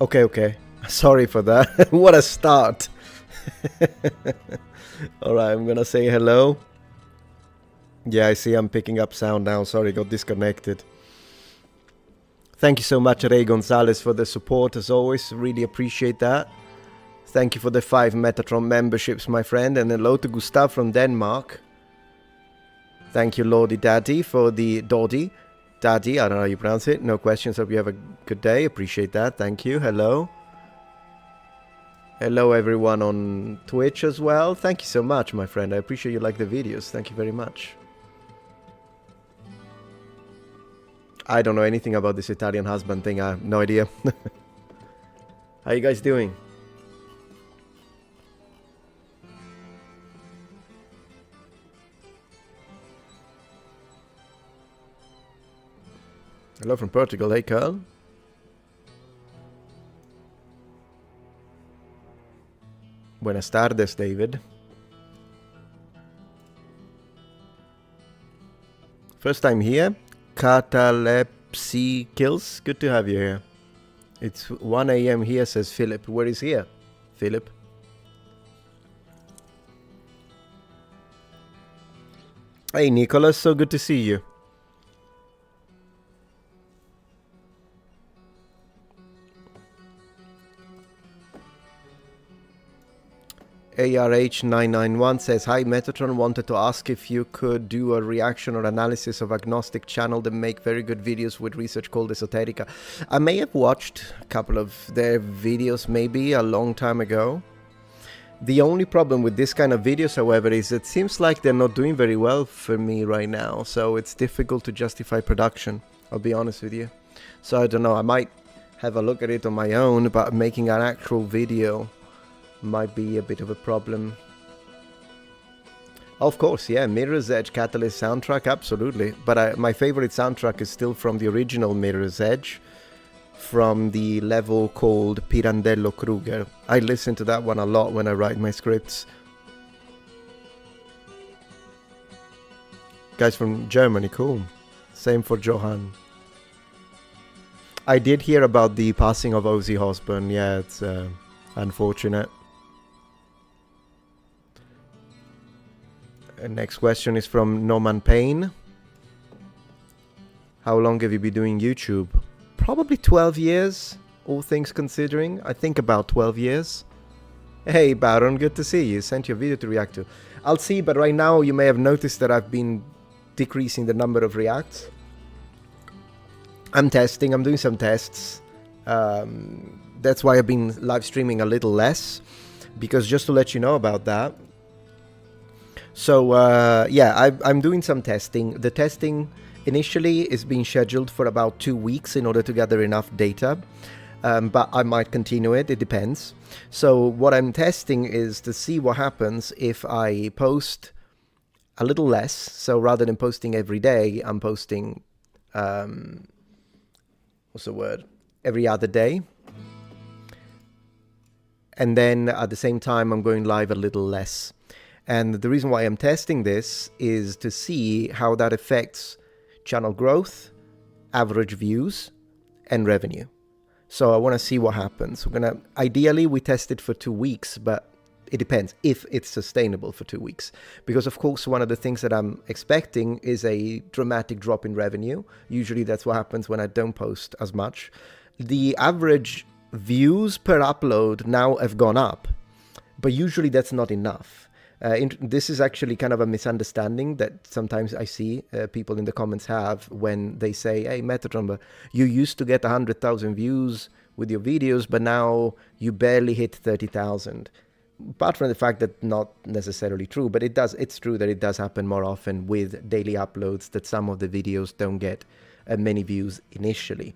Okay. Sorry for that. What a start. Alright, I'm gonna say hello. Yeah, I see I'm picking up sound now. Sorry, got disconnected. Thank you so much, Ray Gonzalez, for the support as always. Really appreciate that. Thank you for the 5 Metatron memberships, my friend. And hello to Gustav from Denmark. Thank you, Lordy Daddy, for the Doddy. Daddy, I don't know how you pronounce it. No questions. Hope you have a good day. Appreciate that. Thank you. Hello. Hello, everyone on Twitch as well. Thank you so much, my friend. I appreciate you like the videos. Thank you very much. I don't know anything about this Italian husband thing. I have no idea. How you guys doing? Hello from Portugal. Hey, Carl. Buenas tardes, David. First time here. Catalepsy Kills. Good to have you here. It's 1 a.m. here, says Philip. Where is here, Philip? Hey, Nicholas. So good to see you. ARH991 says, hi, Metatron, wanted to ask if you could do a reaction or analysis of agnostic channel that make very good videos with research called Esoterica. I may have watched a couple of their videos maybe a long time ago. The only problem with this kind of videos, however, is it seems like they're not doing very well for me right now, so it's difficult to justify production, I'll be honest with you. So I don't know, I might have a look at it on my own, but making an actual video might be a bit of a problem. Of course, yeah, Mirror's Edge Catalyst soundtrack, absolutely. But my favorite soundtrack is still from the original Mirror's Edge, from the level called Pirandello Kruger. I listen to that one a lot when I write my scripts. Guys from Germany, cool. Same for Johan. I did hear about the passing of Ozzy Osbourne. Yeah, it's unfortunate. Next question is from Norman Payne. How long have you been doing YouTube? Probably 12 years, all things considering. I think about 12 years. Hey Baron, good to see you. Sent you a video to react to. I'll see, but right now you may have noticed that I've been decreasing the number of reacts. I'm testing, I'm doing some tests. That's why I've been live streaming a little less, because just to let you know about that. So yeah, I'm doing some testing. The testing initially is being scheduled for about 2 weeks in order to gather enough data, but I might continue it, it depends. So what I'm testing is to see what happens if I post a little less. So rather than posting every day, I'm posting, what's the word, every other day. And then at the same time, I'm going live a little less. And the reason why I'm testing this is to see how that affects channel growth, average views, and revenue. So I want to see what happens. Ideally, we test it for 2 weeks, but it depends if it's sustainable for 2 weeks. Because of course, one of the things that I'm expecting is a dramatic drop in revenue. Usually that's what happens when I don't post as much. The average views per upload now have gone up, but usually that's not enough. This is actually kind of a misunderstanding that sometimes I see people in the comments have when they say, hey, Metatron, but you used to get 100,000 views with your videos, but now you barely hit 30,000. Apart from the fact that not necessarily true, but it's true that it does happen more often with daily uploads, that some of the videos don't get many views initially.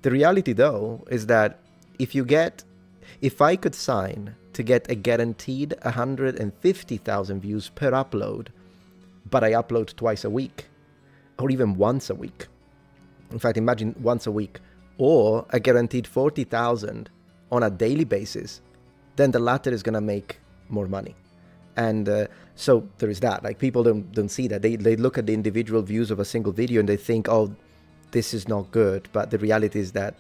The reality, though, is that if I could sign to get a guaranteed 150,000 views per upload, but I upload twice a week, or even once a week. In fact, imagine once a week, or a guaranteed 40,000 on a daily basis, then the latter is going to make more money. And so there is that. Like, people don't see that. They look at the individual views of a single video and they think, oh, this is not good. But the reality is that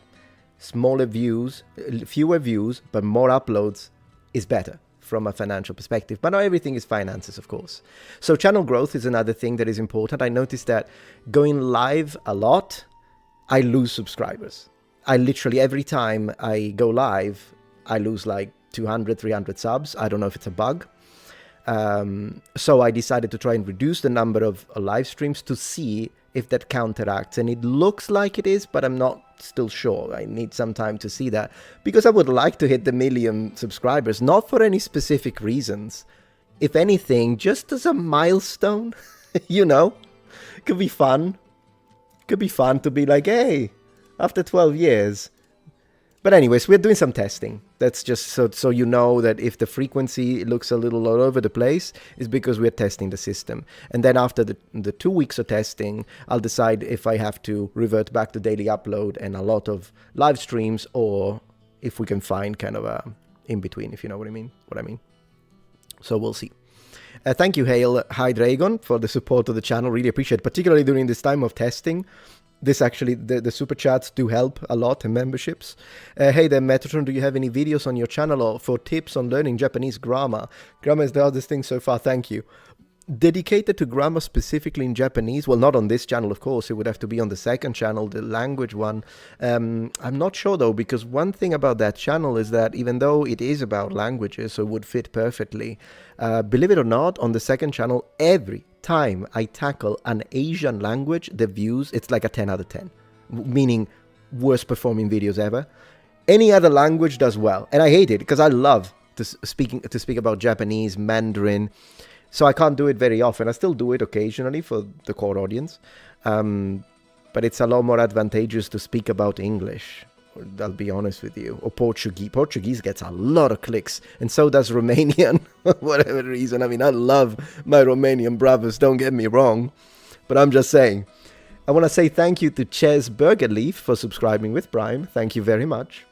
smaller views, fewer views, but more uploads is better from a financial perspective. But not everything is finances, of course. So channel growth is another thing that is important. I noticed that going live a lot, I lose subscribers. I literally, every time I go live, I lose like 200, 300 subs. I don't know if it's a bug. So I decided to try and reduce the number of live streams to see if that counteracts. And it looks like it is, but I'm not still sure. I need some time to see that, because I would like to hit the 1 million subscribers, not for any specific reasons. If anything, just as a milestone, you know, it could be fun. Could be fun to be like, hey, after 12 years. But anyways, we're doing some testing. That's just so you know that if the frequency looks a little all over the place, it's because we're testing the system. And then after the 2 weeks of testing, I'll decide if I have to revert back to daily upload and a lot of live streams, or if we can find kind of a in-between, if you know what I mean. So we'll see. Thank you, Hail Hi Dragon, for the support of the channel. Really appreciate it, particularly during this time of testing. This actually, the super chats do help a lot, and memberships. Hey there, Metatron, do you have any videos on your channel or for tips on learning Japanese grammar? Grammar is the hardest thing so far, thank you. Dedicated to grammar specifically in Japanese? Well, not on this channel, of course. It would have to be on the second channel, the language one. I'm not sure, though, because one thing about that channel is that even though it is about languages, so it would fit perfectly, believe it or not, on the second channel, every time I tackle an Asian language, the views, it's like a 10 out of 10, meaning worst performing videos ever. Any other language does well, and I hate it because I love to speak about Japanese, Mandarin, so I can't do it very often. I still do it occasionally for the core audience, but it's a lot more advantageous to speak about English. I'll be honest with you, or Portuguese. Portuguese gets a lot of clicks, and so does Romanian, for whatever reason. I mean, I love my Romanian brothers, don't get me wrong, but I'm just saying. I want to say thank you to Ches Burgerleaf for subscribing with Prime. Thank you very much.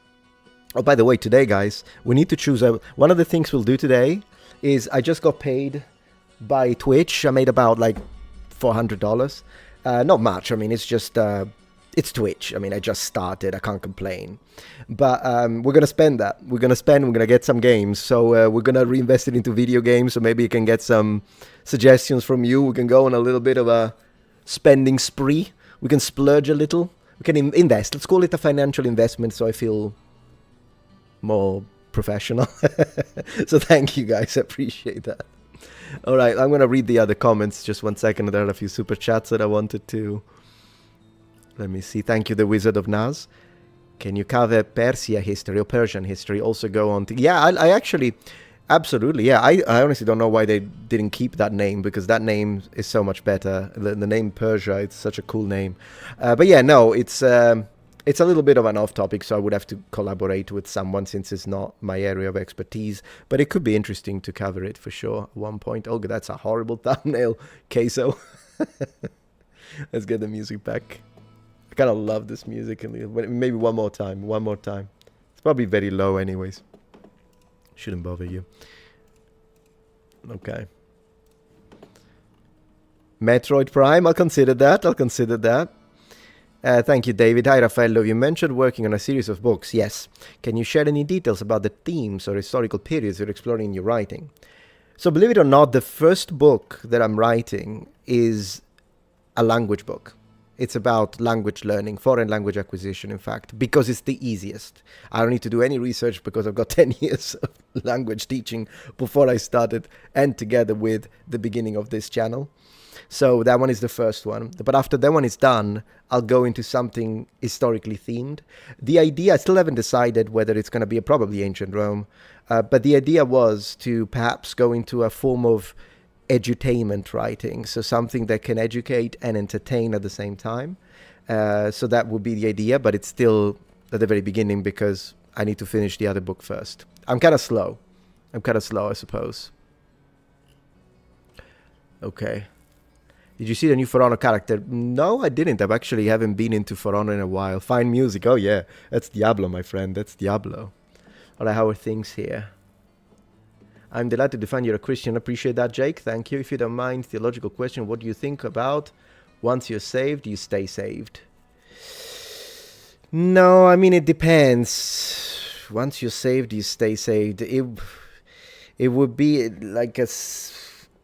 Oh, by the way, today, guys, we need to choose one of the things we'll do today is I just got paid by Twitch. I made about like $400. Not much. I mean, it's just... it's Twitch. I mean, I just started. I can't complain. But we're going to spend that. We're going to get some games. So we're going to reinvest it into video games. So maybe you can get some suggestions from you. We can go on a little bit of a spending spree. We can splurge a little. We can invest. Let's call it a financial investment so I feel more professional. So thank you, guys. I appreciate that. All right. I'm going to read the other comments. Just 1 second. There are a few super chats that I wanted to... Let me see. Thank you, the Wizard of Naz. Can you cover Persia history or Persian history? Also go on to... Yeah, I actually... Absolutely, yeah. I honestly don't know why they didn't keep that name, because that name is so much better. The name Persia, it's such a cool name. But yeah, no, it's a little bit of an off-topic, so I would have to collaborate with someone since it's not my area of expertise. But it could be interesting to cover it for sure at one point. Oh, that's a horrible thumbnail, Queso. Let's get the music back. I kind of love this music, and maybe one more time. It's probably very low anyways. Shouldn't bother you. Okay. Metroid Prime, I'll consider that. Thank you, David. Hi, Raffaello. You mentioned working on a series of books. Yes. Can you share any details about the themes or historical periods you're exploring in your writing? So believe it or not, the first book that I'm writing is a language book. It's about language learning, foreign language acquisition, in fact, because it's the easiest. I don't need to do any research because I've got 10 years of language teaching before I started, and together with the beginning of this channel. So that one is the first one. But after that one is done, I'll go into something historically themed. The idea, I still haven't decided whether it's going to be probably ancient Rome, but the idea was to perhaps go into a form of edutainment writing, so something that can educate and entertain at the same time. So that would be the idea, but it's still at the very beginning because I need to finish the other book first. I'm kind of slow, I suppose. Okay. Did you see the new For Honor character? No, I didn't. I actually haven't been into For Honor in a while. Fine music. Oh yeah, that's Diablo, my friend. That's Diablo. All right, how are things here? I'm delighted to find you're a Christian. Appreciate that, Jake. Thank you. If you don't mind, theological question. What do you think about once you're saved, you stay saved? No, I mean, it depends. Once you're saved, you stay saved. It would be like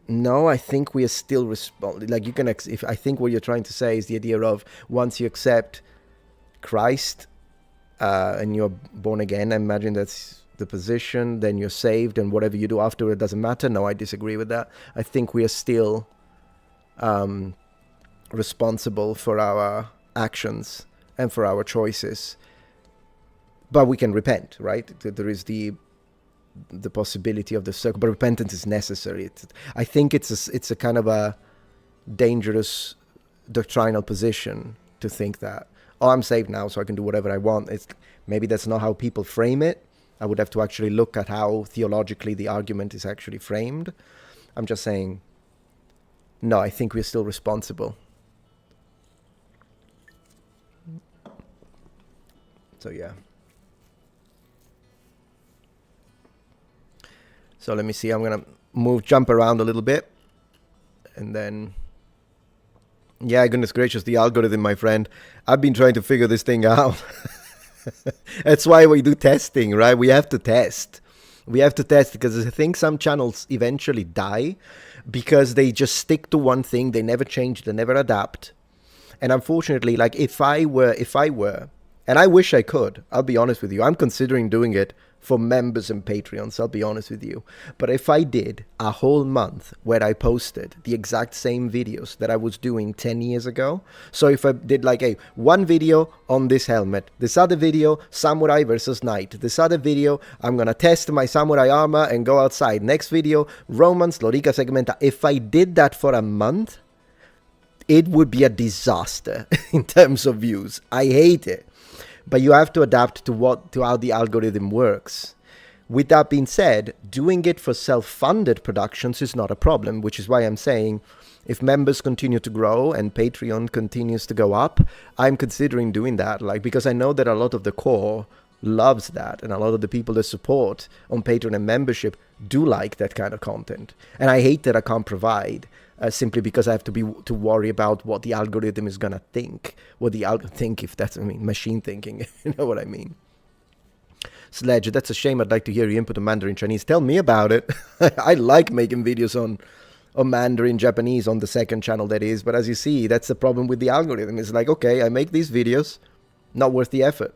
no, I think we are still like you can if I think what you're trying to say is the idea of once you accept Christ and you're born again, I imagine that's the position, then you're saved, and whatever you do after it doesn't matter. No, I disagree with that. I think we are still responsible for our actions and for our choices, but we can repent, right? There is the possibility of the circle, but repentance is necessary. I think it's a kind of a dangerous doctrinal position to think that, oh, I'm saved now, so I can do whatever I want. Maybe that's not how people frame it. I would have to actually look at how theologically the argument is actually framed. I'm just saying, no, I think we're still responsible. So yeah. So let me see. I'm gonna jump around a little bit, and then. Yeah, goodness gracious, the algorithm, my friend. I've been trying to figure this thing out. That's why we do testing, right? We have to test. We have to test because I think some channels eventually die because they just stick to one thing. They never change. They never adapt. And unfortunately, like if I were, and I wish I could, I'll be honest with you. I'm considering doing it for members and Patreons, I'll be honest with you. But if I did a whole month where I posted the exact same videos that I was doing 10 years ago, so if I did like one video on this helmet, this other video, samurai versus knight, this other video, I'm gonna test my samurai armor and go outside, next video, Romans, Lorica Segmenta, if I did that for a month, it would be a disaster in terms of views. I hate it. But you have to adapt to how the algorithm works. With that being said, doing it for self-funded productions is not a problem, which is why I'm saying if members continue to grow and Patreon continues to go up, I'm considering doing that, because I know that a lot of the core loves that, and a lot of the people that support on Patreon and membership do like that kind of content. And I hate that I can't provide. Simply because I have to worry about what the algorithm is gonna think. What the think, if that's, machine thinking. You know what I mean? Sledge, that's a shame. I'd like to hear your input on Mandarin Chinese. Tell me about it. I like making videos on Mandarin Japanese on the second channel, that is. But as you see, that's the problem with the algorithm. It's like, okay, I make these videos, not worth the effort.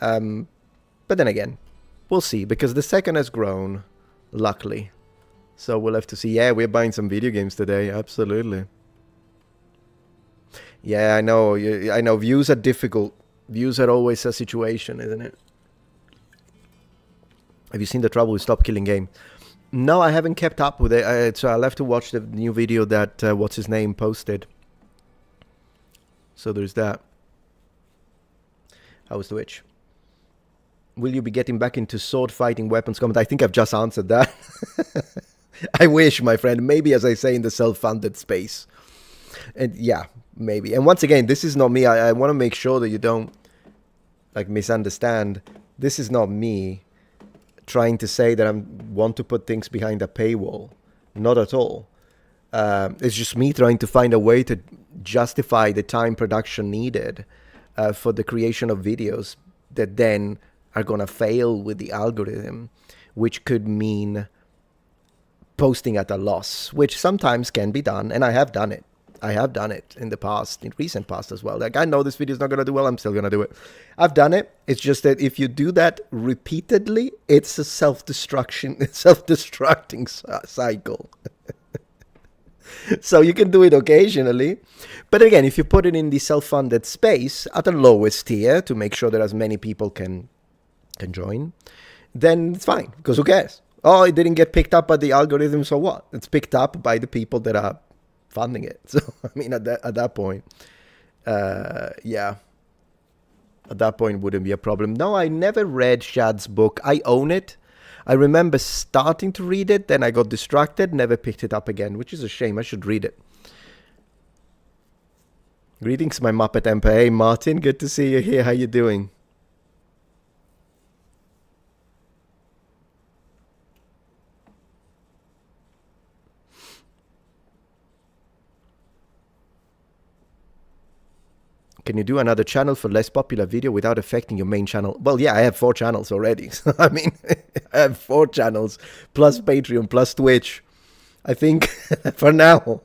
But then again, we'll see, because the second has grown, luckily. So we'll have to see. Yeah, we're buying some video games today. Absolutely. Yeah, I know. I know. Views are difficult. Views are always a situation, isn't it? Have you seen the trouble with Stop Killing Game? No, I haven't kept up with it. So I'll have to watch the new video that what's his name posted. So there's that. How was the witch? Will you be getting back into sword fighting weapons combat? I think I've just answered that. I wish, my friend. Maybe, as I say, in the self-funded space. And yeah, maybe. And once again, this is not me. I want to make sure that you don't misunderstand. This is not me trying to say that I want to put things behind a paywall. Not at all. It's just me trying to find a way to justify the time production needed for the creation of videos that then are going to fail with the algorithm, which could mean posting at a loss, which sometimes can be done, and I have done it. I have done it in the past, in recent past as well. Like, I know this video is not going to do well, I'm still going to do it. I've done it. It's just that if you do that repeatedly, it's a self-destructing cycle. So you can do it occasionally. But again, if you put it in the self-funded space at the lowest tier to make sure that as many people can join, then it's fine, because who cares? Oh, it didn't get picked up by the algorithm, so what? It's picked up by the people that are funding it. So, at that point, yeah. At that point, wouldn't be a problem. No, I never read Shad's book. I own it. I remember starting to read it, then I got distracted, never picked it up again, which is a shame. I should read it. Greetings, my Muppet Emperor. Hey, Martin, good to see you here. How you doing? Can you do another channel for less popular video without affecting your main channel? Well, yeah, I have 4 channels already. So, I mean, I have 4 channels, plus Patreon, plus Twitch. I think for now,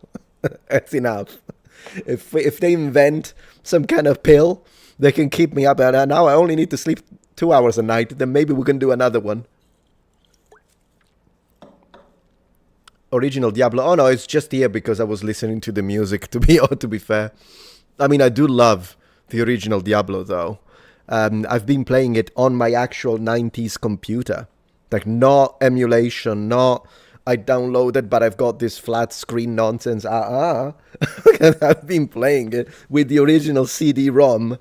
that's enough. If they invent some kind of pill that can keep me up, and now I only need to sleep 2 hours a night, then maybe we can do another one. Original Diablo. Oh no, it's just here because I was listening to the music, to be fair. I mean, I do love the original Diablo, though. I've been playing it on my actual 90s computer. Like, not emulation, not I downloaded, but I've got this flat screen nonsense. I've been playing it with the original CD-ROM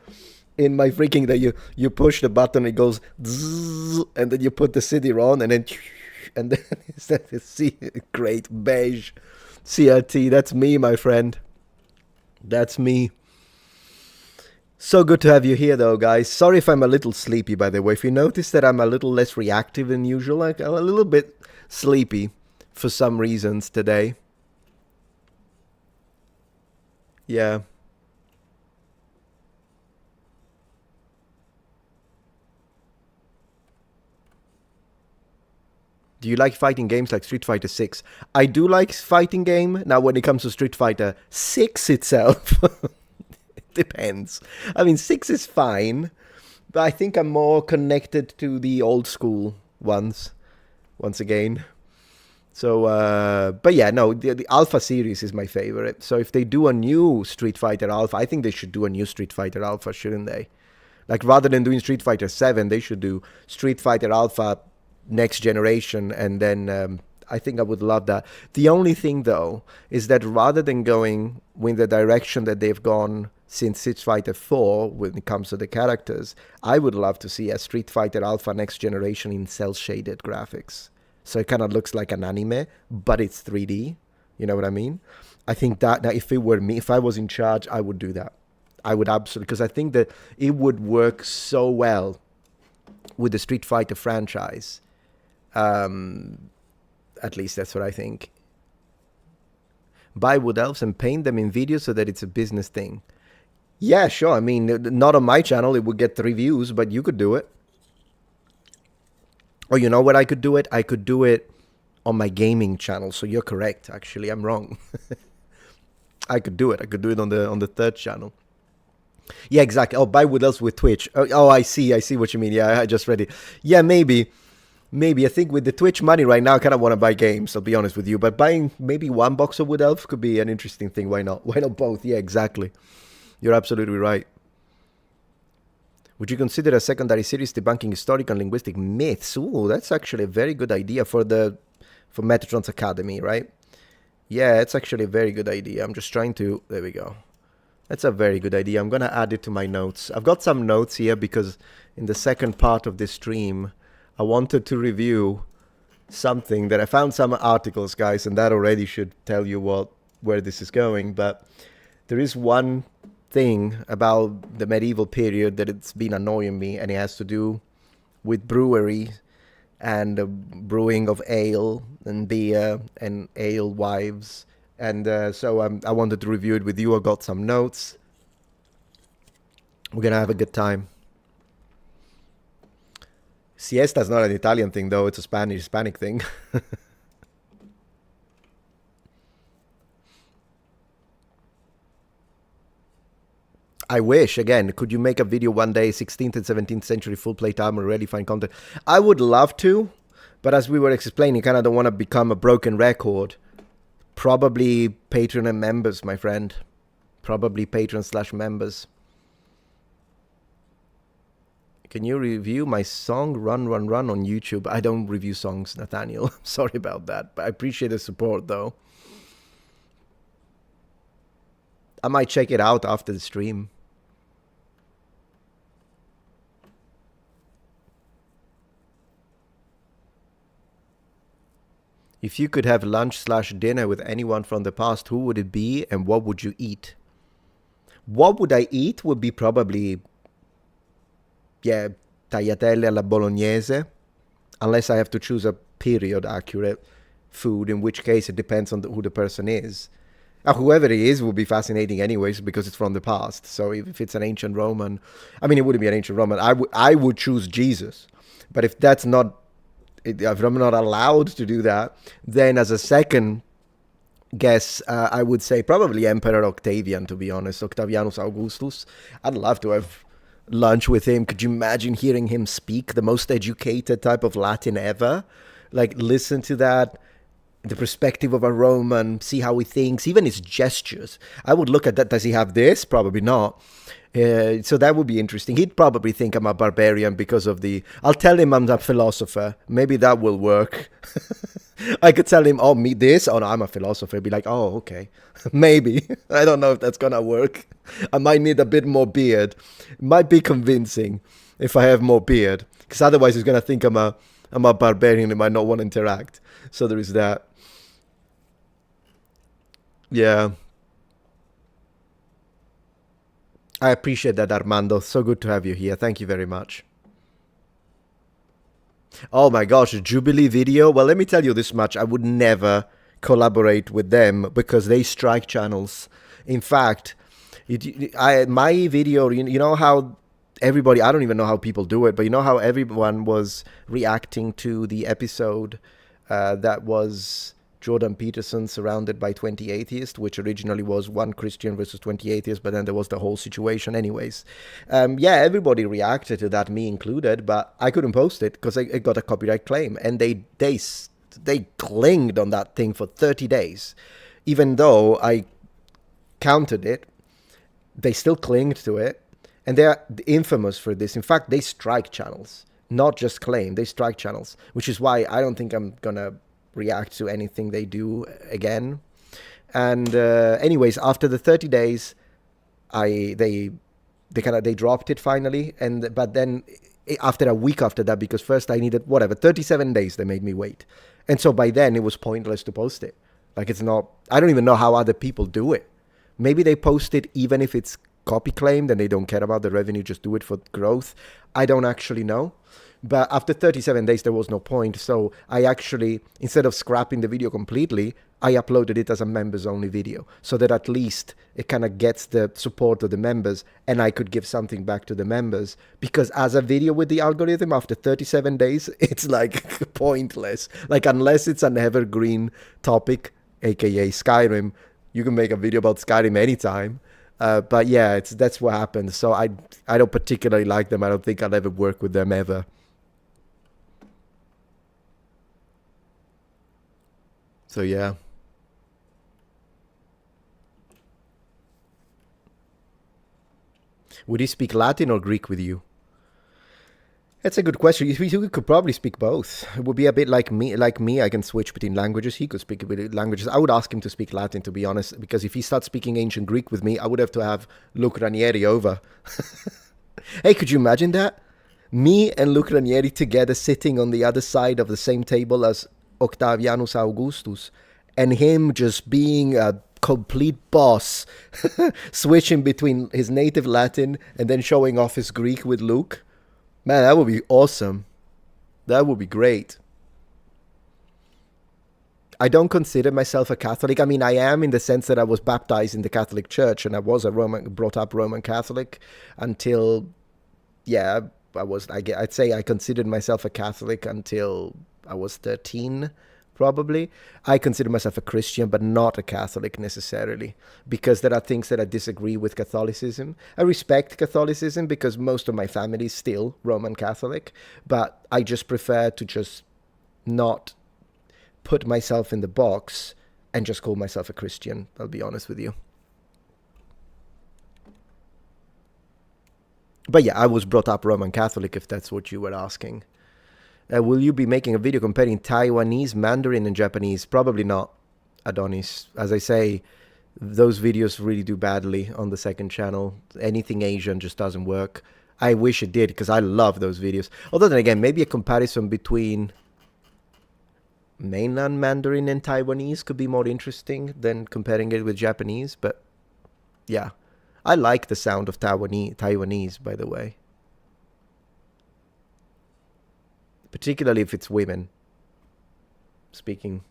in my freaking... that you push the button, it goes... zzz, and then you put the CD-ROM, and then... and then it's that great beige CRT. That's me, my friend. That's me. So good to have you here, though, guys. Sorry if I'm a little sleepy, by the way. If you notice that I'm a little less reactive than usual, like I'm a little bit sleepy for some reasons today. Yeah. Do you like fighting games like Street Fighter 6? I do like fighting game. Now, when it comes to Street Fighter 6 itself, it depends. I mean, 6 is fine, but I think I'm more connected to the old school ones, once again. So, but yeah, no, the Alpha series is my favorite. So if they do a new Street Fighter Alpha, I think they should do a new Street Fighter Alpha, shouldn't they? Like, rather than doing Street Fighter 7, they should do Street Fighter Alpha next generation, and then I think I would love that. The only thing, though, is that rather than going in the direction that they've gone since Street Fighter 4 when it comes to the characters, I would love to see a Street Fighter Alpha next generation in cel-shaded graphics. So it kind of looks like an anime, but it's 3D. You know what I mean? I think that now, if it were me, if I was in charge, I would do that. I would absolutely, because I think that it would work so well with the Street Fighter franchise. At least that's what I think. Buy wood elves and paint them in videos so that it's a business thing. Yeah, sure. I mean, not on my channel. It would get 3 views, but you could do it. Or you know what I could do it? I could do it on my gaming channel. So you're correct. Actually, I'm wrong. I could do it. I could do it on the 3rd channel. Yeah, exactly. Oh, buy wood elves with Twitch. Oh, I see. I see what you mean. Yeah, I just read it. Yeah, maybe. Maybe. I think with the Twitch money right now, I kind of want to buy games, I'll be honest with you. But buying maybe 1 box of Wood Elf could be an interesting thing. Why not? Why not both? Yeah, exactly. You're absolutely right. Would you consider a secondary series debunking historical and linguistic myths? Ooh, that's actually a very good idea for Metatron's Academy, right? Yeah, it's actually a very good idea. I'm just trying to... There we go. That's a very good idea. I'm going to add it to my notes. I've got some notes here because in the second part of this stream, I wanted to review something that I found some articles, guys, and that already should tell you where this is going. But there is one thing about the medieval period that it's been annoying me, and it has to do with brewery and brewing of ale and beer and ale wives. And so I wanted to review it with you. I got some notes. We're going to have a good time. Siesta is not an Italian thing, though. It's a Hispanic thing. I wish, again, could you make a video one day, 16th and 17th century full plate armor, really find content? I would love to, but as we were explaining, kind of don't want to become a broken record. Probably Patreon and members, my friend. Probably Patreon/members. Can you review my song Run, Run, Run on YouTube? I don't review songs, Nathaniel. Sorry about that, but I appreciate the support, though. I might check it out after the stream. If you could have lunch/dinner with anyone from the past, who would it be and what would you eat? What would I eat would be probably... yeah, tagliatelle alla bolognese, unless I have to choose a period accurate food, in which case it depends on who the person is. Whoever he is will be fascinating anyways because it's from the past. So if it's an ancient Roman, I mean, it wouldn't be an ancient Roman. I would choose Jesus. But if that's not, if I'm not allowed to do that, then as a second guess, I would say probably Emperor Octavian, to be honest, Octavianus Augustus. I'd love to have lunch with him. Could you imagine hearing him speak the most educated type of Latin ever? Like, listen to that, the perspective of a Roman, see how he thinks, even his gestures. I would look at that. Does he have this? Probably not. So that would be interesting. He'd probably think I'm a barbarian because of the... I'll tell him I'm a philosopher. Maybe that will work. I could tell him, oh, me this? Oh, no, I'm a philosopher. He'd be like, oh, okay. Maybe. I don't know if that's going to work. I might need a bit more beard. It might be convincing if I have more beard. Because otherwise he's going to think I'm a barbarian. He might not want to interact. So there is that. Yeah. I appreciate that, Armando. So good to have you here. Thank you very much. Oh my gosh, a Jubilee video? Well, let me tell you this much. I would never collaborate with them because they strike channels. In fact, my video, you know how everybody, I don't even know how people do it, but you know how everyone was reacting to the episode that was Jordan Peterson surrounded by 20 atheists, which originally was one Christian versus 20 atheists, but then there was the whole situation anyways. Yeah, everybody reacted to that, me included, but I couldn't post it because it got a copyright claim, and they clinged on that thing for 30 days. Even though I countered it, they still clinged to it, and they are infamous for this. In fact, they strike channels, not just claim, they strike channels, which is why I don't think I'm gonna react to anything they do again. And anyways, after the 30 days, they dropped it finally. But then after a week after that, because first I needed 37 days, they made me wait. And so by then it was pointless to post it. Like, it's not, I don't even know how other people do it. Maybe they post it even if it's copy claimed and they don't care about the revenue, just do it for growth. I don't actually know. But after 37 days, there was no point. So I actually, instead of scrapping the video completely, I uploaded it as a members-only video so that at least it kind of gets the support of the members and I could give something back to the members. Because as a video with the algorithm, after 37 days, it's like pointless. Like, unless it's an evergreen topic, aka Skyrim, you can make a video about Skyrim anytime. But yeah, that's what happened. So I don't particularly like them. I don't think I'll ever work with them ever. So yeah. Would he speak Latin or Greek with you? That's a good question. He could probably speak both. It would be a bit like me. Like me, I can switch between languages. He could speak languages. I would ask him to speak Latin, to be honest, because if he starts speaking ancient Greek with me, I would have to have Luke Ranieri over. Hey, could you imagine that? Me and Luke Ranieri together sitting on the other side of the same table as Octavianus Augustus, and him just being a complete boss, switching between his native Latin and then showing off his Greek with Luke. Man, that would be awesome. That would be great. I don't consider myself a Catholic. I mean, I am in the sense that I was baptized in the Catholic Church and I was brought up Roman Catholic until, yeah, I'd say I considered myself a Catholic until I was 13, probably. I consider myself a Christian, but not a Catholic necessarily, because there are things that I disagree with Catholicism. I respect Catholicism because most of my family is still Roman Catholic, but I just prefer to just not put myself in the box and just call myself a Christian, I'll be honest with you. But yeah, I was brought up Roman Catholic, if that's what you were asking. Will you be making a video comparing Taiwanese, Mandarin, and Japanese? Probably not, Adonis. As I say, those videos really do badly on the second channel. Anything Asian just doesn't work. I wish it did, because I love those videos. Although then again, maybe a comparison between mainland Mandarin and Taiwanese could be more interesting than comparing it with Japanese. But yeah, I like the sound of Taiwanese, by the way. Particularly if it's women speaking.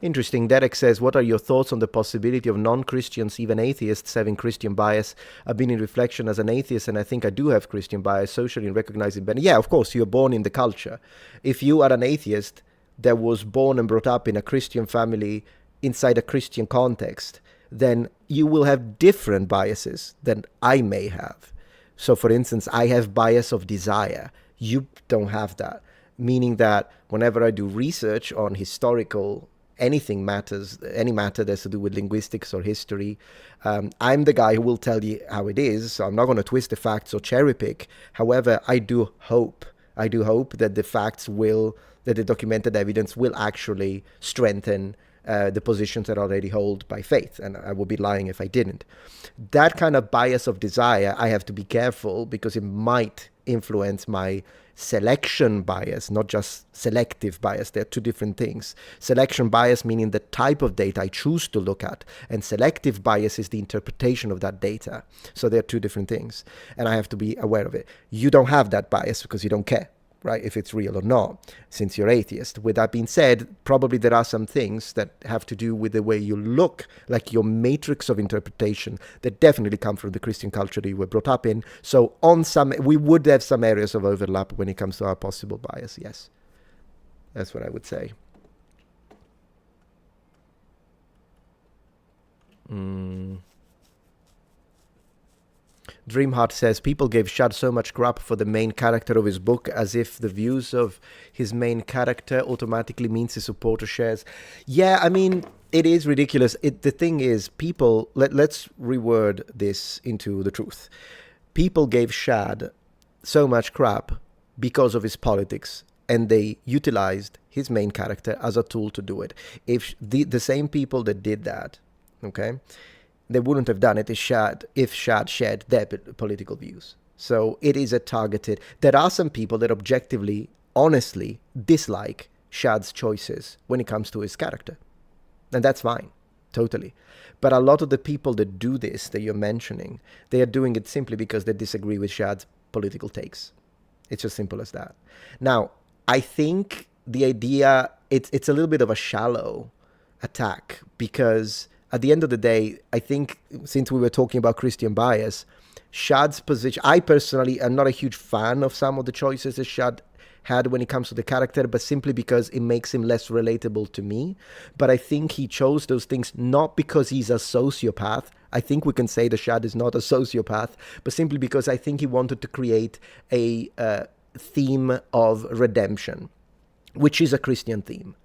Interesting. Derek says, what are your thoughts on the possibility of non-Christians, even atheists, having Christian bias? I've been in reflection as an atheist, and I think I do have Christian bias socially and recognizing better. Yeah, of course, you're born in the culture. If you are an atheist that was born and brought up in a Christian family inside a Christian context, then you will have different biases than I may have. So, for instance, I have bias of desire. You don't have that. Meaning that whenever I do research on historical anything matters, any matter that's to do with linguistics or history, I'm the guy who will tell you how it is. So I'm not going to twist the facts or cherry pick. However, I do hope that the facts will, that the documented evidence will actually strengthen the positions that I already hold by faith, and I would be lying if I didn't. That kind of bias of desire, I have to be careful because it might influence my selection bias, not just selective bias. They're two different things. Selection bias meaning the type of data I choose to look at, and selective bias is the interpretation of that data. So they're two different things, and I have to be aware of it. You don't have that bias because you don't care, right, if it's real or not, since you're atheist. With that being said, probably there are some things that have to do with the way you look, like your matrix of interpretation, that definitely come from the Christian culture that you were brought up in. So on some, we would have some areas of overlap when it comes to our possible bias, yes. That's what I would say. Dreamheart says, people gave Shad so much crap for the main character of his book, as if the views of his main character automatically means his supporter shares. Yeah, I mean, it is ridiculous. The thing is, people, let's reword this into the truth. People gave Shad so much crap because of his politics, and they utilized his main character as a tool to do it. If the same people that did that, okay, they wouldn't have done it if Shad shared their political views. So it is a targeted. There are some people that objectively, honestly dislike Shad's choices when it comes to his character. And that's fine, totally. But a lot of the people that do this, that you're mentioning, they are doing it simply because they disagree with Shad's political takes. It's as simple as that. Now, I think the idea, it's a little bit of a shallow attack, because at the end of the day, I think, since we were talking about Christian bias, Shad's position, I personally am not a huge fan of some of the choices that Shad had when it comes to the character, but simply because it makes him less relatable to me. But I think he chose those things not because he's a sociopath. I think we can say that Shad is not a sociopath, but simply because I think he wanted to create a theme of redemption, which is a Christian theme.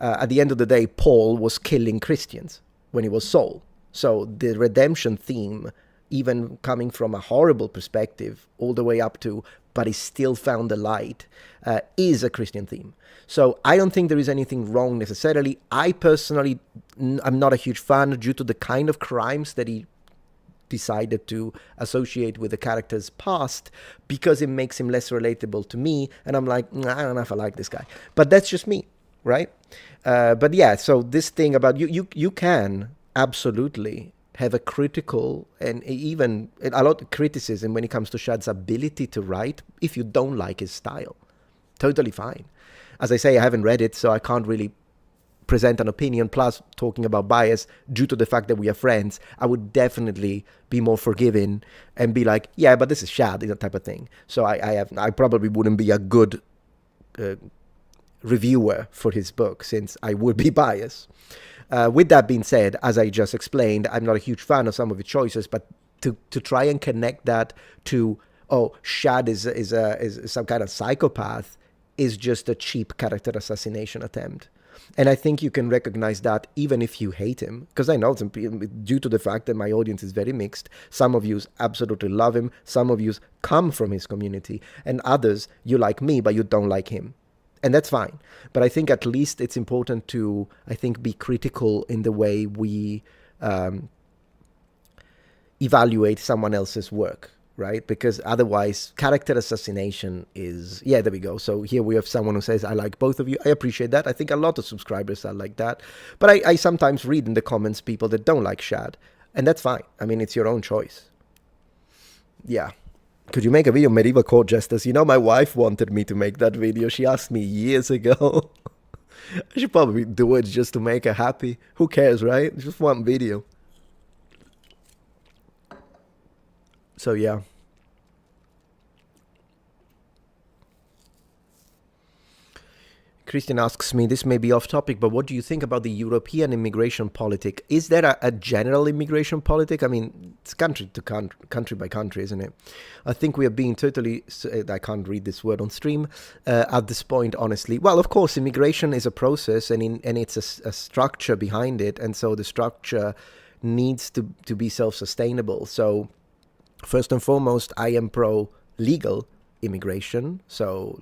At the end of the day, Paul was killing Christians when he was Saul. So the redemption theme, even coming from a horrible perspective all the way up to, but he still found the light, is a Christian theme. So I don't think there is anything wrong necessarily. I personally, I'm not a huge fan due to the kind of crimes that he decided to associate with the character's past, because it makes him less relatable to me. And I'm like, I don't know if I like this guy. But that's just me, right? But yeah, so this thing about you can absolutely have a critical and even a lot of criticism when it comes to Shad's ability to write if you don't like his style. Totally fine. As I say, I haven't read it, so I can't really present an opinion. Plus, talking about bias, due to the fact that we are friends, I would definitely be more forgiving and be like, yeah, but this is Shad, that type of thing. So I probably wouldn't be a good reviewer for his book, since I would be biased. With that being said, as I just explained, I'm not a huge fan of some of his choices, but to try and connect that to, oh, Shad is some kind of psychopath, is just a cheap character assassination attempt. And I think you can recognize that even if you hate him, because I know some people, due to the fact that my audience is very mixed, some of you absolutely love him, some of you come from his community, and others, you like me, but you don't like him. And that's fine. But I think at least it's important to, I think, be critical in the way we evaluate someone else's work, right? Because otherwise, character assassination is, yeah, there we go. So here we have someone who says, I like both of you. I appreciate that. I think a lot of subscribers are like that. But I sometimes read in the comments people that don't like Shad. And that's fine. I mean, it's your own choice. Yeah. Could you make a video on medieval court jesters? You know, my wife wanted me to make that video. She asked me years ago. I should probably do it just to make her happy. Who cares, right? Just one video. So yeah. Christian asks me, this may be off topic, but what do you think about the European immigration politic? Is there a general immigration politic? I mean, it's country to country by country, isn't it? I think we are being totally, I can't read this word on stream at this point, honestly. Well, of course, immigration is a process and it's a structure behind it. And so the structure needs to be self-sustainable. So first and foremost, I am pro-legal immigration. So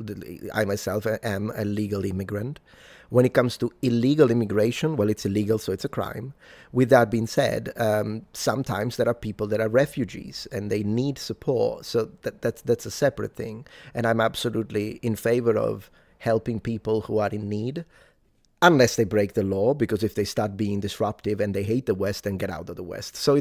I myself am a legal immigrant. When it comes to illegal immigration, well, it's illegal, so it's a crime. With that being said, sometimes there are people that are refugees and they need support. So that's a separate thing. And I'm absolutely in favor of helping people who are in need, unless they break the law, because if they start being disruptive and they hate the West, then get out of the West. So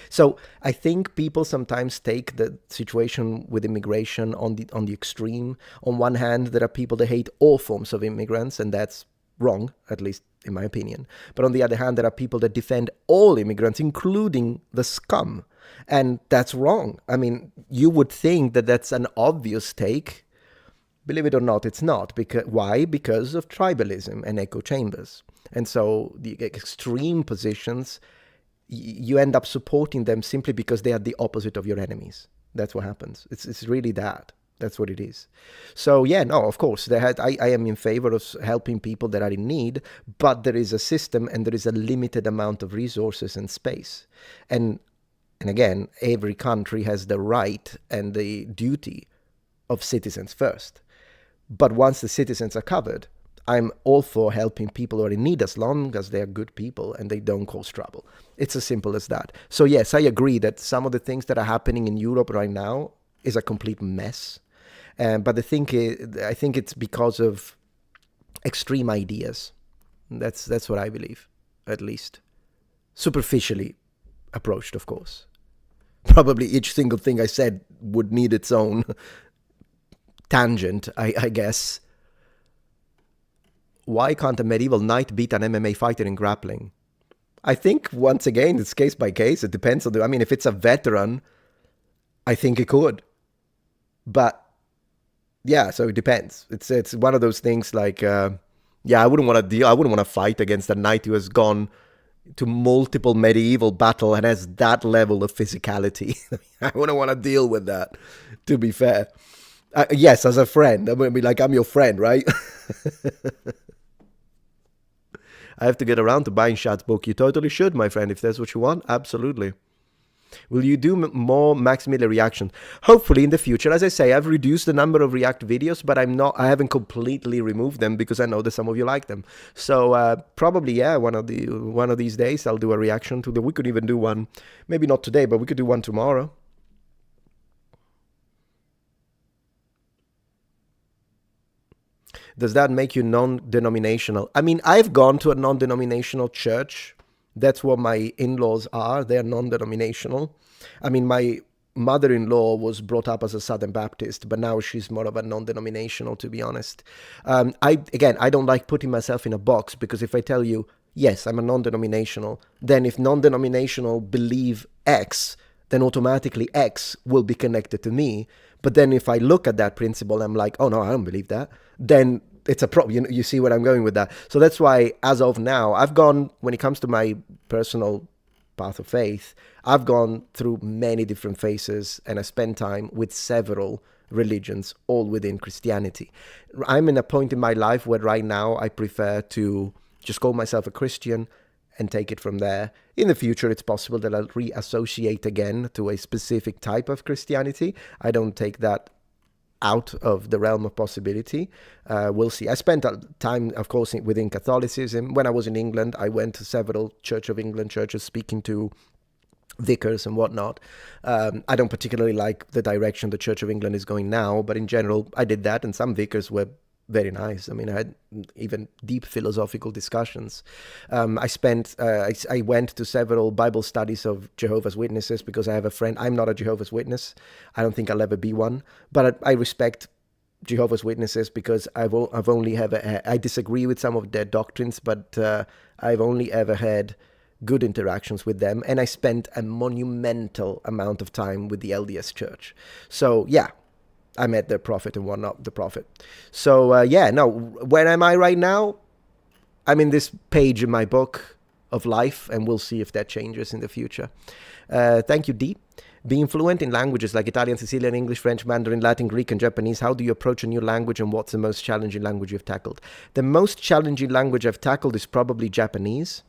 so I think people sometimes take the situation with immigration on the extreme. On one hand, there are people that hate all forms of immigrants, and that's wrong, at least in my opinion. But on the other hand, there are people that defend all immigrants, including the scum, and that's wrong. I mean, you would think that that's an obvious take. Believe it or not, it's not. Why? Because of tribalism and echo chambers. And so the extreme positions, you end up supporting them simply because they are the opposite of your enemies. That's what happens. It's really that. That's what it is. So yeah, no, of course, I am in favor of helping people that are in need, but there is a system and there is a limited amount of resources and space. And again, every country has the right and the duty of citizens first. But once the citizens are covered, I'm all for helping people who are in need as long as they're good people and they don't cause trouble. It's as simple as that. So yes, I agree that some of the things that are happening in Europe right now is a complete mess. But the thing is, I think it's because of extreme ideas. That's what I believe, at least. Superficially approached, of course. Probably each single thing I said would need its own tangent, I guess. Why can't a medieval knight beat an MMA fighter in grappling? I think, once again, it's case by case. It depends on I mean, if it's a veteran, I think it could. But, yeah, so it depends. It's one of those things like, I wouldn't want to fight against a knight who has gone to multiple medieval battle and has that level of physicality. I wouldn't want to deal with that, to be fair. Yes, as a friend. I mean, like, I'm your friend, right? I have to get around to buying Shad's book. You totally should, my friend, if that's what you want. Absolutely. Will you do more Max Miller reactions? Hopefully in the future. As I say, I've reduced the number of React videos, but I haven't completely removed them because I know that some of you like them. So probably, yeah, one of these days I'll do a reaction to we could even do one, maybe not today, but we could do one tomorrow. Does that make you non-denominational? I mean, I've gone to a non-denominational church. That's what my in-laws are. They're non-denominational. I mean, my mother-in-law was brought up as a Southern Baptist, but now she's more of a non-denominational, to be honest. I don't like putting myself in a box, because if I tell you, yes, I'm a non-denominational, then if non-denominational believe X, then automatically X will be connected to me. But then if I look at that principle, I'm like, oh no, I don't believe that. Then it's a problem. You see where I'm going with that. So that's why, as of now, I've gone, when it comes to my personal path of faith, I've gone through many different phases, and I spend time with several religions, all within Christianity. I'm in a point in my life where right now I prefer to just call myself a Christian and take it from there. In the future, it's possible that I'll reassociate again to a specific type of Christianity. I don't take that out of the realm of possibility. We'll see. I spent time, of course, within Catholicism. When I was in England, I went to several Church of England churches, speaking to vicars and whatnot. I don't particularly like the direction the Church of England is going now, but in general, I did that, and some vicars were very nice. I mean, I had even deep philosophical discussions. I went to several Bible studies of Jehovah's Witnesses because I have a friend. I'm not a Jehovah's Witness. I don't think I'll ever be one. But I respect Jehovah's Witnesses because I've only ever I disagree with some of their doctrines, but I've only ever had good interactions with them, and I spent a monumental amount of time with the LDS Church. So yeah, I met their prophet and whatnot, the prophet. So yeah, no, where am I right now? I'm in this page in my book of life, and we'll see if that changes in the future. Thank you, Dee. Being fluent in languages like Italian, Sicilian, English, French, Mandarin, Latin, Greek, and Japanese, how do you approach a new language, and what's the most challenging language you've tackled? The most challenging language I've tackled is probably Japanese.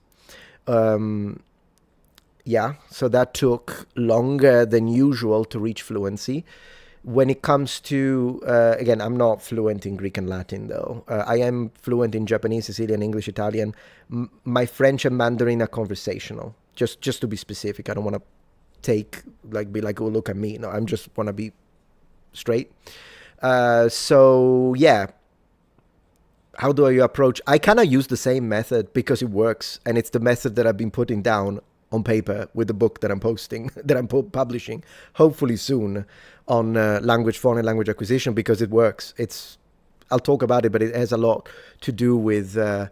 Yeah, so that took longer than usual to reach fluency. When it comes to, again, I'm not fluent in Greek and Latin, though. I am fluent in Japanese, Sicilian, English, Italian. My French and Mandarin are conversational, just to be specific. I don't want to be like, oh, look at me. No, I'm just want to be straight. So, yeah. How do I approach? I kind of use the same method because it works. And it's the method that I've been putting down on paper with the book that I'm posting, that I'm publishing, hopefully soon, on language phone and language acquisition, because it works. I'll talk about it, but it has a lot to do with a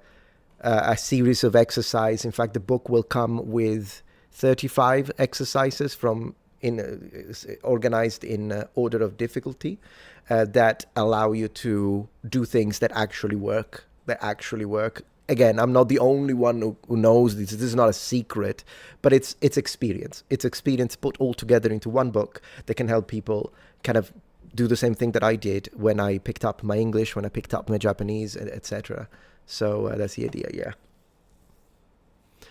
series of exercise. In fact, the book will come with 35 exercises organized in order of difficulty that allow you to do things that actually work. Again, I'm not the only one who knows this. This is not a secret, but it's experience. It's experience put all together into one book that can help people kind of do the same thing that I did when I picked up my English, when I picked up my Japanese, etc. So that's the idea, yeah.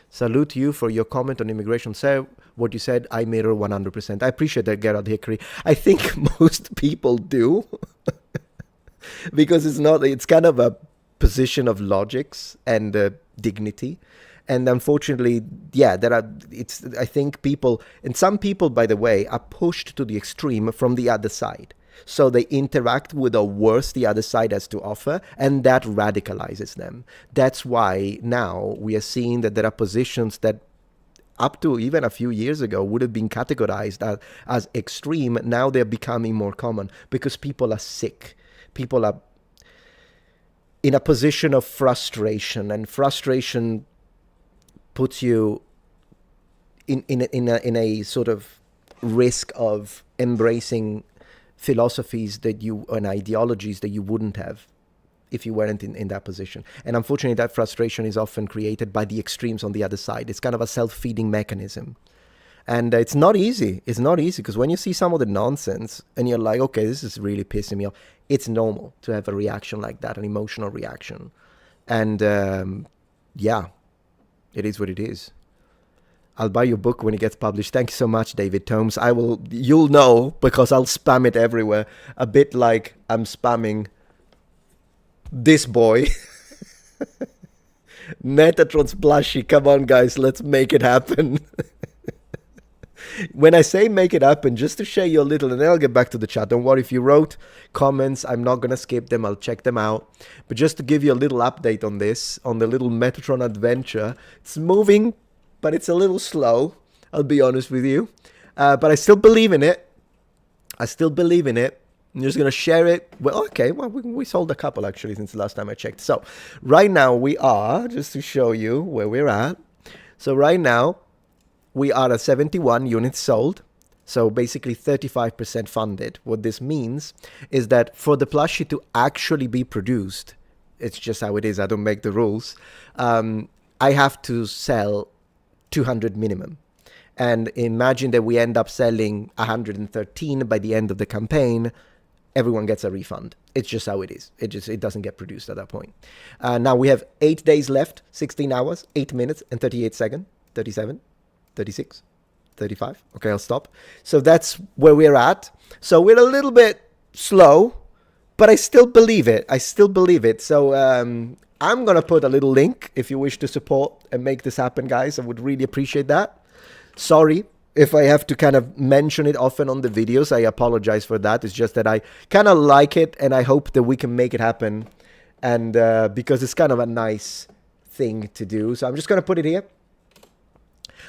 Salute you for your comment on immigration. So what you said, I mirror 100%. I appreciate that, Gerald Hickory. I think most people do because it's kind of a position of logics and dignity. And unfortunately, yeah, I think people, and some people, by the way, are pushed to the extreme from the other side. So they interact with the worst the other side has to offer, and that radicalizes them. That's why now we are seeing that there are positions that up to even a few years ago would have been categorized as extreme. Now they're becoming more common because people are sick. People are in a position of frustration, and frustration puts you in a sort of risk of embracing philosophies and ideologies that you wouldn't have if you weren't in that position. And unfortunately, that frustration is often created by the extremes on the other side. It's kind of a self-feeding mechanism. And it's not easy. It's not easy because when you see some of the nonsense and you're like, okay, this is really pissing me off, it's normal to have a reaction like that, an emotional reaction. And yeah, it is what it is. I'll buy your book when it gets published. Thank you so much, David Tomes. You'll know because I'll spam it everywhere. A bit like I'm spamming this boy. Metatron's plushie. Come on, guys, let's make it happen. When I say make it happen, just to share your little, and then I'll get back to the chat. Don't worry, if you wrote comments, I'm not going to skip them. I'll check them out. But just to give you a little update on this, on the little Metatron adventure, it's moving, but it's a little slow, I'll be honest with you. But I still believe in it. I'm just going to share it. Well, okay, well, we sold a couple, actually, since the last time I checked. So right now we are, just to show you where we're at. So right now, we are at 71 units sold, so basically 35% funded. What this means is that for the plushie to actually be produced, it's just how it is, I don't make the rules, I have to sell 200 minimum. And imagine that we end up selling 113 by the end of the campaign, everyone gets a refund. It's just how it is. It doesn't get produced at that point. Now we have 8 days left, 16 hours, 8 minutes and 38 seconds, 37. 36, 35. Okay, I'll stop. So that's where we're at. So we're a little bit slow, but I still believe it. So I'm going to put a little link if you wish to support and make this happen, guys. I would really appreciate that. Sorry if I have to kind of mention it often on the videos. I apologize for that. It's just that I kind of like it, and I hope that we can make it happen. And because it's kind of a nice thing to do. So I'm just going to put it here.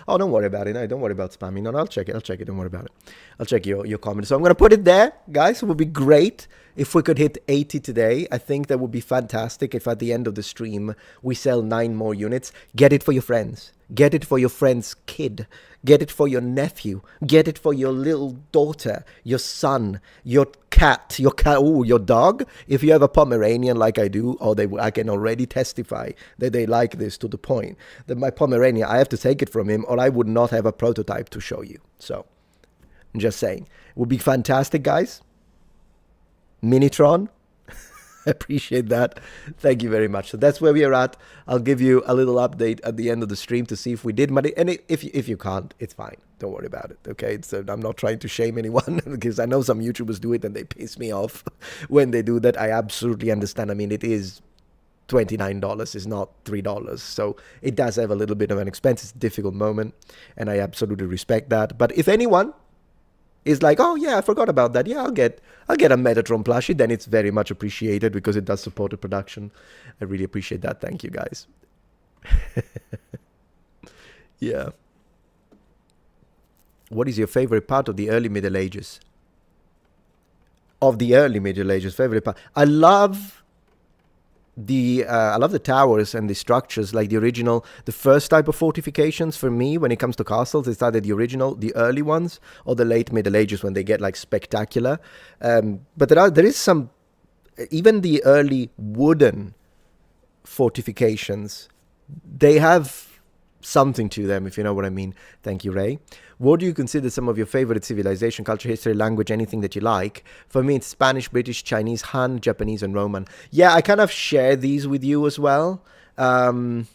Oh, don't worry about it. No, don't worry about spamming. No, I'll check it. Don't worry about it. I'll check your comment. So I'm going to put it there, guys. It would be great If we could hit 80 today, I think that would be fantastic if at the end of the stream we sell 9 more units. Get it for your friends. Get it for your friend's kid. Get it for your nephew. Get it for your little daughter, your son, your cat, your dog. If you have a Pomeranian like I do, I can already testify that they like this to the point that my Pomeranian, I have to take it from him or I would not have a prototype to show you. So, I'm just saying. It would be fantastic, guys. Minitron. Appreciate that. Thank you very much. So that's where we are at. I'll give you a little update at the end of the stream to see if we did money. And if you can't, it's fine. Don't worry about it. Okay. So I'm not trying to shame anyone because I know some YouTubers do it and they piss me off when they do that. I absolutely understand. I mean, it is $29. It's not $3. So it does have a little bit of an expense. It's a difficult moment. And I absolutely respect that. But if anyone is like, oh yeah, I forgot about that. Yeah, I'll get a Metatron plushie. Then it's very much appreciated because it does support the production. I really appreciate that. Thank you, guys. Yeah. What is your favorite part of the early Middle Ages? Of the early Middle Ages, favorite part. I love the towers and the structures, like the first type of fortifications for me when it comes to castles. It's either the early ones or the late Middle Ages when they get like spectacular. But there is some, even the early wooden fortifications, they have something to them, if you know what I mean. Thank you, Ray. What do you consider some of your favorite civilization, culture, history, language, anything that you like? For me, it's Spanish, British, Chinese, Han, Japanese, and Roman. Yeah, I kind of share these with you as well. I've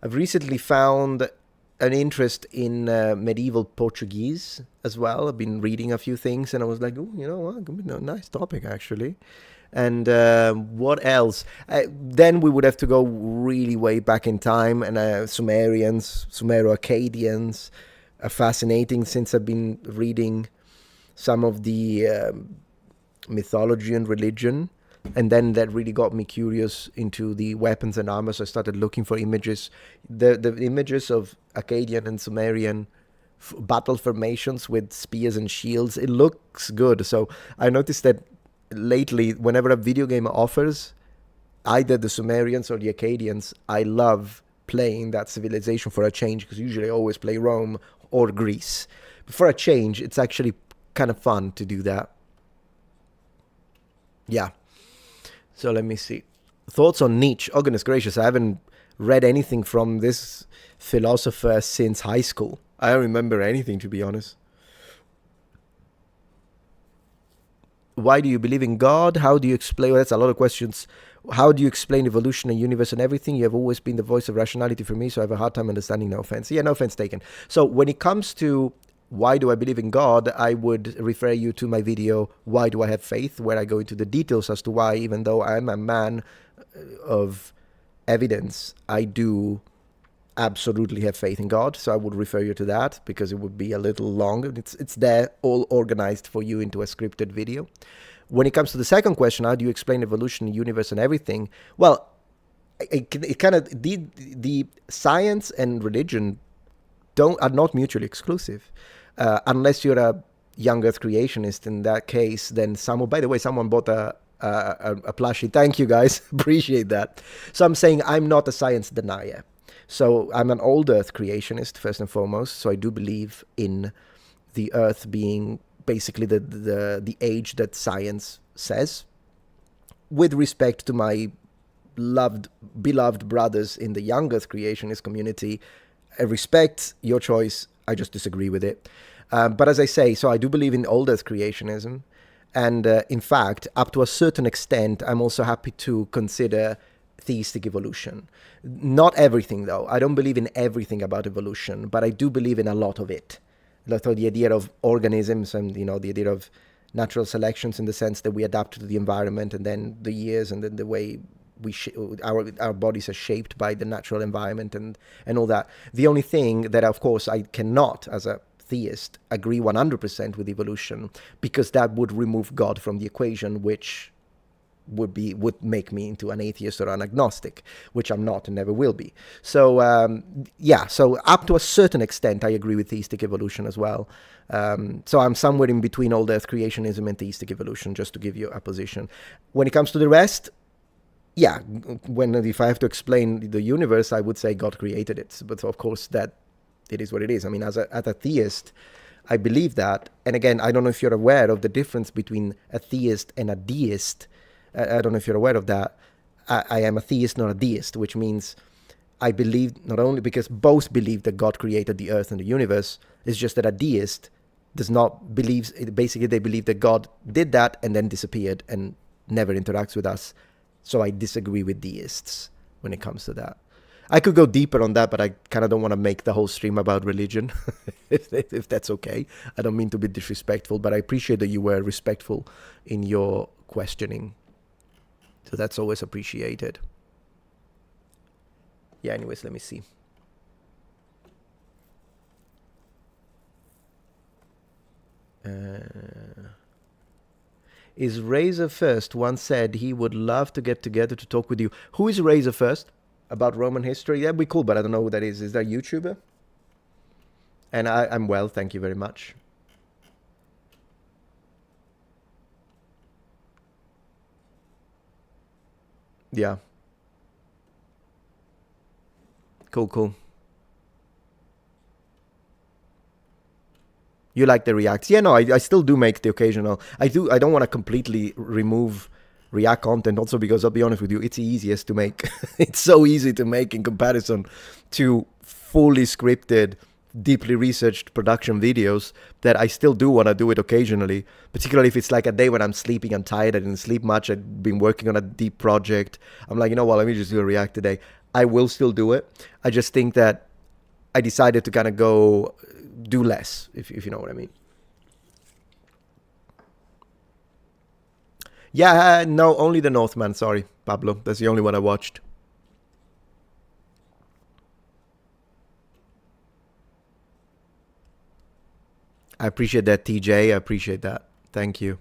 recently found an interest in medieval Portuguese as well. I've been reading a few things, and I was like, oh, you know what? Nice topic, actually. And what else? Then we would have to go really way back in time, and Sumerians, Sumero-Akkadians are fascinating since I've been reading some of the mythology and religion. And then that really got me curious into the weapons and armor, so I started looking for images. The images of Akkadian and Sumerian battle formations with spears and shields, it looks good. So I noticed that lately, whenever a video game offers either the Sumerians or the Akkadians, I love playing that civilization for a change, because usually I always play Rome or Greece. But for a change, it's actually kind of fun to do that. Yeah. So let me see. Thoughts on Nietzsche? Oh, goodness gracious, I haven't read anything from this philosopher since high school. I don't remember anything, to be honest. Why do you believe in God? How do you explain? Well, that's a lot of questions. How do you explain evolution and universe and everything? You have always been the voice of rationality for me, so I have a hard time understanding. No offense. Yeah, no offense taken. So when it comes to why do I believe in God, I would refer you to my video, Why Do I Have Faith?, where I go into the details as to why, even though I'm a man of evidence, I do absolutely have faith in God. So I would refer you to that, because it would be a little long. It's there all organized for you into a scripted video. When it comes to the second question, how do you explain evolution, the universe, and everything? Well, it kind of the science and religion are not mutually exclusive, unless you're a young Earth creationist. In that case, then by the way, someone bought a plushie. Thank you, guys. Appreciate that. So I'm saying I'm not a science denier. So I'm an old Earth creationist, first and foremost. So I do believe in the Earth being basically the age that science says. With respect to my beloved brothers in the young Earth creationist community, I respect your choice. I just disagree with it. But as I say, so I do believe in old Earth creationism. And in fact, up to a certain extent, I'm also happy to consider theistic evolution. Not everything, though. I don't believe in everything about evolution, but I do believe in a lot of it. Like the idea of organisms and, the idea of natural selections, in the sense that we adapt to the environment, and then the years, and then the way our bodies are shaped by the natural environment and all that. The only thing that, of course, I cannot, as a theist, agree 100% with evolution, because that would remove God from the equation, which would make me into an atheist or an agnostic, which I'm not and never will be. So so up to a certain extent, I agree with theistic evolution as well. So I'm somewhere in between old Earth creationism and theistic evolution, just to give you a position. When it comes to the rest, yeah, if I have to explain the universe, I would say God created it. But of course, that it is what it is. I mean, as a theist, I believe that. And again, I don't know if you're aware of the difference between a theist and a deist. I don't know if you're aware of that. I am a theist, not a deist, which means I believe not only because both believe that God created the earth and the universe. It's just that a deist does not believe, basically they believe that God did that and then disappeared and never interacts with us. So I disagree with deists when it comes to that. I could go deeper on that, but I kind of don't want to make the whole stream about religion, if that's okay. I don't mean to be disrespectful, but I appreciate that you were respectful in your questioning. So that's always appreciated. Yeah, anyways, let me see. Is Razor First once said he would love to get together to talk with you. Who is Razor First? About Roman history? That'd be cool, but I don't know who that is. Is that a YouTuber? And I'm well, thank you very much. Yeah. Cool. You like the reacts? Yeah, no, I still do make the occasional. I don't want to completely remove React content, also because I'll be honest with you, it's the easiest to make. It's so easy to make in comparison to fully scripted, deeply researched production videos that I still do want to do it occasionally, particularly if it's like a day when I'm sleeping, I'm tired, I didn't sleep much, I've been working on a deep project. I'm like, you know what, let me just do a React today. I will still do it. I just think that I decided to kind of do less, if you know what I mean. Yeah, no, only the Northman, sorry, Pablo. That's the only one I watched. I appreciate that, TJ. I appreciate that. Thank you.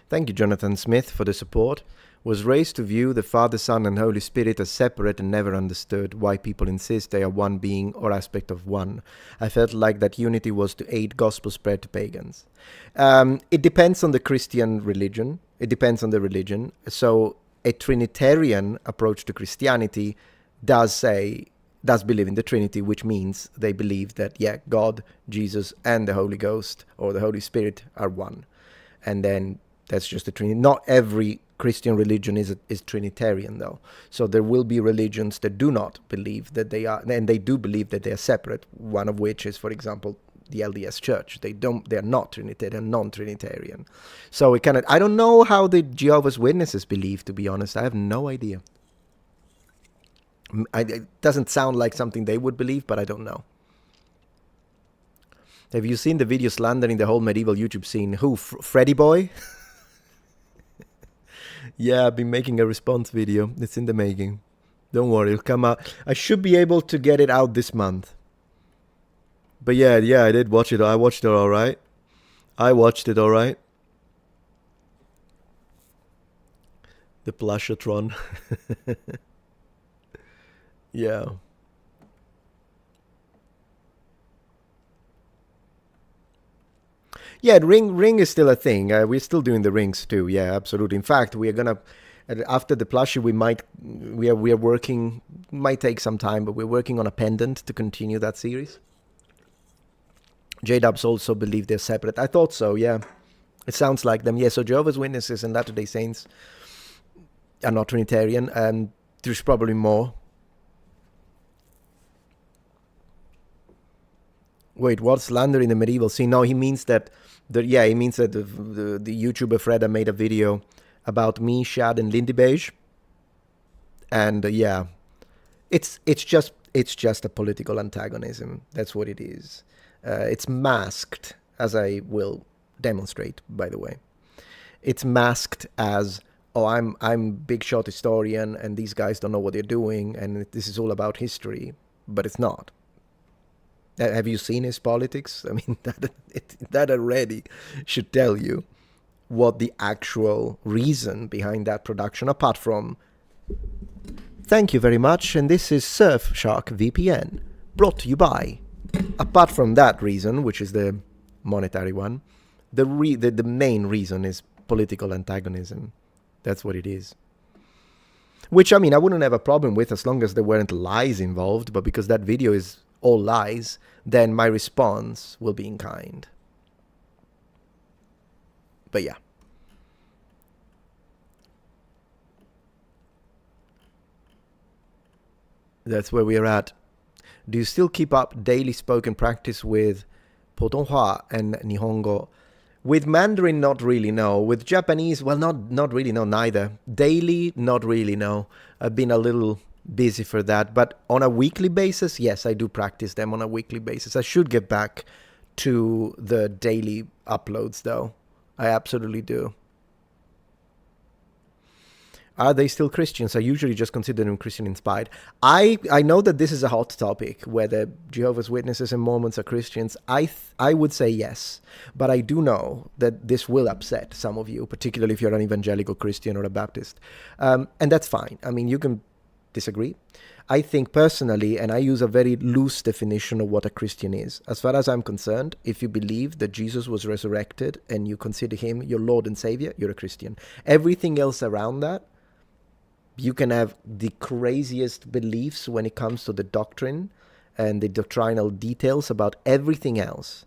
Thank you, Jonathan Smith, for the support. Was raised to view the Father, Son, and Holy Spirit as separate and never understood why people insist they are one being or aspect of one. I felt like that unity was to aid gospel spread to pagans. It depends on the Christian religion. It depends on the religion. So a Trinitarian approach to Christianity does believe in the Trinity, which means they believe that, yeah, God, Jesus, and the Holy Ghost or the Holy Spirit are one. And then that's just the Trinity. Not every Christian religion is Trinitarian, though. So there will be religions that do not believe that they are, and they do believe that they are separate. One of which is, for example, the LDS Church. They are not Trinitarian, non-Trinitarian. So I don't know how the Jehovah's Witnesses believe, to be honest. I have no idea. It doesn't sound like something they would believe, but I don't know. Have you seen the video slandering the whole medieval YouTube scene? Who? Freddy Boy? Yeah, I've been making a response video. It's in the making. Don't worry, it'll come out. I should be able to get it out this month. But yeah, I did watch it. I watched it all right. The Plushatron. Yeah. Yeah, ring is still a thing. We're still doing the rings too. Yeah, absolutely. In fact, we are gonna after the plushie, we are working. Might take some time, but we're working on a pendant to continue that series. J-Dubs also believe they're separate. I thought so. Yeah, it sounds like them. Yeah. So Jehovah's Witnesses and Latter-day Saints are not Trinitarian, and there's probably more. Wait, what's slander in the medieval scene? No, he means that. He means that the YouTuber Freda made a video about me, Shad, and Lindy Beige, and yeah, it's just a political antagonism. That's what it is. It's masked, as I will demonstrate, by the way. It's masked as, oh, I'm big shot historian, and these guys don't know what they're doing, and this is all about history, but it's not. Have you seen his politics? I mean, that already should tell you what the actual reason behind that production, apart from, thank you very much, and this is Surfshark VPN, brought to you by. Apart from that reason, which is the monetary one, the main reason is political antagonism. That's what it is. Which, I mean, I wouldn't have a problem with as long as there weren't lies involved, but because that video is all lies, then my response will be in kind. But yeah. That's where we are at. Do you still keep up daily spoken practice with Potonhua and Nihongo? With Mandarin, not really, no. With Japanese, well, not really, no, neither. Daily, not really, no. I've been a little busy for that. But on a weekly basis, yes, I do practice them on a weekly basis. I should get back to the daily uploads, though. I absolutely do. Are they still Christians? I usually just consider them Christian-inspired. I know that this is a hot topic, whether Jehovah's Witnesses and Mormons are Christians. I would say yes, but I do know that this will upset some of you, particularly if you're an evangelical Christian or a Baptist. And that's fine. I mean, you can disagree. I think personally, and I use a very loose definition of what a Christian is. As far as I'm concerned, if you believe that Jesus was resurrected and you consider him your Lord and Savior, you're a Christian. Everything else around that, you can have the craziest beliefs when it comes to the doctrine and the doctrinal details about everything else.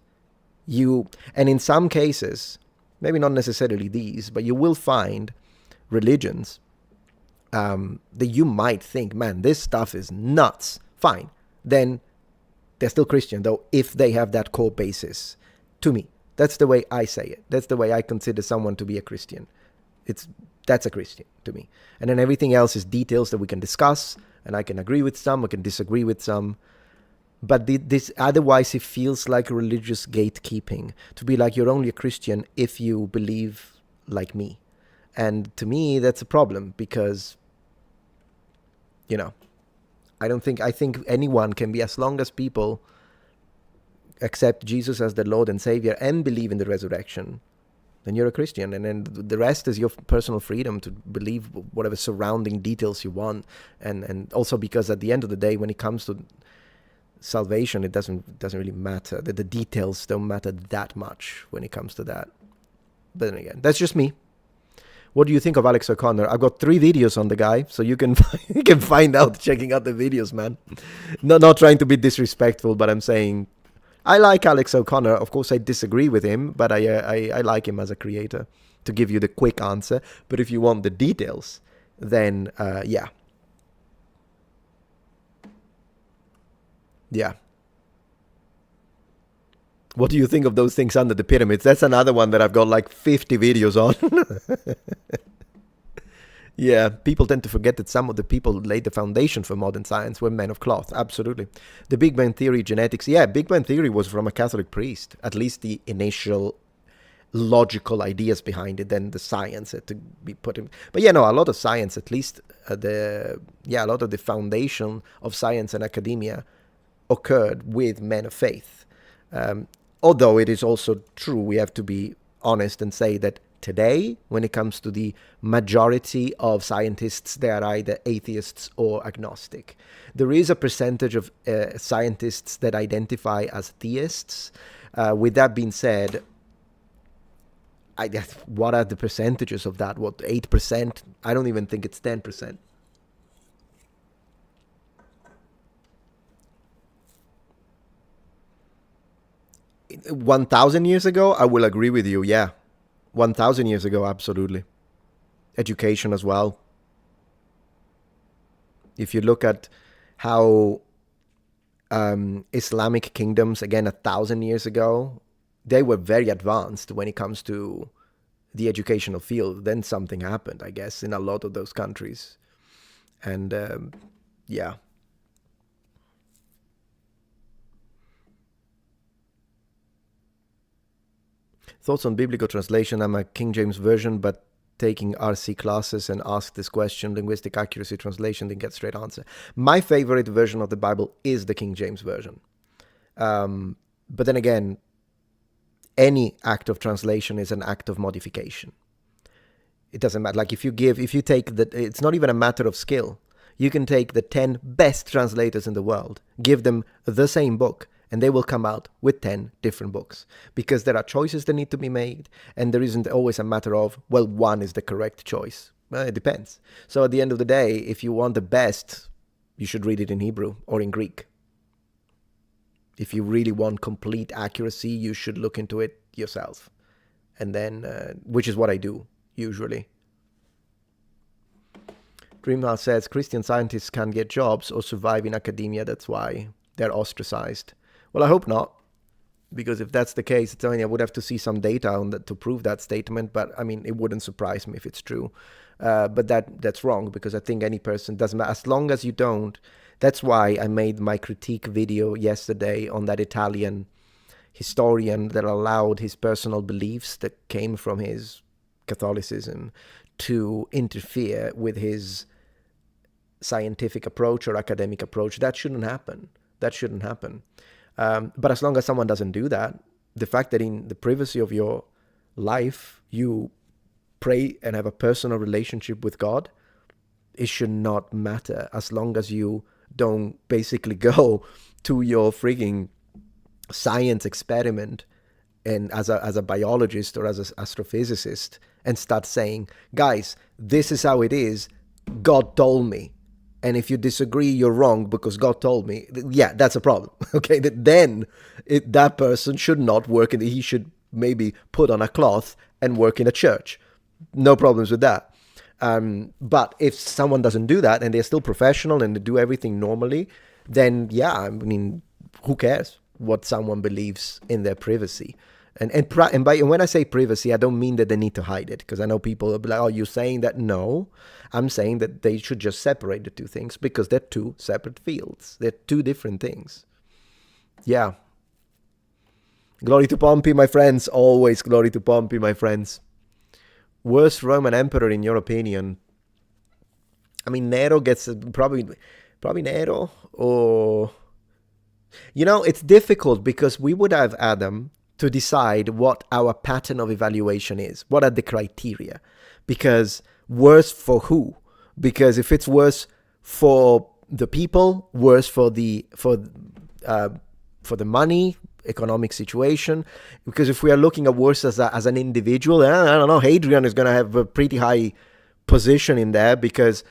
And in some cases, maybe not necessarily these, but you will find religions that you might think, man, this stuff is nuts. Fine. Then they're still Christian, though, if they have that core basis. To me, that's the way I say it. That's the way I consider someone to be a Christian. That's a Christian to me. And then everything else is details that we can discuss, and I can agree with some, I can disagree with some. But this otherwise it feels like religious gatekeeping, to be like you're only a Christian if you believe like me. And to me, that's a problem because, I think anyone can be, as long as people accept Jesus as their Lord and Savior and believe in the resurrection, then you're a Christian. And then the rest is your personal freedom to believe whatever surrounding details you want. And also because at the end of the day, when it comes to salvation, it doesn't really matter. The details don't matter that much when it comes to that. But then again, that's just me. What do you think of Alex O'Connor? I've got 3 videos on the guy, so you can find out checking out the videos, man. Not trying to be disrespectful, but I'm saying I like Alex O'Connor. Of course, I disagree with him, but I like him as a creator, to give you the quick answer. But if you want the details, then yeah. Yeah. What do you think of those things under the pyramids? That's another one that I've got like 50 videos on. Yeah, people tend to forget that some of the people who laid the foundation for modern science were men of cloth. Absolutely. The Big Bang Theory, genetics. Yeah, Big Bang Theory was from a Catholic priest. At least the initial logical ideas behind it, then the science had to be put in. But yeah, no, a lot of science, at least a lot of the foundation of science and academia occurred with men of faith. Although it is also true, we have to be honest and say that today, when it comes to the majority of scientists, they are either atheists or agnostic. There is a percentage of scientists that identify as theists. With that being said, what are the percentages of that? What, 8%? I don't even think it's 10%. In 1,000 years ago, I will agree with you, yeah. 1,000 years ago, absolutely. Education as well. If you look at how Islamic kingdoms, again, 1,000 years ago, they were very advanced when it comes to the educational field. Then something happened, I guess, in a lot of those countries. And yeah. Thoughts on biblical translation? I'm a King James version, but taking RC classes and ask this question, linguistic accuracy translation, then get straight answer. My favorite version of the Bible is the King James version. But then again, any act of translation is an act of modification. It doesn't matter. Like if you take it's not even a matter of skill. You can take the 10 best translators in the world, give them the same book, and they will come out with 10 different books, because there are choices that need to be made, and there isn't always a matter of, well, one is the correct choice. Well, it depends. So at the end of the day, if you want the best, you should read it in Hebrew or in Greek. If you really want complete accuracy, you should look into it yourself. And then, which is what I do, usually. Dreamhouse says, Christian scientists can't get jobs or survive in academia, that's why they're ostracized. Well, I hope not, because if that's the case, I would have to see some data on that to prove that statement, but I mean, it wouldn't surprise me if it's true. But that's wrong, because I think any person, doesn't matter, as long as you don't. That's why I made my critique video yesterday on that Italian historian that allowed his personal beliefs that came from his Catholicism to interfere with his scientific approach or academic approach. That shouldn't happen. But as long as someone doesn't do that, the fact that in the privacy of your life, you pray and have a personal relationship with God, it should not matter, as long as you don't basically go to your frigging science experiment and as a biologist or as an astrophysicist and start saying, guys, this is how it is, God told me. And if you disagree, you're wrong because God told me. Yeah, that's a problem. Okay, then that person should not work he should maybe put on a cloth and work in a church. No problems with that. But if someone doesn't do that and they're still professional and they do everything normally, then yeah, I mean, who cares what someone believes in their privacy? And when I say privacy, I don't mean that they need to hide it, because I know people will be like, oh, you're saying that? No, I'm saying that they should just separate the two things, because they're two separate fields. They're two different things. Yeah. Glory to Pompey, my friends. Always glory to Pompey, my friends. Worst Roman emperor, in your opinion? I mean, Nero gets probably Nero, or... You know, it's difficult because we would have Adam to decide what our pattern of evaluation is. What are the criteria? Because worse for who? Because if it's worse for the people, worse for the money, economic situation. Because if we are looking at worse as an individual, I don't know, Hadrian is going to have a pretty high position in there, because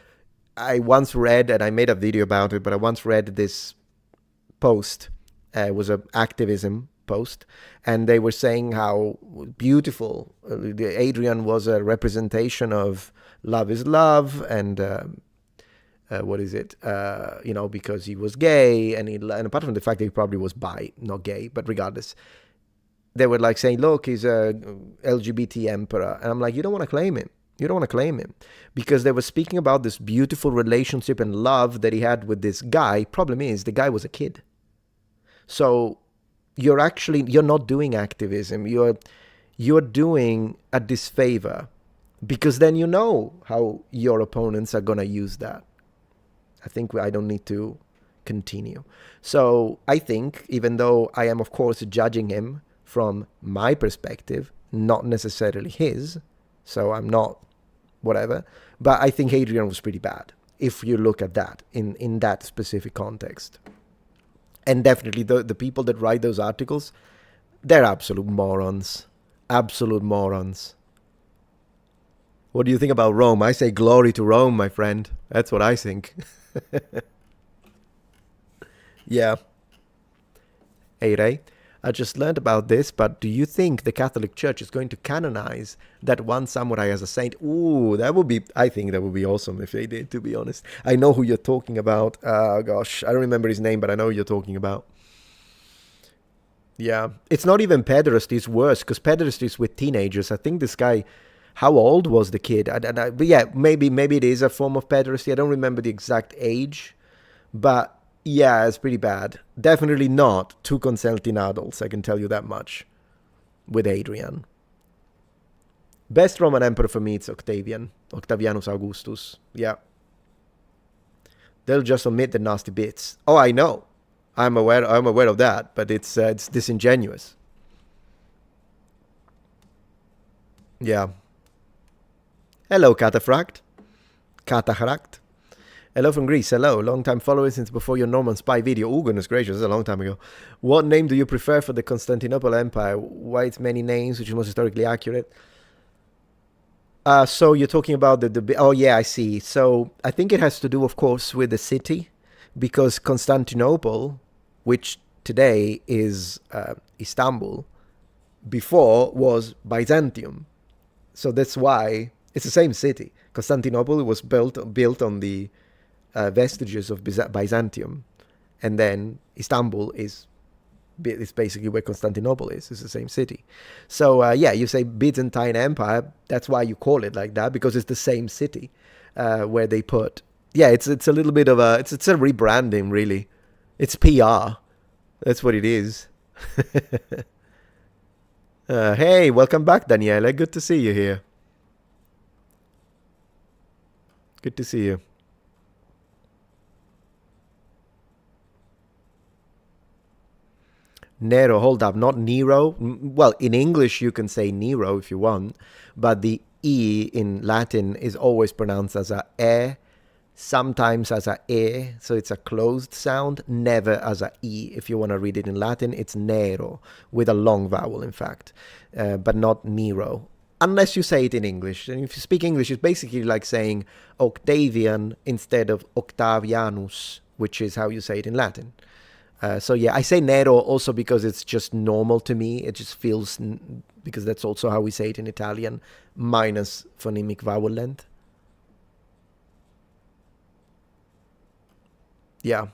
I once read, and I made a video about it, but I once read this post. It was an activism post, and they were saying how beautiful Adrian was a representation of love is love, and because he was gay, and apart from the fact that he probably was bi, not gay, but regardless, they were like saying, look, he's a LGBT emperor, and I'm like, you don't want to claim him. You don't want to claim him, because they were speaking about this beautiful relationship and love that he had with this guy. Problem is, the guy was a kid. So you're not doing activism. You're doing a disfavor, because then you know how your opponents are going to use that. I think I don't need to continue. So I think, even though I am, of course, judging him from my perspective, not necessarily his, so I'm not whatever, but I think Hadrian was pretty bad, if you look at that in that specific context. And definitely the people that write those articles, they're absolute morons. Absolute morons. What do you think about Rome? I say glory to Rome, my friend. That's what I think. Yeah. Hey, Ray. I just learned about this, but do you think the Catholic Church is going to canonize that one samurai as a saint? Ooh, I think that would be awesome if they did, to be honest. I know who you're talking about. Gosh, I don't remember his name, but I know who you're talking about. Yeah, it's not even pederasty, it's worse, because pederasty is with teenagers. I think this guy, how old was the kid? But yeah, maybe it is a form of pederasty. I don't remember the exact age, but yeah, it's pretty bad. Definitely not two consenting adults, I can tell you that much, with Adrian. Best Roman emperor for me, it's Octavianus Augustus. Yeah. They'll just omit the nasty bits. Oh, I know. I'm aware of that, but it's disingenuous. Yeah. Hello, Cataphracт. Cataract. Hello from Greece. Hello. Long time follower since before your Norman Spy video. Oh, goodness gracious. That's a long time ago. What name do you prefer for the Constantinople Empire? Why it's many names, which is most historically accurate? So you're talking about oh yeah, I see. So I think it has to do, of course, with the city, because Constantinople, which today is Istanbul, before was Byzantium. So that's why it's the same city. Constantinople was built on the vestiges of Byzantium, and then Istanbul is basically where Constantinople is. It's the same city. So yeah, you say Byzantine Empire. That's why you call it like that, because it's the same city where they put. Yeah, it's a little bit of it's a rebranding, really. It's PR. That's what it is. Hey, welcome back, Daniela. Good to see you here. Good to see you. Nero, hold up, not Nero. Well, in English you can say Nero if you want, but the E in Latin is always pronounced as a E, sometimes as a E, so it's a closed sound, never as a E. If you want to read it in Latin, it's Nero, with a long vowel, in fact, but not Nero, unless you say it in English. And if you speak English, it's basically like saying Octavian instead of Octavianus, which is how you say it in Latin. So yeah, I say Nero also because it's just normal to me. It just feels, because that's also how we say it in Italian, minus phonemic vowel length. Yeah.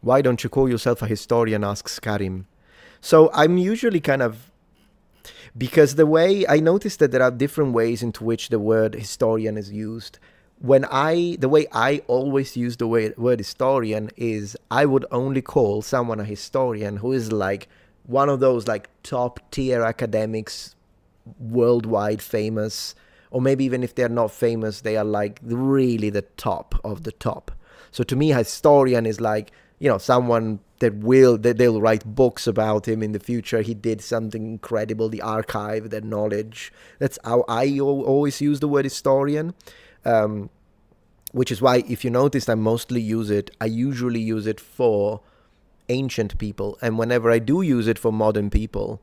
Why don't you call yourself a historian, asks Karim. So I'm usually kind of, because the way I noticed that there are different ways into which the word historian is used. The way I always use the word historian is I would only call someone a historian who is like one of those like top tier academics, worldwide famous, or maybe even if they're not famous, they are like really the top of the top. So to me, a historian is like, someone that they'll write books about him in the future. He did something incredible. The archive, their knowledge. That's how I always use the word historian. Which is why, if you noticed, I usually use it for ancient people. And whenever I do use it for modern people,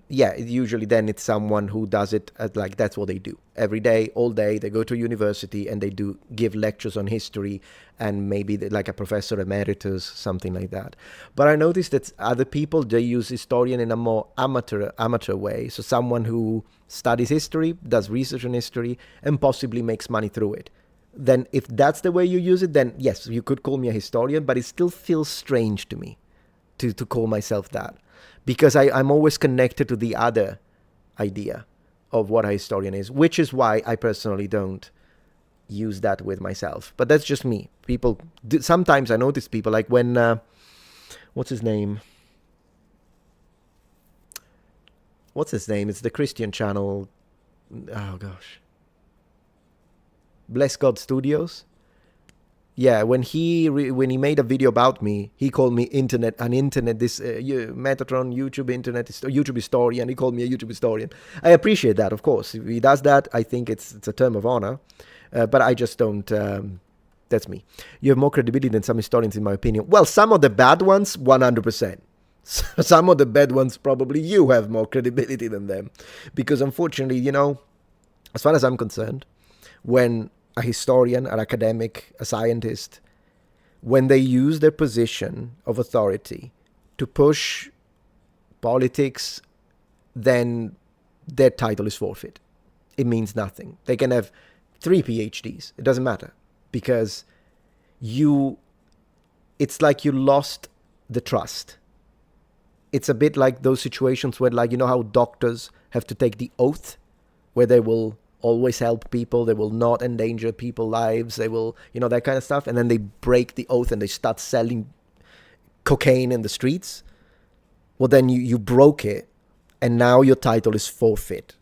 usually then it's someone who does it like that's what they do every day, all day. They go to university and they do give lectures on history, and maybe like a professor emeritus, something like that. But I noticed that other people, they use historian in a more amateur way. So someone who studies history, does research on history, and possibly makes money through it. Then if that's the way you use it, then yes, you could call me a historian, but it still feels strange to me to call myself that. Because I'm always connected to the other idea of what a historian is, which is why I personally don't use that with myself. But that's just me. Sometimes I notice people, like when, what's his name? It's the Christian channel. Oh, gosh. Bless God Studios. Yeah, when he made a video about me, he called me Metatron YouTube historian. He called me a YouTube historian. I appreciate that, of course. If he does that, I think it's a term of honor. But I just don't. That's me. You have more credibility than some historians, in my opinion. Well, some of the bad ones, 100%. Some of the bad ones, probably you have more credibility than them, because unfortunately, as far as I'm concerned, when a historian, an academic, a scientist, when they use their position of authority to push politics, then their title is forfeit. It means nothing. They can have 3 PhDs. It doesn't matter, because it's like you lost the trust. It's a bit like those situations where, like, how doctors have to take the oath, where they will always help people, they will not endanger people's lives, they will, that kind of stuff, and then they break the oath and they start selling cocaine in the streets. Well, then you broke it, and now your title is forfeit.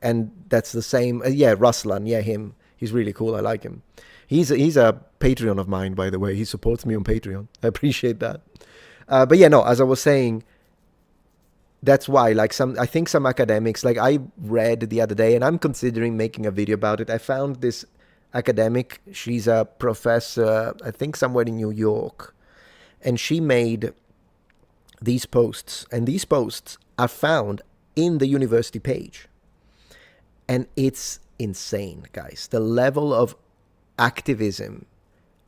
And that's the same. Ruslan. Yeah, him. He's really cool. I like him. He's a Patreon of mine, by the way. He supports me on Patreon. I appreciate that. But yeah, no, as I was saying, that's why, like, I think some academics, like I read the other day, and I'm considering making a video about it. I found this academic. She's a professor, I think somewhere in New York. And she made these posts. And these posts are found in the university page. And it's insane, guys. The level of activism,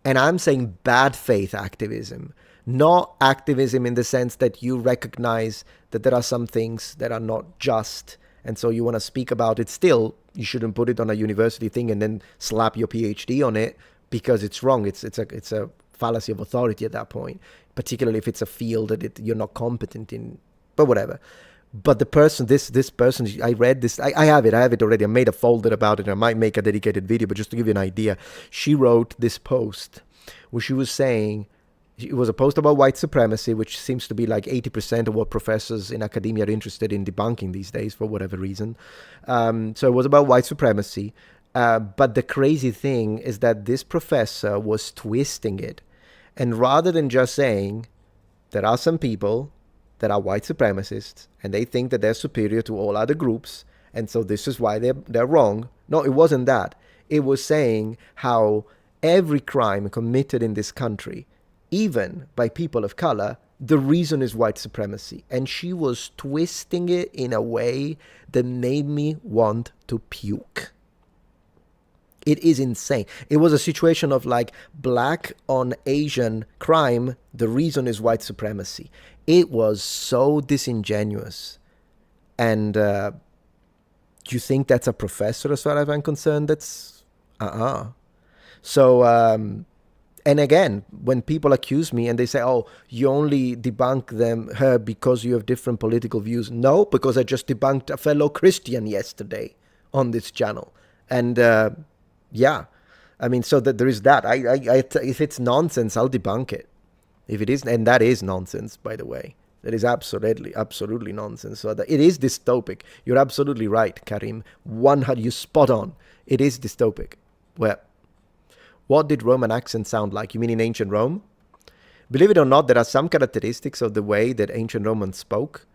and I'm saying bad faith activism, not activism in the sense that you recognize that there are some things that are not just, and so you want to speak about it. Still, you shouldn't put it on a university thing and then slap your PhD on it because it's wrong. It's a fallacy of authority at that point, particularly if it's a field that you're not competent in, but whatever. But the person, this person, I read this, I have it already. I made a folder about it. I might make a dedicated video, but just to give you an idea, she wrote this post where she was saying, it was a post about white supremacy, which seems to be like 80% of what professors in academia are interested in debunking these days for whatever reason. So it was about white supremacy. But the crazy thing is that this professor was twisting it. And rather than just saying, there are some people that are white supremacists, and they think that they're superior to all other groups, and so this is why they're wrong. No, it wasn't that. It was saying how every crime committed in this country, even by people of color, the reason is white supremacy. And she was twisting it in a way that made me want to puke. It is insane. It was a situation of like black on Asian crime, the reason is white supremacy. It was so disingenuous. And you think that's a professor as far as I'm concerned? That's So, and again, when people accuse me and they say, oh, you only debunk her because you have different political views. No, because I just debunked a fellow Christian yesterday on this channel. And yeah, I mean, so that there is that. If it's nonsense, I'll debunk it. If it isn't, and that is nonsense, by the way. That is absolutely nonsense. So that it is dystopic. You're absolutely right, Karim. You spot on. It is dystopic. Well, what did Roman accents sound like? You mean in ancient Rome? Believe it or not, there are some characteristics of the way that ancient Romans spoke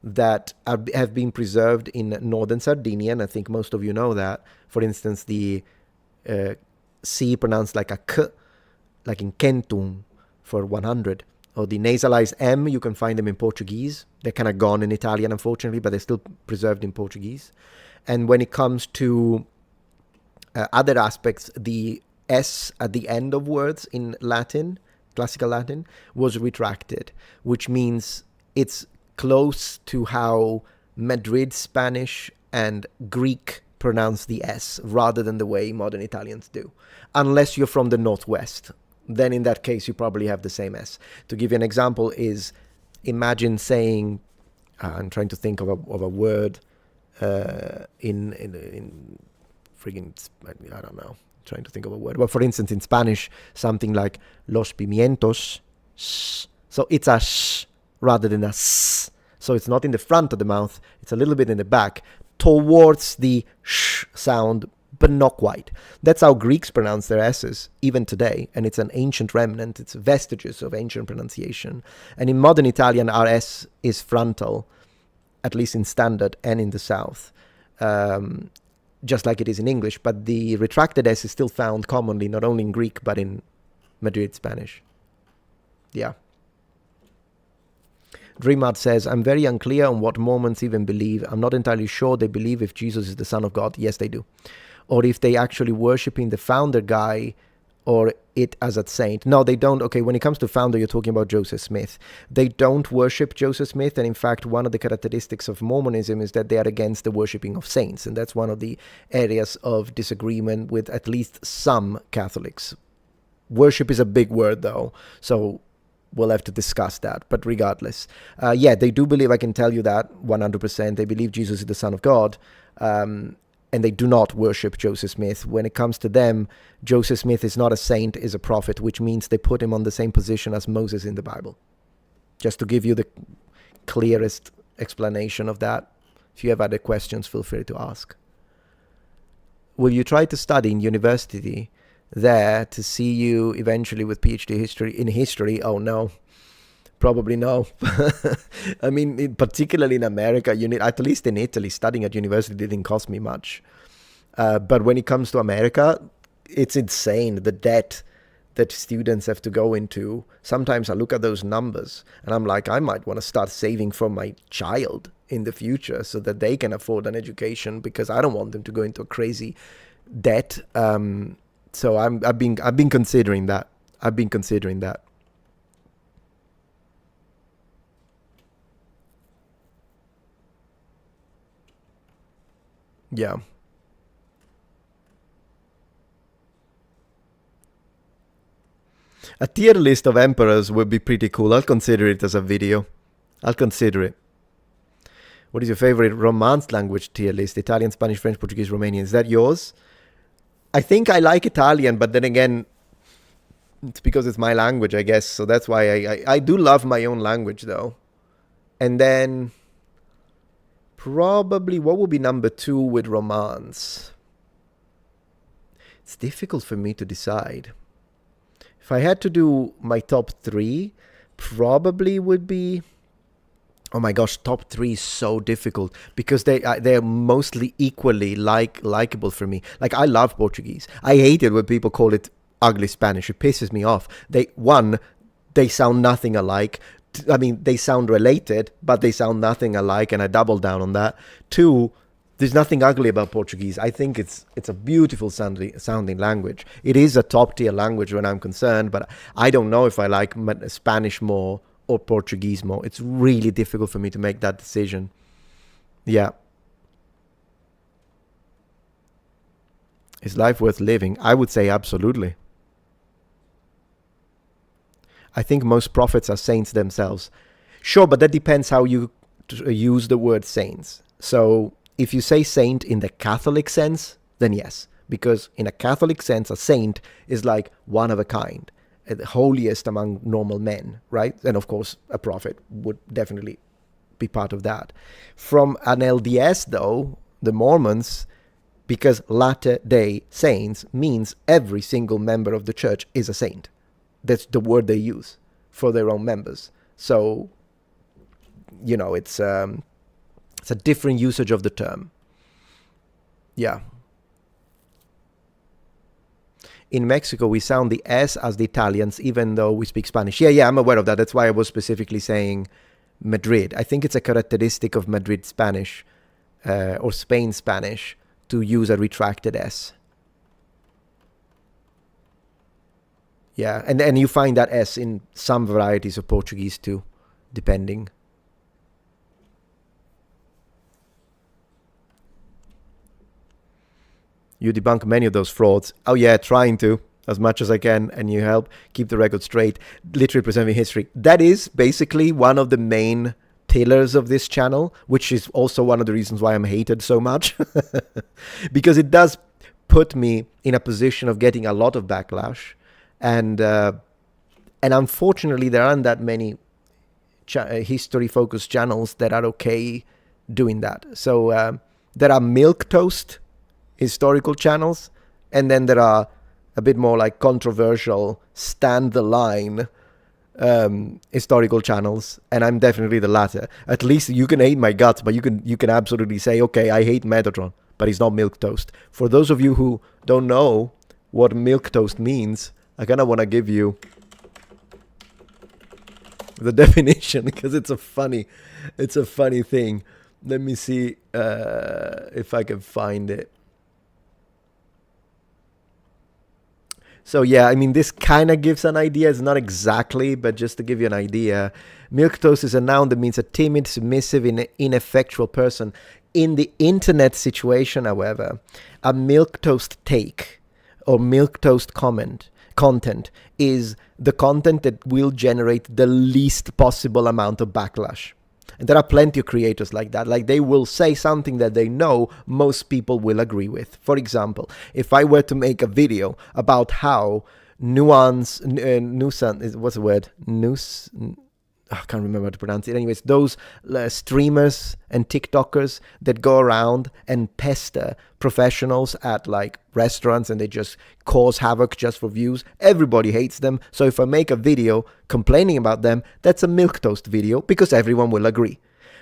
that have been preserved in northern Sardinia, and I think most of you know that. For instance, the C pronounced like a K, like in centum for 100. Or the nasalized M, you can find them in Portuguese. They're kind of gone in Italian, unfortunately, but they're still preserved in Portuguese. And when it comes to other aspects, the S at the end of words in Latin, classical Latin, was retracted, which means it's close to how Madrid Spanish and Greek pronounce the S rather than the way modern Italians do. Unless you're from the Northwest. Then in that case, you probably have the same S. To give you an example is, imagine saying, I'm trying to think of a word in friggin', I don't know, trying to think of a word. But for instance, in Spanish, something like los pimientos, sh. So it's a sh rather than a s. So it's not in the front of the mouth, it's a little bit in the back, towards the sh sound, but not quite. That's how Greeks pronounce their S's, even today, and it's an ancient remnant. It's vestiges of ancient pronunciation. And in modern Italian, our S is frontal, at least in standard and in the South, just like it is in English. But the retracted S is still found commonly, not only in Greek, but in Madrid Spanish. Yeah. Dreamart says, I'm very unclear on what Mormons even believe. I'm not entirely sure they believe if Jesus is the Son of God. Yes, they do. Or if they actually worshiping the founder guy or it as a saint. No, they don't. Okay, when it comes to founder, you're talking about Joseph Smith. They don't worship Joseph Smith. And in fact, one of the characteristics of Mormonism is that they are against the worshiping of saints. And that's one of the areas of disagreement with at least some Catholics. Worship is a big word, though. So we'll have to discuss that. But regardless, yeah, they do believe, I can tell you that 100%. They believe Jesus is the Son of God. And they do not worship Joseph Smith. When it comes to them, Joseph Smith is not a saint, is a prophet, which means they put him on the same position as Moses in the Bible. Just to give you the clearest explanation of that. If you have other questions, feel free to ask. Will you try to study in university there to see you eventually with PhD in history? Oh no, probably no. I mean, particularly in America, at least in Italy, studying at university didn't cost me much. But when it comes to America, it's insane, the debt that students have to go into. Sometimes I look at those numbers and I'm like, I might want to start saving for my child in the future so that they can afford an education, because I don't want them to go into a crazy debt. So I've been considering that. Yeah. A tier list of emperors would be pretty cool. I'll consider it as a video. I'll consider it. What is your favorite Romance language tier list? Italian, Spanish, French, Portuguese, Romanian. Is that yours? I think I like Italian, but then again, it's because it's my language, I guess. So that's why I do love my own language, though. And then probably what would be number 2 with Romance? It's difficult for me to decide. If I had to do my top 3, probably would be... Oh my gosh, top 3 is so difficult because they're mostly equally likable for me. Like, I love Portuguese. I hate it when people call it ugly Spanish. It pisses me off. They sound nothing alike. I mean, they sound related, but they sound nothing alike, and I double down on that. 2, there's nothing ugly about Portuguese. I think it's a beautiful sounding language. It is a top tier language when I'm concerned, but I don't know if I like Spanish more or Portuguese more. It's really difficult for me to make that decision. Yeah. Is life worth living? I would say absolutely. I think most prophets are saints themselves. Sure, but that depends how you use the word saints. So if you say saint in the Catholic sense, then yes. Because in a Catholic sense, a saint is like one of a kind, the holiest among normal men, right? And of course, a prophet would definitely be part of that. From an LDS, though, the Mormons, because Latter-day Saints means every single member of the church is a saint. That's the word they use for their own members. So, you know, it's a different usage of the term. Yeah. In Mexico, we sound the S as the Italians, even though we speak Spanish. Yeah, I'm aware of that. That's why I was specifically saying Madrid. I think it's a characteristic of Madrid Spanish or Spain Spanish to use a retracted S. Yeah, and you find that S in some varieties of Portuguese too, depending. You debunk many of those frauds. Oh yeah, trying to, as much as I can, and you help keep the record straight, literally preserving history. That is basically one of the main pillars of this channel, which is also one of the reasons why I'm hated so much. Because it does put me in a position of getting a lot of backlash. And unfortunately, there aren't that many history-focused channels that are okay doing that. So there are milquetoast historical channels, and then there are a bit more like controversial, stand-the-line historical channels, and I'm definitely the latter. At least you can hate my guts, but you can absolutely say, okay, I hate Metatron, but he's not milquetoast. For those of you who don't know what milquetoast means, I kind of want to give you the definition because it's a funny thing. Let me see if I can find it. So yeah, I mean, this kind of gives an idea. It's not exactly, but just to give you an idea. Milquetoast is a noun that means a timid, submissive, ineffectual person. In the internet situation, however, a milquetoast take or milquetoast content is the content that will generate the least possible amount of backlash. And there are plenty of creators like that. Like, they will say something that they know most people will agree with. For example, if I were to make a video about how I can't remember how to pronounce it. Anyways, those streamers and TikTokers that go around and pester professionals at like restaurants, and they just cause havoc just for views. Everybody hates them. So if I make a video complaining about them, that's a milquetoast video because everyone will agree.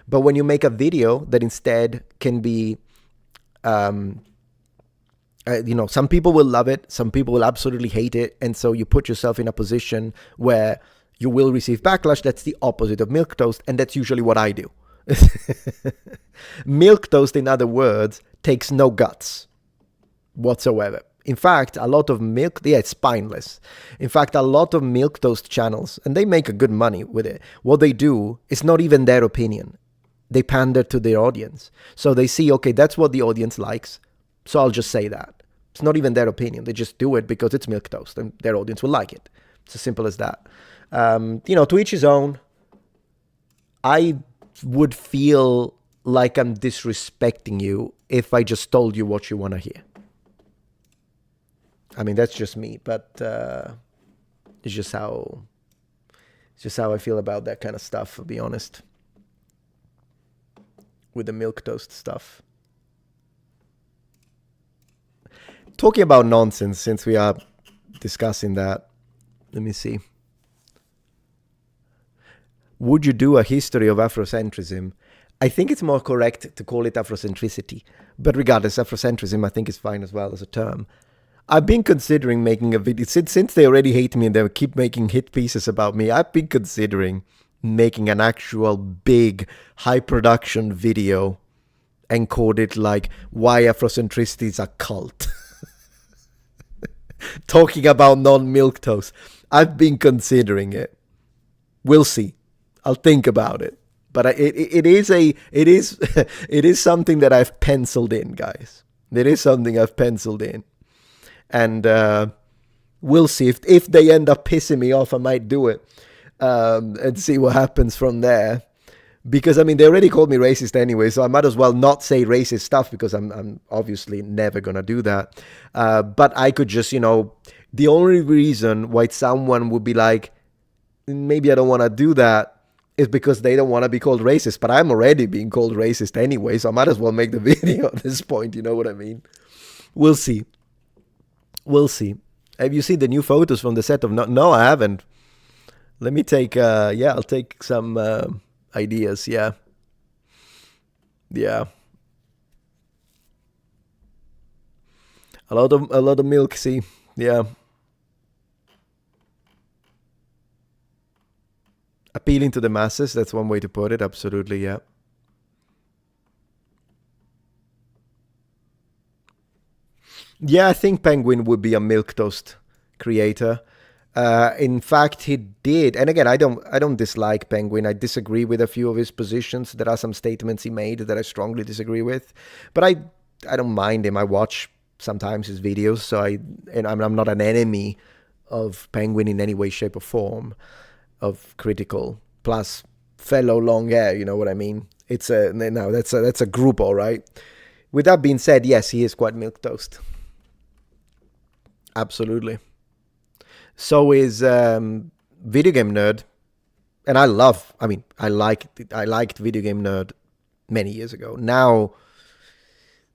But when you make a video that instead can be, some people will love it, some people will absolutely hate it, and so you put yourself in a position where you will receive backlash. That's the opposite of milquetoast, and that's usually what I do. Milquetoast, in other words, takes no guts whatsoever. In fact, a lot of it's spineless. In fact, a lot of milquetoast channels, and they make a good money with it, what they do is not even their opinion. They pander to their audience. So they see, okay, that's what the audience likes, so I'll just say that. It's not even their opinion. They just do it because it's milquetoast, and their audience will like it. It's as simple as that. To each his own. I would feel like I'm disrespecting you if I just told you what you want to hear. I mean, that's just me, but it's just how I feel about that kind of stuff, to be honest. With the milquetoast stuff. Talking about nonsense, since we are discussing that, let me see. Would you do a history of Afrocentrism? I think it's more correct to call it Afrocentricity. But regardless, Afrocentrism I think is fine as well as a term. I've been considering making a video. Since they already hate me and they keep making hit pieces about me, I've been considering making an actual big, high-production video and called it like, Why Afrocentricity is a Cult. Talking about non-milquetoast. I've been considering it. We'll see. I'll think about it, but it is something that I've penciled in, guys. It is something I've penciled in, and we'll see if they end up pissing me off. I might do it and see what happens from there. Because I mean, they already called me racist anyway, so I might as well not say racist stuff because I'm obviously never gonna do that. But I could just, the only reason why someone would be like, maybe I don't want to do that, is because they don't want to be called racist. But I'm already being called racist anyway, so I might as well make the video at this point. You know what I mean? We'll see. We'll see. Have you seen the new photos from the set of... No, I haven't. Let me take... I'll take some ideas. Yeah. A lot of milk, see? Yeah. Appealing to the masses, that's one way to put it, absolutely, yeah. Yeah, I think Penguin would be a milquetoast creator. In fact, he did, and again, I don't dislike Penguin. I disagree with a few of his positions. There are some statements he made that I strongly disagree with, but I don't mind him. I watch sometimes his videos, so I'm not an enemy of Penguin in any way, shape, or form. Of critical plus fellow long hair, you know what I mean? That's a group, all right. With that being said, yes, he is quite milquetoast. Absolutely. So is Video Game Nerd, and I liked Video Game Nerd many years ago. Now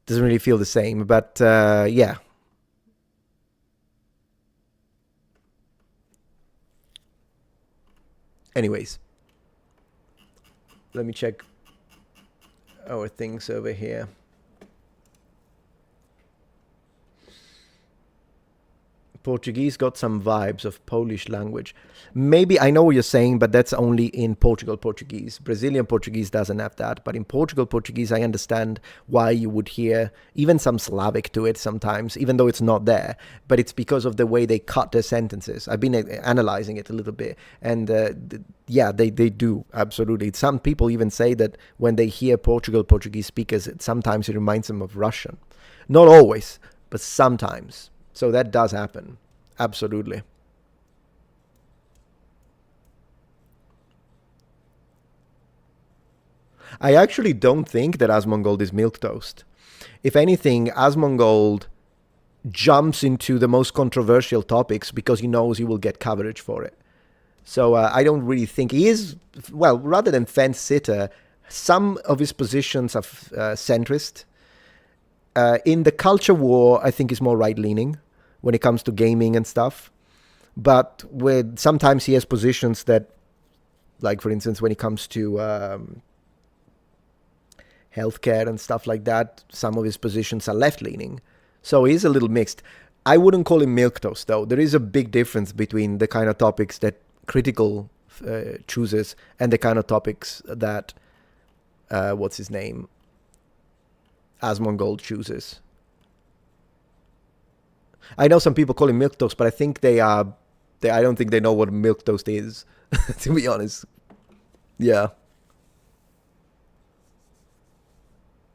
doesn't really feel the same, but yeah. Anyways, let me check our things over here. Portuguese got some vibes of Polish language. Maybe, I know what you're saying, but that's only in Portugal Portuguese. Brazilian Portuguese doesn't have that, but in Portugal Portuguese, I understand why you would hear even some Slavic to it sometimes, even though it's not there. But it's because of the way they cut their sentences. I've been analyzing it a little bit, and yeah, they do, absolutely. Some people even say that when they hear Portugal Portuguese speakers, sometimes it reminds them of Russian. Not always, but sometimes. So that does happen. Absolutely. I actually don't think that Asmongold is milquetoast. If anything, Asmongold jumps into the most controversial topics because he knows he will get coverage for it. So I don't really think he is, well, rather than fence sitter, some of his positions are centrist. In the culture war, I think he's more right leaning when it comes to gaming and stuff. But with sometimes he has positions that, like for instance, when it comes to healthcare and stuff like that, some of his positions are left leaning. So he's a little mixed. I wouldn't call him milquetoast, though. There is a big difference between the kind of topics that Critical chooses and the kind of topics that what's his name, Asmongold chooses. I know some people call him milquetoast, but I think I don't think they know what milquetoast is, to be honest. Yeah.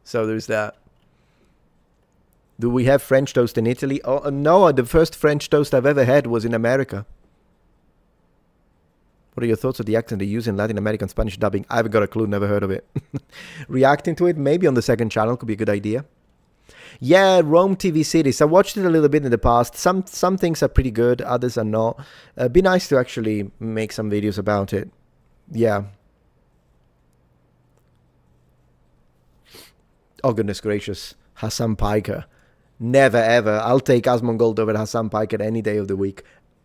So there's that. Do we have French toast in Italy? Oh, no, the first French toast I've ever had was in America. What are your thoughts of the accent they use in Latin American Spanish dubbing? I haven't got a clue, never heard of it. Reacting to it, maybe on the second channel, could be a good idea. Yeah, Rome TV series. I watched it a little bit in the past. Some things are pretty good, others are not. Be nice to actually make some videos about it. Yeah. Oh, goodness gracious. Hassan Piker. Never, ever. I'll take Asmongold over Hassan Piker any day of the week.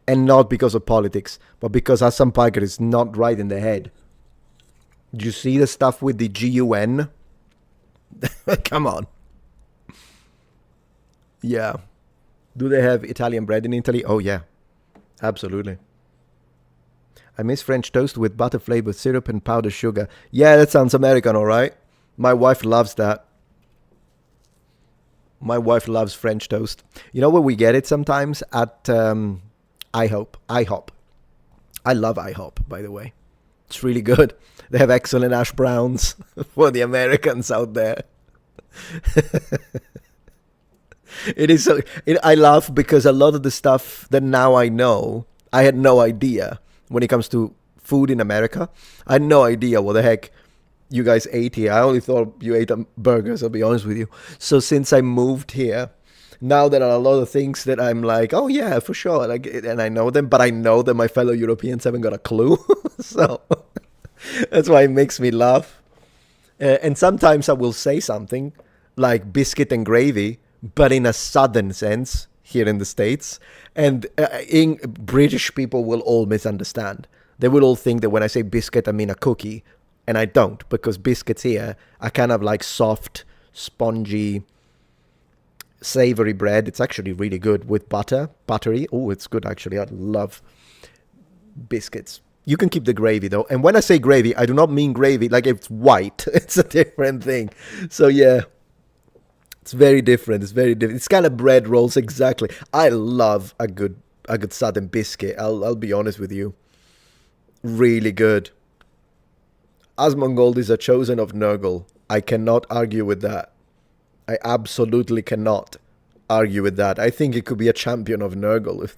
And not because of politics, but because Hassan Piker is not right in the head. Did you see the stuff with the GUN? Come on. Yeah. Do they have Italian bread in Italy? Oh, yeah. Absolutely. I miss French toast with butter flavored syrup and powdered sugar. Yeah, that sounds American, all right? My wife loves that. My wife loves French toast. You know where we get it sometimes? At IHOP. I love IHOP, by the way. It's really good. They have excellent hash browns for the Americans out there. It is so. I laugh because a lot of the stuff that now I know, I had no idea when it comes to food in America. I had no idea what the heck you guys ate here. I only thought you ate burgers, I'll be honest with you. So since I moved here, now there are a lot of things that I'm like, oh yeah, for sure, like, and I know them, but I know that my fellow Europeans haven't got a clue. So that's why it makes me laugh. And sometimes I will say something like biscuit and gravy, but in a southern sense here in the States. And British people will all misunderstand. They will all think that when I say biscuit, I mean a cookie. And I don't, because biscuits here are kind of like soft, spongy, savory bread. It's actually really good with butter, buttery. Oh, it's good actually. I love biscuits. You can keep the gravy though. And when I say gravy, I do not mean gravy like it's white. It's a different thing. So yeah, it's very different. It's very different. It's kind of bread rolls exactly. I love a good southern biscuit. I'll be honest with you. Really good. Asmongold is a chosen of Nurgle. I cannot argue with that. I absolutely cannot argue with that. I think it could be a champion of Nurgle.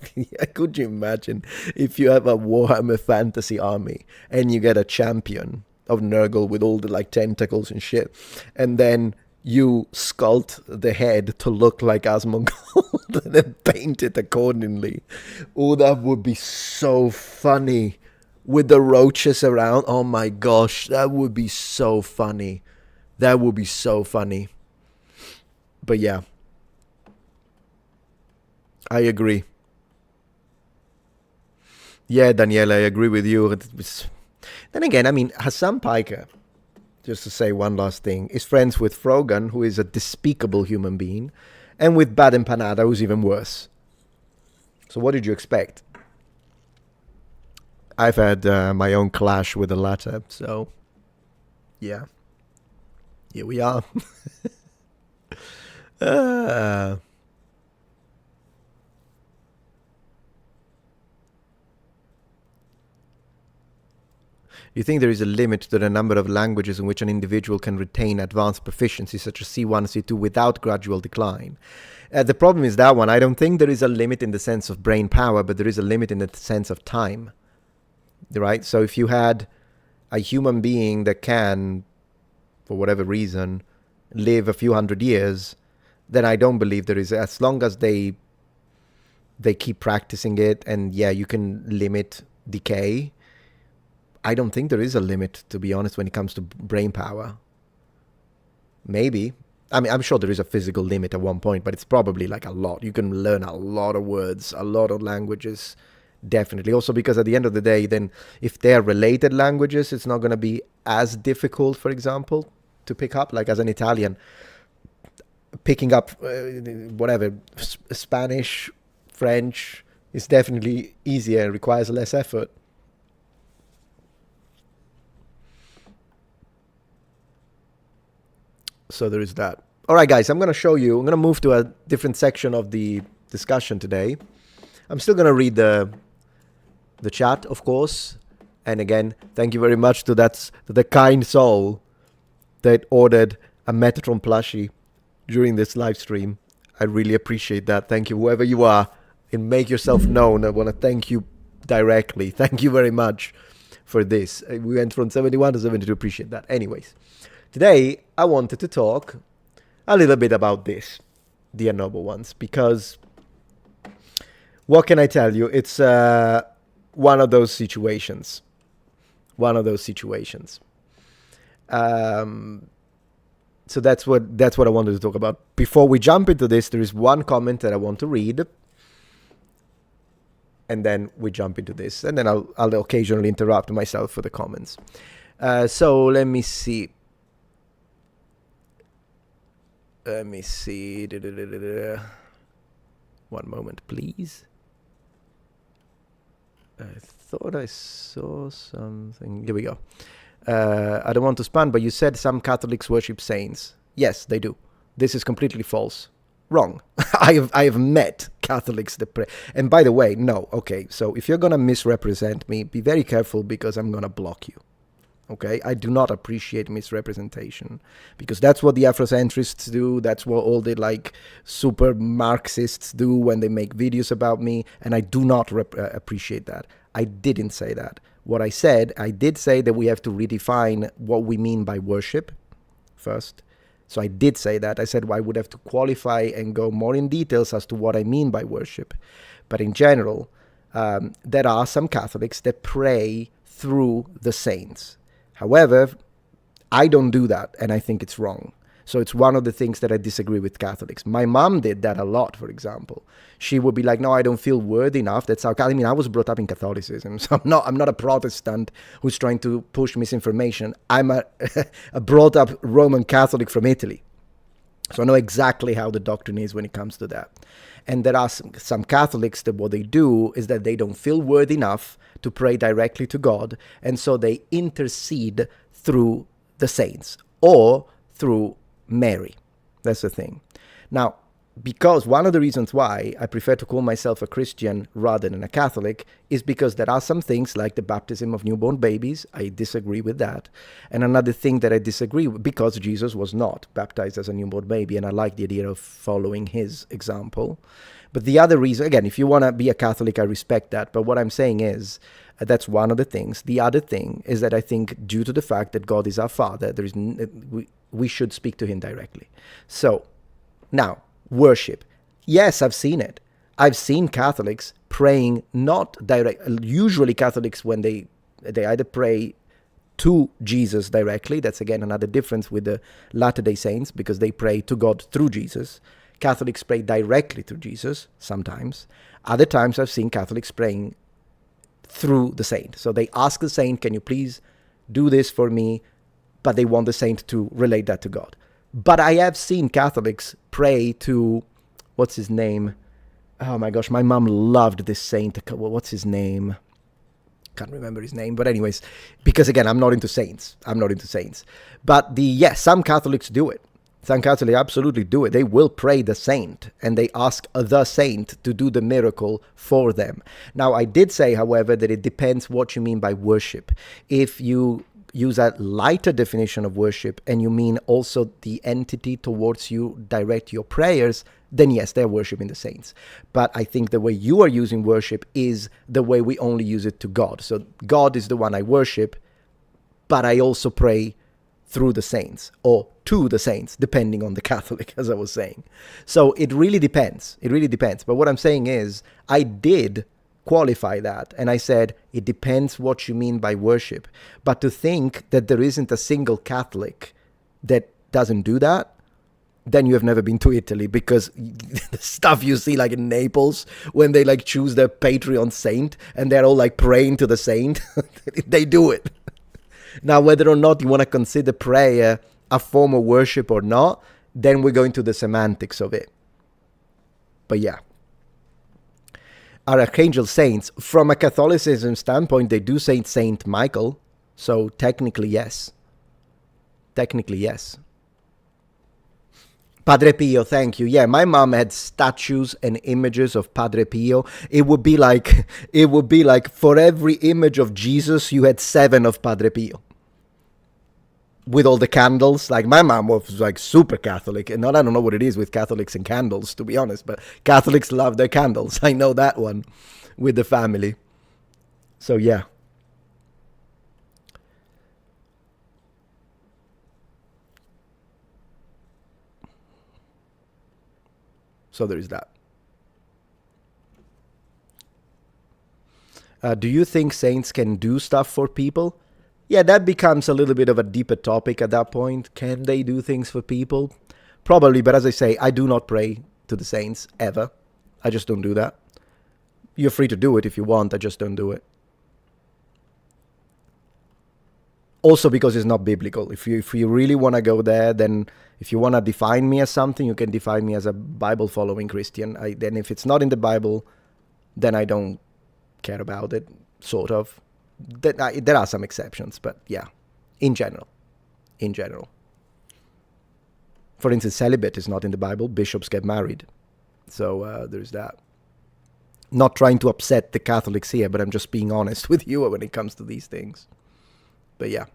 Could you imagine if you have a Warhammer Fantasy army and you get a champion of Nurgle with all the like tentacles and shit, and then you sculpt the head to look like Asmongold and then paint it accordingly? Oh, that would be so funny. With the roaches around, oh my gosh, that would be so funny. That would be so funny. But yeah, I agree. Yeah, Daniela, I agree with you. Then again, I mean, Hassan Piker, just to say one last thing, is friends with Frogan, who is a despicable human being, and with Bad Empanada, who's even worse. So what did you expect? I've had my own clash with the latter, so yeah, here we are. You think there is a limit to the number of languages in which an individual can retain advanced proficiency, such as C1 and C2, without gradual decline? The problem is that one. I don't think there is a limit in the sense of brain power, but there is a limit in the sense of time. Right? So if you had a human being that can, for whatever reason, live a few hundred years, then I don't believe there is, as long as they keep practicing it, and yeah, you can limit decay, I don't think there is a limit, to be honest, when it comes to brain power. Maybe. I mean, I'm sure there is a physical limit at one point, but it's probably like a lot. You can learn a lot of words, a lot of languages, definitely. Also because at the end of the day, then if they're related languages, it's not going to be as difficult, for example, to pick up. Like as an Italian, picking up whatever, Spanish, French is definitely easier and requires less effort. So there is that. All right, guys, I'm going to show you. I'm going to move to a different section of the discussion today. I'm still going to read the chat, of course. And again, thank you very much to the kind soul that ordered a Metatron plushie during this live stream. I really appreciate that. Thank you, whoever you are, and make yourself known. I want to thank you directly. Thank you very much for this. We went from 71 to 72. Appreciate that. Anyways. Today, I wanted to talk a little bit about this, dear noble ones, because what can I tell you? It's one of those situations. One of those situations. So that's what I wanted to talk about. Before we jump into this, there is one comment that I want to read, and then we jump into this, and then I'll occasionally interrupt myself for the comments. So let me see. Let me see. One moment, please. I thought I saw something. Here we go. I don't want to spam, but you said some Catholics worship saints. Yes, they do. This is completely false. Wrong. I have met Catholics that pray. And by the way, no. Okay, so if you're going to misrepresent me, be very careful because I'm going to block you. Okay, I do not appreciate misrepresentation because that's what the Afrocentrists do. That's what all the like super Marxists do when they make videos about me. And I do not appreciate that. I didn't say that. What I did say that we have to redefine what we mean by worship first. So I did say that. I said I would have to qualify and go more in details as to what I mean by worship. But in general, there are some Catholics that pray through the saints. However, I don't do that, and I think it's wrong. So it's one of the things that I disagree with Catholics. My mom did that a lot, for example. She would be like, no, I don't feel worthy enough. That's how, I mean, I was brought up in Catholicism, so I'm not a Protestant who's trying to push misinformation. I'm a brought up Roman Catholic from Italy. So I know exactly how the doctrine is when it comes to that. And there are some Catholics that what they do is that they don't feel worthy enough to pray directly to God, and so they intercede through the saints or through Mary. That's the thing. Now, because one of the reasons why I prefer to call myself a Christian rather than a Catholic is because there are some things like the baptism of newborn babies. I disagree with that. And another thing that I disagree with, because Jesus was not baptized as a newborn baby, and I like the idea of following his example. But the other reason, again, if you want to be a Catholic, I respect that. But what I'm saying is, that's one of the things. The other thing is that I think due to the fact that God is our Father, we should speak to him directly. So, now, worship. Yes, I've seen it. I've seen Catholics praying not direct. Usually Catholics, when they either pray to Jesus directly, that's again another difference with the Latter-day Saints, because they pray to God through Jesus. Catholics pray directly to Jesus sometimes. Other times I've seen Catholics praying through the saint. So they ask the saint, can you please do this for me? But they want the saint to relate that to God. But I have seen Catholics pray to, what's his name? Oh my gosh, my mom loved this saint. What's his name? Can't remember his name. But anyways, because again, I'm not into saints. But some Catholics do it. Some Catholics absolutely do it. They will pray the saint, and they ask the saint to do the miracle for them. Now, I did say, however, that it depends what you mean by worship. If you use a lighter definition of worship and you mean also the entity towards you direct your prayers, then yes, they're worshiping the saints. But I think the way you are using worship is the way we only use it to God. So God is the one I worship, but I also pray through the saints or to the saints, depending on the Catholic, as I was saying. So it really depends. But what I'm saying is, I did qualify that. And I said, it depends what you mean by worship. But to think that there isn't a single Catholic that doesn't do that, then you have never been to Italy, because the stuff you see like in Naples when they like choose their Patreon saint and they're all like praying to the saint, they do it. Now, whether or not you want to consider prayer a form of worship or not, then we go into the semantics of it. But yeah. Are archangel saints? From a Catholicism standpoint, they do say Saint Michael. So technically, yes. Technically, yes. Padre Pio, thank you. Yeah, my mom had statues and images of Padre Pio. It would be like for every image of Jesus, you had 7 of Padre Pio. With all the candles. Like, my mom was like super Catholic. And I don't know what it is with Catholics and candles, to be honest, but Catholics love their candles. I know that one with the family. So yeah. So there is that. Do you think saints can do stuff for people? Yeah, that becomes a little bit of a deeper topic at that point. Can they do things for people? Probably, but as I say, I do not pray to the saints, ever. I just don't do that. You're free to do it if you want, I just don't do it. Also because it's not biblical. If you really want to go there, then if you want to define me as something, you can define me as a Bible-following Christian. Then if it's not in the Bible, then I don't care about it, sort of. There are some exceptions, but yeah, in general. For instance, celibate is not in the Bible. Bishops get married. So there's that. Not trying to upset the Catholics here, but I'm just being honest with you when it comes to these things. But yeah.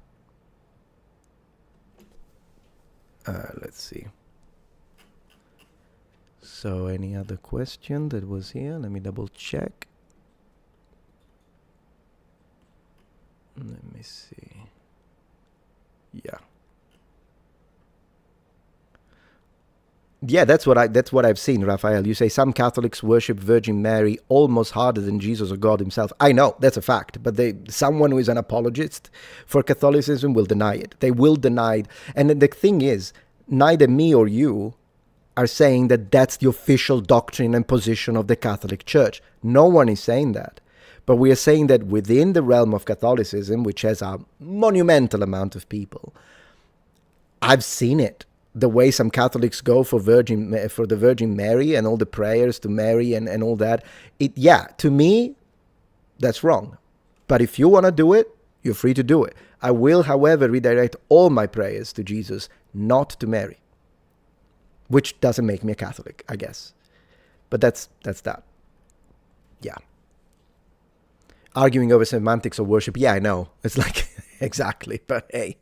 Let's see. So any other question that was here? Let me double check. Let me see. Yeah. Yeah, that's what I've seen, Raphael. You say some Catholics worship Virgin Mary almost harder than Jesus or God himself. I know, that's a fact. But someone who is an apologist for Catholicism will deny it. They will deny it. And the thing is, neither me or you are saying that that's the official doctrine and position of the Catholic Church. No one is saying that. But we are saying that within the realm of Catholicism, which has a monumental amount of people, I've seen it. The way some Catholics go for the Virgin Mary and all the prayers to Mary and all that. To me, that's wrong. But if you want to do it, you're free to do it. I will, however, redirect all my prayers to Jesus, not to Mary. Which doesn't make me a Catholic, I guess. But that's that. Yeah. Arguing over semantics of worship. Yeah, I know. It's like, exactly. But hey,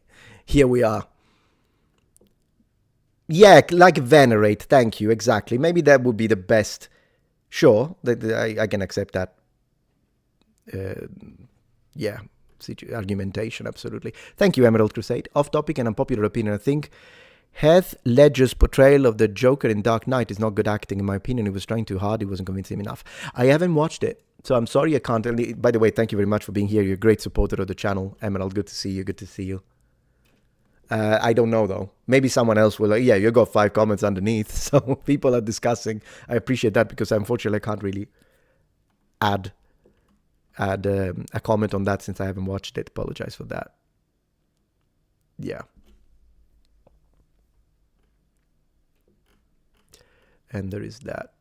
here we are. Yeah, like venerate. Thank you. Exactly. Maybe that would be the best. Sure, I can accept that. Argumentation, absolutely. Thank you, Emerald Crusade. Off topic and unpopular opinion, I think Heath Ledger's portrayal of the Joker in Dark Knight is not good acting, in my opinion. He was trying too hard. He wasn't convincing him enough. I haven't watched it, so I'm sorry I can't. By the way, thank you very much for being here. You're a great supporter of the channel. Emerald, good to see you. Good to see you. I don't know, though. Maybe someone else will. Yeah, you got 5 comments underneath, so people are discussing. I appreciate that because unfortunately I can't really add a comment on that since I haven't watched it. Apologize for that. Yeah. And there is that.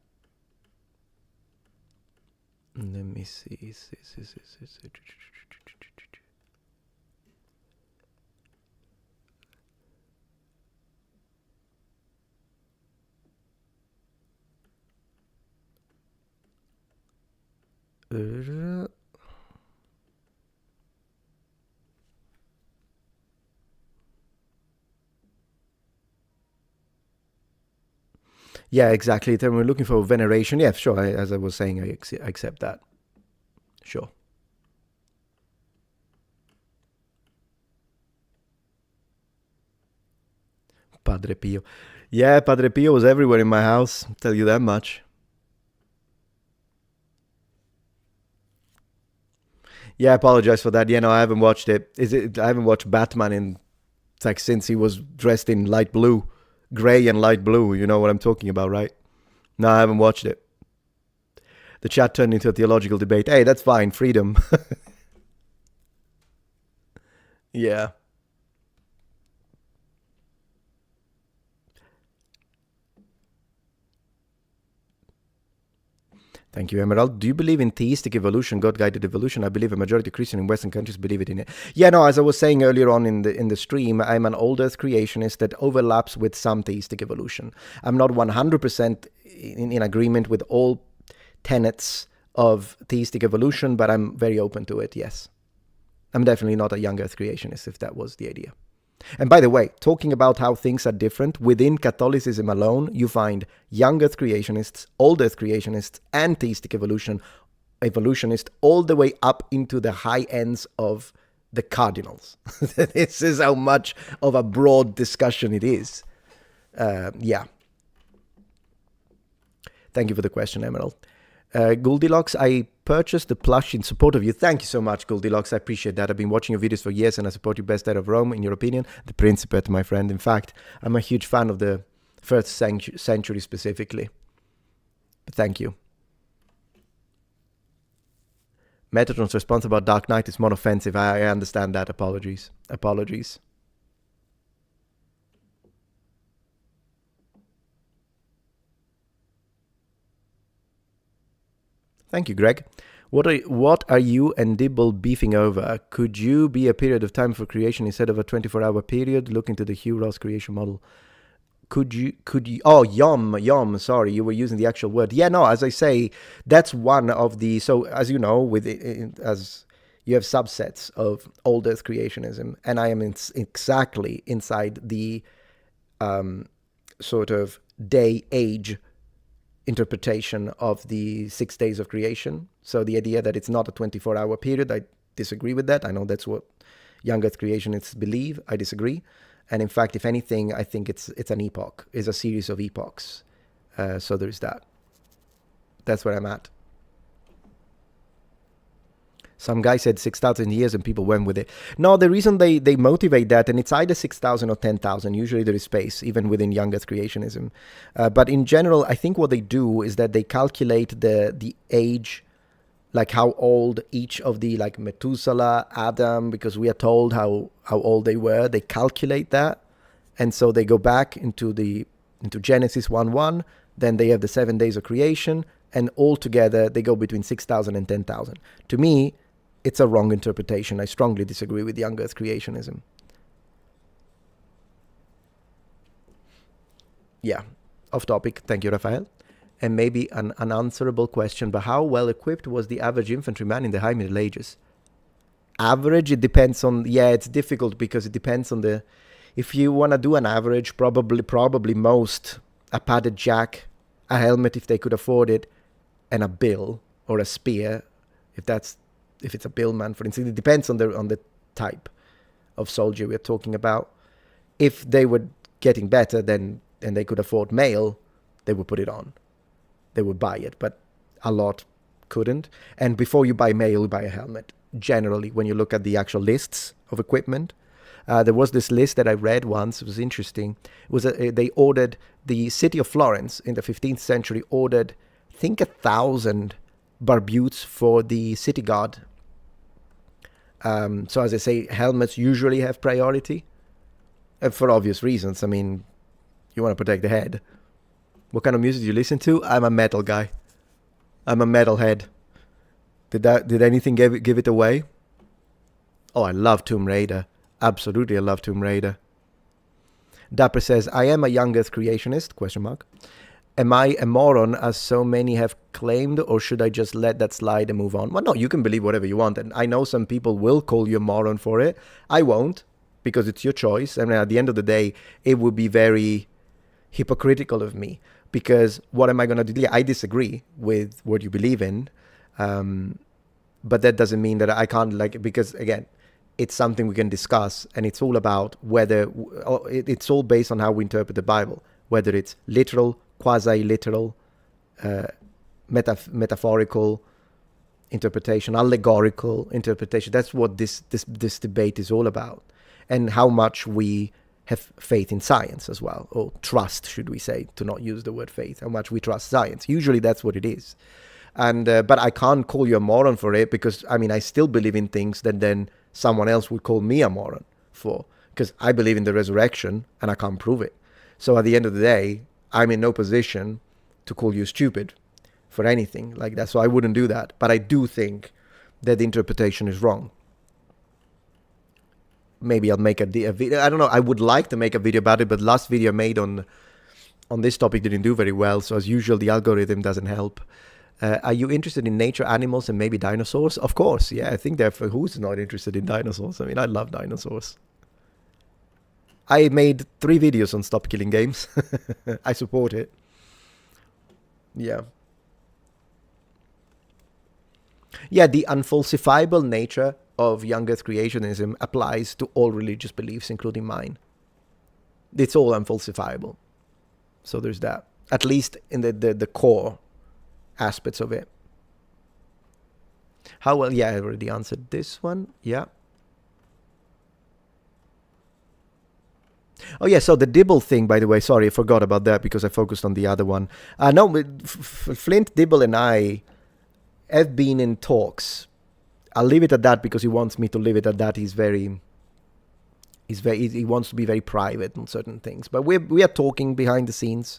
Let me see. Yeah, exactly. Then we're looking for veneration. Yeah, sure. As I was saying, I accept that. Sure. Padre Pio. Yeah, Padre Pio was everywhere in my house. I'll tell you that much. Yeah, I apologize for that. Yeah, no, I haven't watched it. I haven't watched Batman in like since he was dressed in light blue, gray and light blue. You know what I'm talking about, right? No, I haven't watched it. The chat turned into a theological debate. Hey, that's fine. Freedom. Yeah. Thank you, Emerald. Do you believe in theistic evolution, God-guided evolution? I believe a majority of Christians in Western countries believe it in it. Yeah, no, as I was saying earlier on in the stream, I'm an old Earth creationist that overlaps with some theistic evolution. I'm not 100% in agreement with all tenets of theistic evolution, but I'm very open to it, yes. I'm definitely not a young Earth creationist, if that was the idea. And by the way, talking about how things are different, within Catholicism alone, you find young Earth creationists, old Earth creationists, and theistic evolutionists, all the way up into the high ends of the cardinals. This is how much of a broad discussion it is. Yeah. Thank you for the question, Emerald. Goldilocks, I purchased the plush in support of you. Thank you so much, Goldilocks. I appreciate that. I've been watching your videos for years and I support you, best out of Rome, in your opinion. The Principate, my friend. In fact, I'm a huge fan of the first century specifically. But thank you. Metatron's response about Dark Knight is more offensive. I understand that. Apologies. Apologies. Thank you, Greg. What are you and Dibble beefing over? Could you be a period of time for creation instead of a 24-hour period? Look into the Hugh Ross creation model. Could you, oh, yom, sorry, you were using the actual word. Yeah, no, as I say, that's one of the, so as you know, as you have subsets of old Earth creationism, and I am exactly inside the sort of day-age interpretation of the 6 days of creation. So the idea that it's not a 24-hour period, I disagree with that. I know that's what young Earth creationists believe. I disagree. And in fact, if anything, I think it's an epoch. It's a series of epochs. So there's that. That's where I'm at. Some guy said 6,000 years and people went with it. No, the reason they motivate that, and it's either 6,000 or 10,000. Usually there is space, even within young Earth creationism. But in general, I think what they do is that they calculate the age, like how old each of the, like Methuselah, Adam, because we are told how old they were. They calculate that. And so they go back into Genesis 1:1. Then they have the 7 days of creation. And altogether, they go between 6,000 and 10,000. To me, it's a wrong interpretation. I strongly disagree with young Earth creationism. Yeah, off topic. Thank you, Raphael. And maybe an unanswerable question, but how well equipped was the average infantryman in the High Middle Ages? Average, it depends on, yeah, it's difficult because it depends on the, if you want to do an average, probably most, a padded jack, a helmet if they could afford it, and a bill or a spear, if it's a billman, for instance. It depends on the type of soldier we're talking about. If they were getting better, then and they could afford mail, they would put it on. They would buy it, but a lot couldn't. And before you buy mail, you buy a helmet. Generally, when you look at the actual lists of equipment, there was this list that I read once. It was interesting. It was they ordered, the city of Florence in the 15th century ordered, I think, 1,000 barbutes for the city guard. So as I say, helmets usually have priority, for obvious reasons. I mean, you want to protect the head. What kind of music do you listen to? I'm a metal guy. I'm a metalhead. Did anything give it away? Oh, I love Tomb Raider. Absolutely, I love Tomb Raider. Dapper says, I am a young Earth creationist, question mark. Am I a moron, as so many have claimed, or should I just let that slide and move on? Well, no, you can believe whatever you want, and I know some people will call you a moron for it. I won't, because it's your choice. I mean, at the end of the day, it would be very hypocritical of me, because what am I going to do? Yeah, I disagree with what you believe in, but that doesn't mean that I can't, like, because, again, it's something we can discuss, and it's all about whether, it's all based on how we interpret the Bible, whether it's literal, quasi-literal, metaphorical, interpretation, allegorical interpretation. That's what this debate is all about, and how much we have faith in science as well, or trust, should we say, to not use the word faith, how much we trust science. Usually that's what it is. And but I can't call you a moron for it, because I mean, I still believe in things that then someone else would call me a moron for, because I believe in the resurrection and I can't prove it. So at the end of the day, I'm in no position to call you stupid for anything like that. So I wouldn't do that. But I do think that the interpretation is wrong. Maybe I'll make a video. I don't know. I would like to make a video about it, but last video I made on this topic didn't do very well. So as usual, the algorithm doesn't help. Are you interested in nature, animals, and maybe dinosaurs? Of course. Yeah, I think who's not interested in dinosaurs? I mean, I love dinosaurs. I made 3 videos on stop killing games. I support it. Yeah. Yeah, the unfalsifiable nature of young earth creationism applies to all religious beliefs, including mine. It's all unfalsifiable. So there's that. At least in the core aspects of it. How well? Yeah, I already answered this one. Yeah. Oh yeah, so the Dibble thing, by the way, sorry, I forgot about that because I focused on the other one. No, Flint Dibble and I have been in talks. I'll leave it at that because he wants me to leave it at that. He wants to be very private on certain things. But we are talking behind the scenes.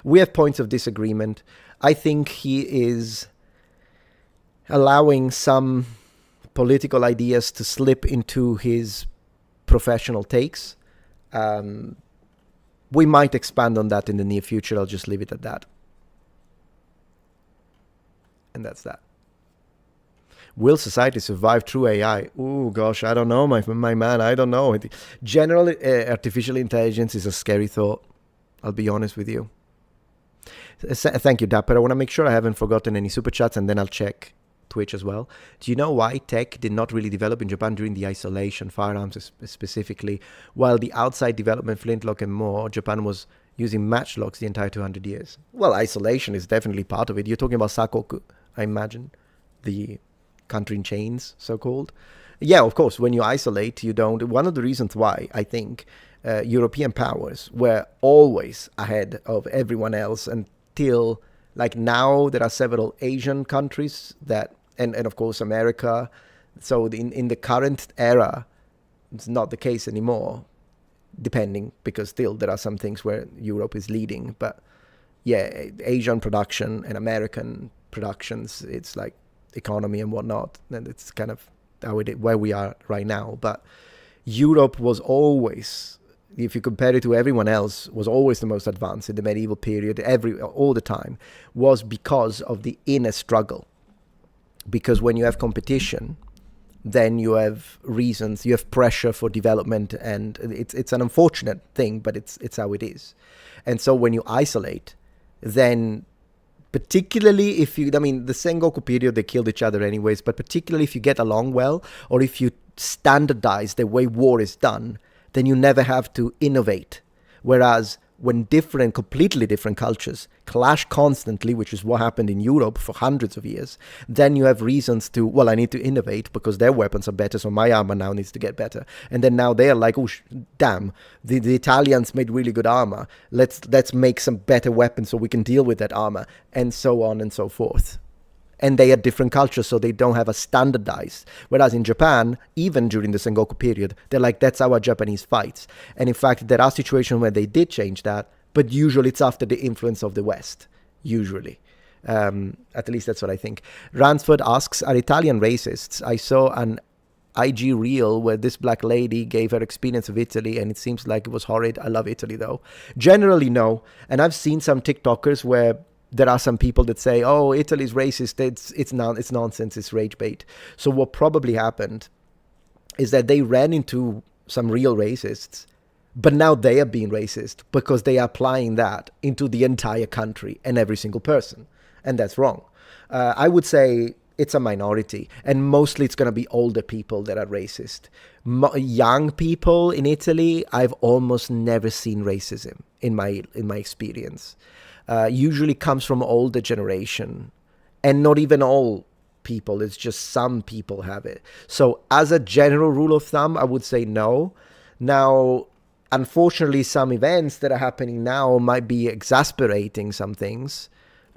We have points of disagreement. I think he is allowing some political ideas to slip into his professional takes. We might expand on that in the near future. I'll just leave it at that. And that's that. Will society survive through AI? Oh gosh, I don't know, my man. I don't know. Generally, artificial intelligence is a scary thought. I'll be honest with you. Thank you, Dapper. I want to make sure I haven't forgotten any super chats, and then I'll check Twitch as well. Do you know why tech did not really develop in Japan during the isolation, firearms specifically, while the outside development, flintlock and more, Japan was using matchlocks the entire 200 years? Well, isolation is definitely part of it. You're talking about sakoku, I imagine, the country in chains, so-called. Yeah, of course, when you isolate, you don't... One of the reasons why, I think, European powers were always ahead of everyone else until, like, now there are several Asian countries that... And of course, America. So in the current era, it's not the case anymore, depending, because still there are some things where Europe is leading. But yeah, Asian production and American productions, it's like economy and whatnot, and it's kind of where we are right now. But Europe was always, if you compare it to everyone else, was always the most advanced in the medieval period, all the time, was because of the inner struggle. Because when you have competition, then you have reasons, you have pressure for development, and it's an unfortunate thing, but it's how it is. And so when you isolate, then particularly if you, I mean, the Sengoku period, they killed each other anyways, but particularly if you get along well, or if you standardize the way war is done, then you never have to innovate. Whereas when completely different cultures clash constantly, which is what happened in Europe for hundreds of years, then you have reasons to, well, I need to innovate because their weapons are better, so my armor now needs to get better. And then now they're like, oh, damn, the Italians made really good armor. Let's make some better weapons so we can deal with that armor, and so on and so forth. And they are different cultures, so they don't have a standardized. Whereas in Japan, even during the Sengoku period, they're like, that's how our Japanese fights. And in fact, there are situations where they did change that, but usually it's after the influence of the West, usually. At least that's what I think. Ransford asks, are Italian racists? I saw an IG reel where this black lady gave her experience of Italy, and it seems like it was horrid. I love Italy, though. Generally, no. And I've seen some TikTokers where there are some people that say, oh, Italy's racist, it's nonsense, it's rage bait. So what probably happened is that they ran into some real racists, but now they are being racist because they are applying that into the entire country and every single person. And that's wrong. I would say it's a minority, and mostly it's going to be older people that are racist. Young people in Italy, I've almost never seen racism in my experience. Usually comes from older generation, and not even all people. It's just some people have it. So as a general rule of thumb, I would say no. Now, unfortunately, some events that are happening now might be exasperating some things.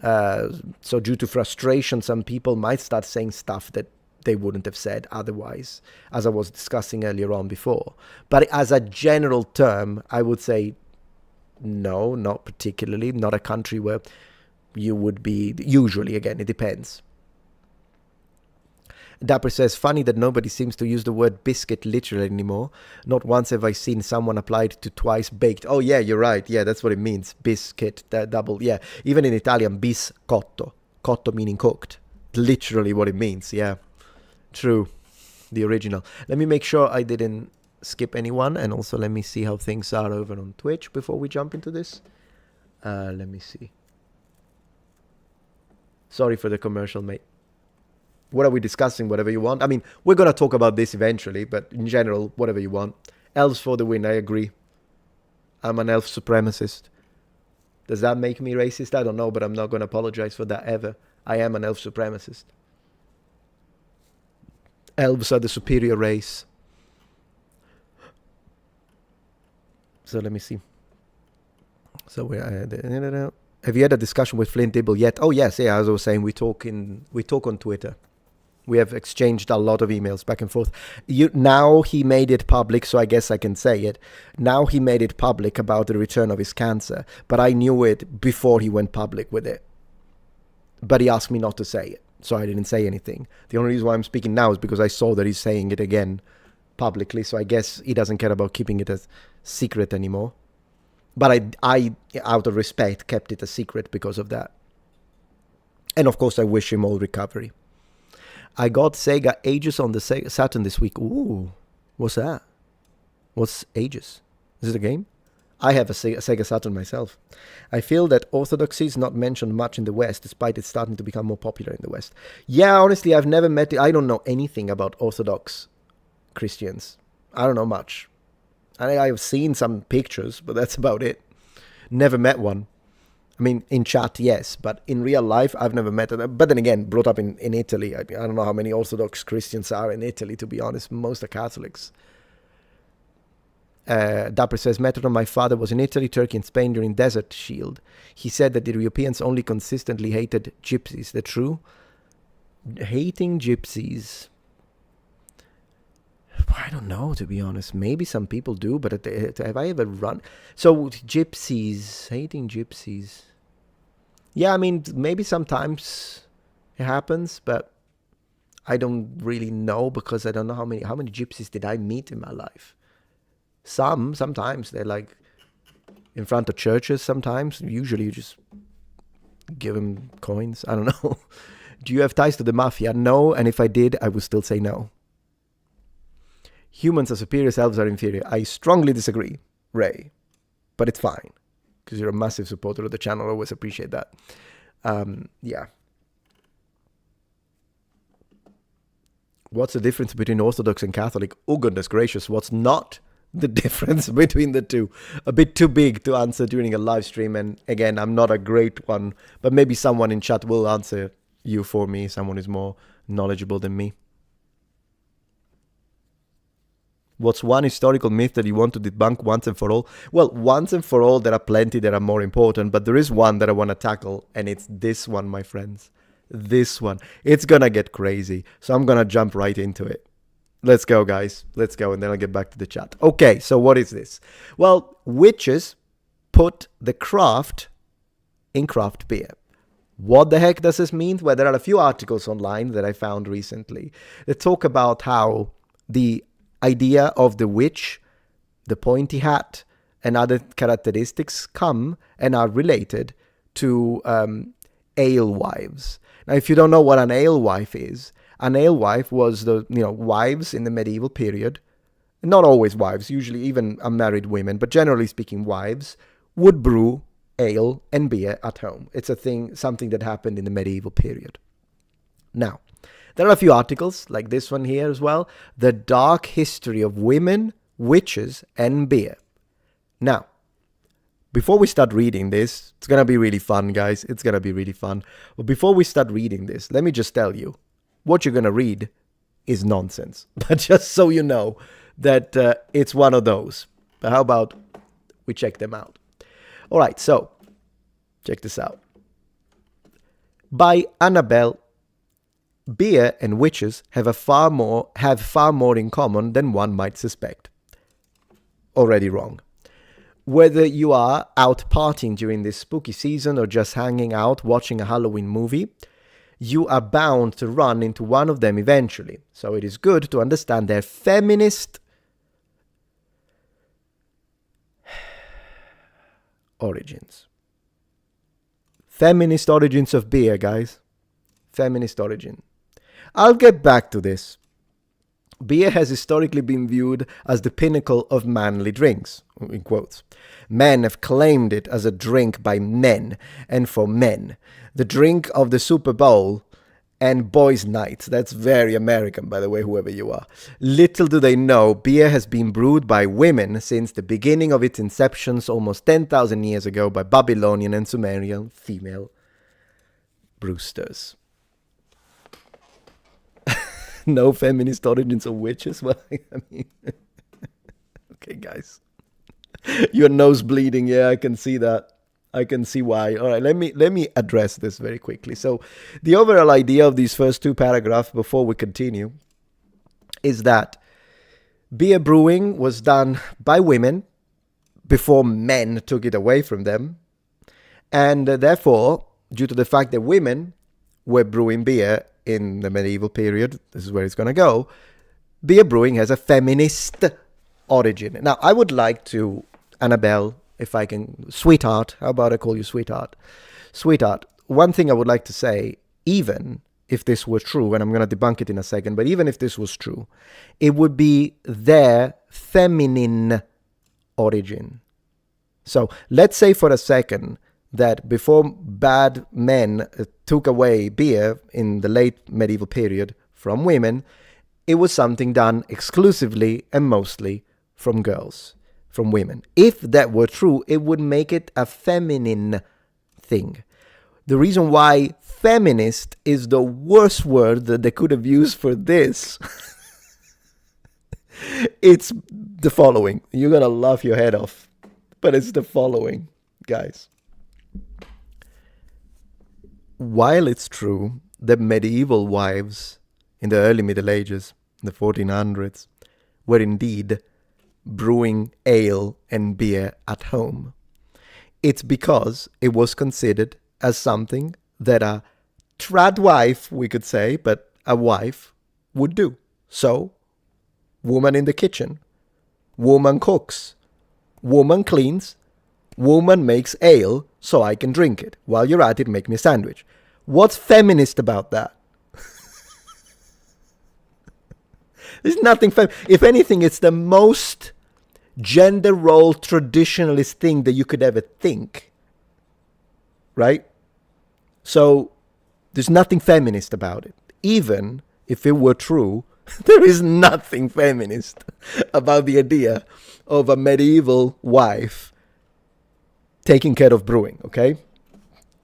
So due to frustration, some people might start saying stuff that they wouldn't have said otherwise, as I was discussing earlier on before. But as a general term, I would say no, not particularly. Not a country where you would be, usually, again, it depends. Dapper says, funny that nobody seems to use the word biscuit literally anymore. Not once have I seen someone applied to twice baked. Oh, yeah, you're right. Yeah, that's what it means. Biscuit, double. Yeah, even in Italian, biscotto. Cotto meaning cooked. Literally what it means, yeah. True. The original. Let me make sure I didn't skip anyone. And also let me see how things are over on Twitch before we jump into this. Let me see. Sorry for the commercial, mate. What are we discussing? Whatever you want. I mean, we're going to talk about this eventually, but in general, whatever you want. Elves for the win, I agree. I'm an elf supremacist. Does that make me racist? I don't know, but I'm not going to apologize for that ever. I am an elf supremacist. Elves are the superior race. So let me see. So have you had a discussion with Flint Dibble yet? Oh yes, yeah. As I was saying, we talk on Twitter. We have exchanged a lot of emails back and forth. Now he made it public, so I guess I can say it. Now he made it public about the return of his cancer, but I knew it before he went public with it. But he asked me not to say it, so I didn't say anything. The only reason why I'm speaking now is because I saw that he's saying it again publicly, so I guess he doesn't care about keeping it a secret anymore. But I, out of respect, kept it a secret because of that. And of course, I wish him all recovery. I got Sega Aegis on the Saturn this week. Ooh, what's that? What's Aegis? Is it a game? I have a Sega Saturn myself. I feel that orthodoxy is not mentioned much in the West, despite it starting to become more popular in the West. Yeah, honestly, I've never met it. I don't know anything about Orthodox Christians. I don't know much. I've seen some pictures, but that's about it. Never met one. I mean, in chat, yes, but in real life, I've never met them. But then again, brought up in Italy. I don't know how many Orthodox Christians are in Italy, to be honest. Most are Catholics. Dapper says, Metatron, my father was in Italy, Turkey, and Spain during Desert Shield. He said that the Europeans only consistently hated gypsies. Is that true? Hating gypsies. I don't know, to be honest. Maybe some people do, but have I ever run? So, gypsies, hating gypsies. Yeah, I mean, maybe sometimes it happens, but I don't really know because I don't know how many gypsies did I meet in my life. Sometimes they're like in front of churches sometimes. Usually you just give them coins. I don't know. Do you have ties to the mafia? No, and if I did, I would still say no. Humans are superior, elves are inferior. I strongly disagree, Ray. But it's fine. Because you're a massive supporter of the channel. I always appreciate that. Yeah. What's the difference between Orthodox and Catholic? Oh, goodness gracious. What's not the difference between the two? A bit too big to answer during a live stream. And again, I'm not a great one. But maybe someone in chat will answer you for me. Someone who's more knowledgeable than me. What's one historical myth that you want to debunk once and for all? Well, once and for all, there are plenty that are more important, but there is one that I want to tackle, and it's this one, my friends. This one. It's going to get crazy, so I'm going to jump right into it. Let's go, guys. Let's go, and then I'll get back to the chat. Okay, so what is this? Well, witches put the craft in craft beer. What the heck does this mean? Well, there are a few articles online that I found recently that talk about how the idea of the witch, the pointy hat, and other characteristics come and are related to alewives. Now, if you don't know what an alewife is, an alewife was the wives in the medieval period. Not always wives, usually even unmarried women, but generally speaking, wives would brew ale and beer at home. It's a thing, something that happened in the medieval period. Now, there are a few articles, like this one here as well. The Dark History of Women, Witches, and Beer. Now, before we start reading this, it's going to be really fun, guys. It's going to be really fun. But before we start reading this, let me just tell you, what you're going to read is nonsense. But just so you know that it's one of those. But how about we check them out? All right, so check this out. By Annabelle, beer and witches have far more in common than one might suspect. Already wrong. Whether you are out partying during this spooky season or just hanging out watching a Halloween movie, you are bound to run into one of them eventually. So it is good to understand their feminist origins. Feminist origins of beer, guys. Feminist origin. I'll get back to this. Beer has historically been viewed as the pinnacle of manly drinks, in quotes. Men have claimed it as a drink by men and for men. The drink of the Super Bowl and boys' nights. That's very American, by the way, whoever you are. Little do they know, beer has been brewed by women since the beginning of its inceptions almost 10,000 years ago by Babylonian and Sumerian female brewsters. No feminist origins of witches? Well, I mean... Okay, guys. Your nose bleeding, yeah, I can see that. I can see why. All right, let me address this very quickly. So the overall idea of these first two paragraphs before we continue is that beer brewing was done by women before men took it away from them. And therefore, due to the fact that women were brewing beer in the medieval period, this is where it's going to go, beer brewing has a feminist origin. Now, I would like to, Annabelle, if I can, sweetheart, how about I call you sweetheart? Sweetheart, one thing I would like to say, even if this were true, and I'm going to debunk it in a second, but even if this was true, it would be their feminine origin. So let's say for a second that before bad men took away beer in the late medieval period from women, it was something done exclusively and mostly from girls, from women. If that were true, it would make it a feminine thing. The reason why feminist is the worst word that they could have used for this, it's the following. You're going to laugh your head off, but it's the following, guys. While it's true that medieval wives in the early Middle Ages, the 1400s, were indeed brewing ale and beer at home, it's because it was considered as something that a trad wife, we could say, but a wife would do. So, woman in the kitchen, woman cooks, woman cleans, woman makes ale so I can drink it. While you're at it, make me a sandwich. What's feminist about that? There's nothing if anything, it's the most gender role traditionalist thing that you could ever think. Right? So, there's nothing feminist about it. Even if it were true, there is nothing feminist about the idea of a medieval wife taking care of brewing, okay?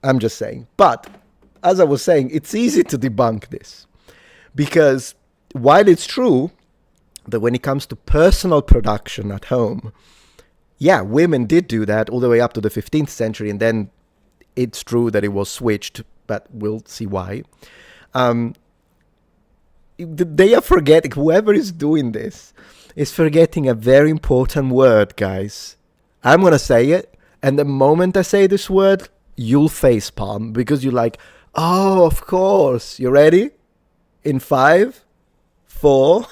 I'm just saying. But, as I was saying, it's easy to debunk this. Because while it's true that when it comes to personal production at home, yeah, women did do that all the way up to the 15th century, and then it's true that it was switched, but we'll see why. They are forgetting, whoever is doing this is forgetting a very important word, guys. I'm going to say it, and the moment I say this word, you'll facepalm, because you're like, oh, of course. You ready? In 5, 4,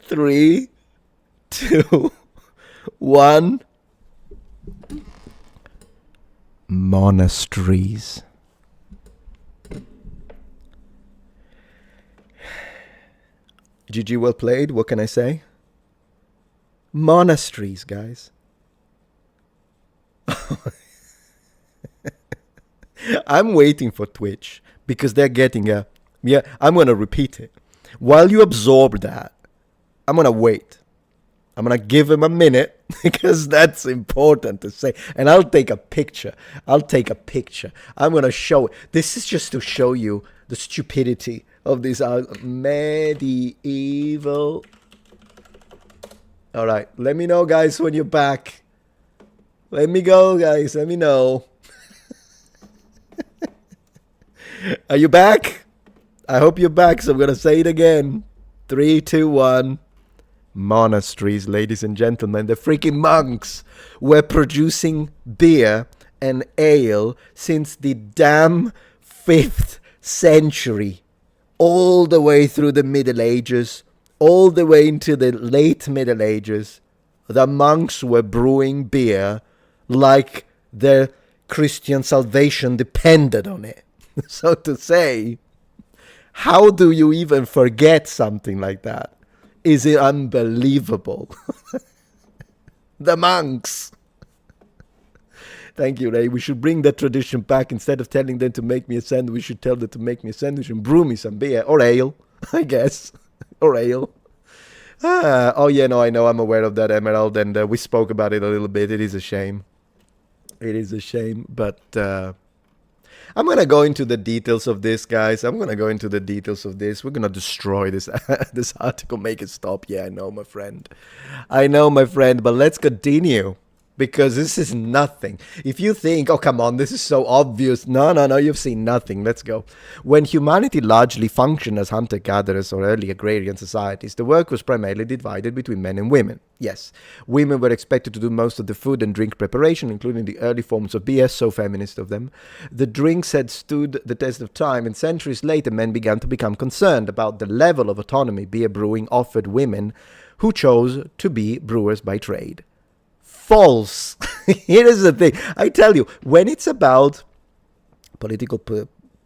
3, 2, 1. Monasteries. GG, well played. What can I say? Monasteries, guys. I'm waiting for Twitch because they're getting a... Yeah, I'm going to repeat it. While you absorb that, I'm going to wait. I'm going to give him a minute because that's important to say. And I'll take a picture. I'm going to show it. This is just to show you the stupidity of this medieval. All right, let me know, guys, when you're back. Let me go, guys. Let me know. Are you back? I hope you're back, so I'm going to say it again. 3, 2, 1. Monasteries, ladies and gentlemen. The freaking monks were producing beer and ale since the damn 5th century. All the way through the Middle Ages. All the way into the late Middle Ages. The monks were brewing beer like their Christian salvation depended on it. So to say, how do you even forget something like that? Is it unbelievable? The monks. Thank you, Ray. We should bring that tradition back. Instead of telling them to make me a sandwich, we should tell them to make me a sandwich and brew me some beer. Or ale, I guess. Or ale. Oh, yeah, no, I know. I'm aware of that, Emerald. And we spoke about it a little bit. It is a shame. It is a shame. But I'm going to go into the details of this, guys. I'm going to go into the details of this. We're going to destroy this this article. Make it stop. Yeah, I know, my friend. I know, my friend. But let's continue. Because this is nothing. If you think, oh, come on, this is so obvious. No, you've seen nothing. Let's go. When humanity largely functioned as hunter-gatherers or early agrarian societies, the work was primarily divided between men and women. Yes, women were expected to do most of the food and drink preparation, including the early forms of beer, so feminist of them. The drinks had stood the test of time, and centuries later, men began to become concerned about the level of autonomy beer brewing offered women who chose to be brewers by trade. False. Here is the thing. I tell you, when it's about political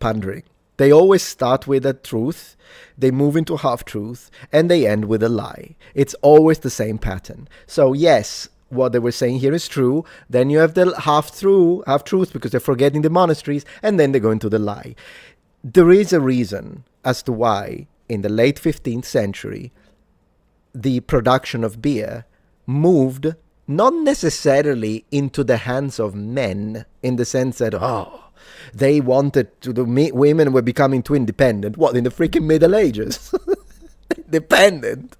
pandering, they always start with a truth, they move into half-truth, and they end with a lie. It's always the same pattern. So yes, what they were saying here is true. Then you have the half-truth because they're forgetting the monasteries, and then they go into the lie. There is a reason as to why, in the late 15th century, the production of beer moved not necessarily into the hands of men, in the sense that, they wanted to, women were becoming too independent. What, in the freaking Middle Ages? Dependent?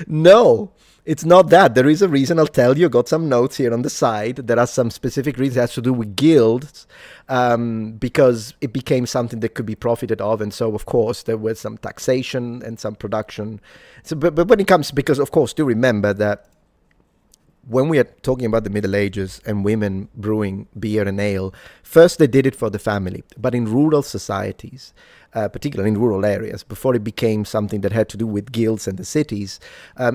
No, it's not that. There is a reason. I'll tell you. Got some notes here on the side. There are some specific reasons. It has to do with guilds, because it became something that could be profited of. And so, of course, there was some taxation and some production. So, but when it comes, because, of course, do remember that when we are talking about the Middle Ages and women brewing beer and ale, first they did it for the family. But in rural societies, particularly in rural areas, before it became something that had to do with guilds and the cities,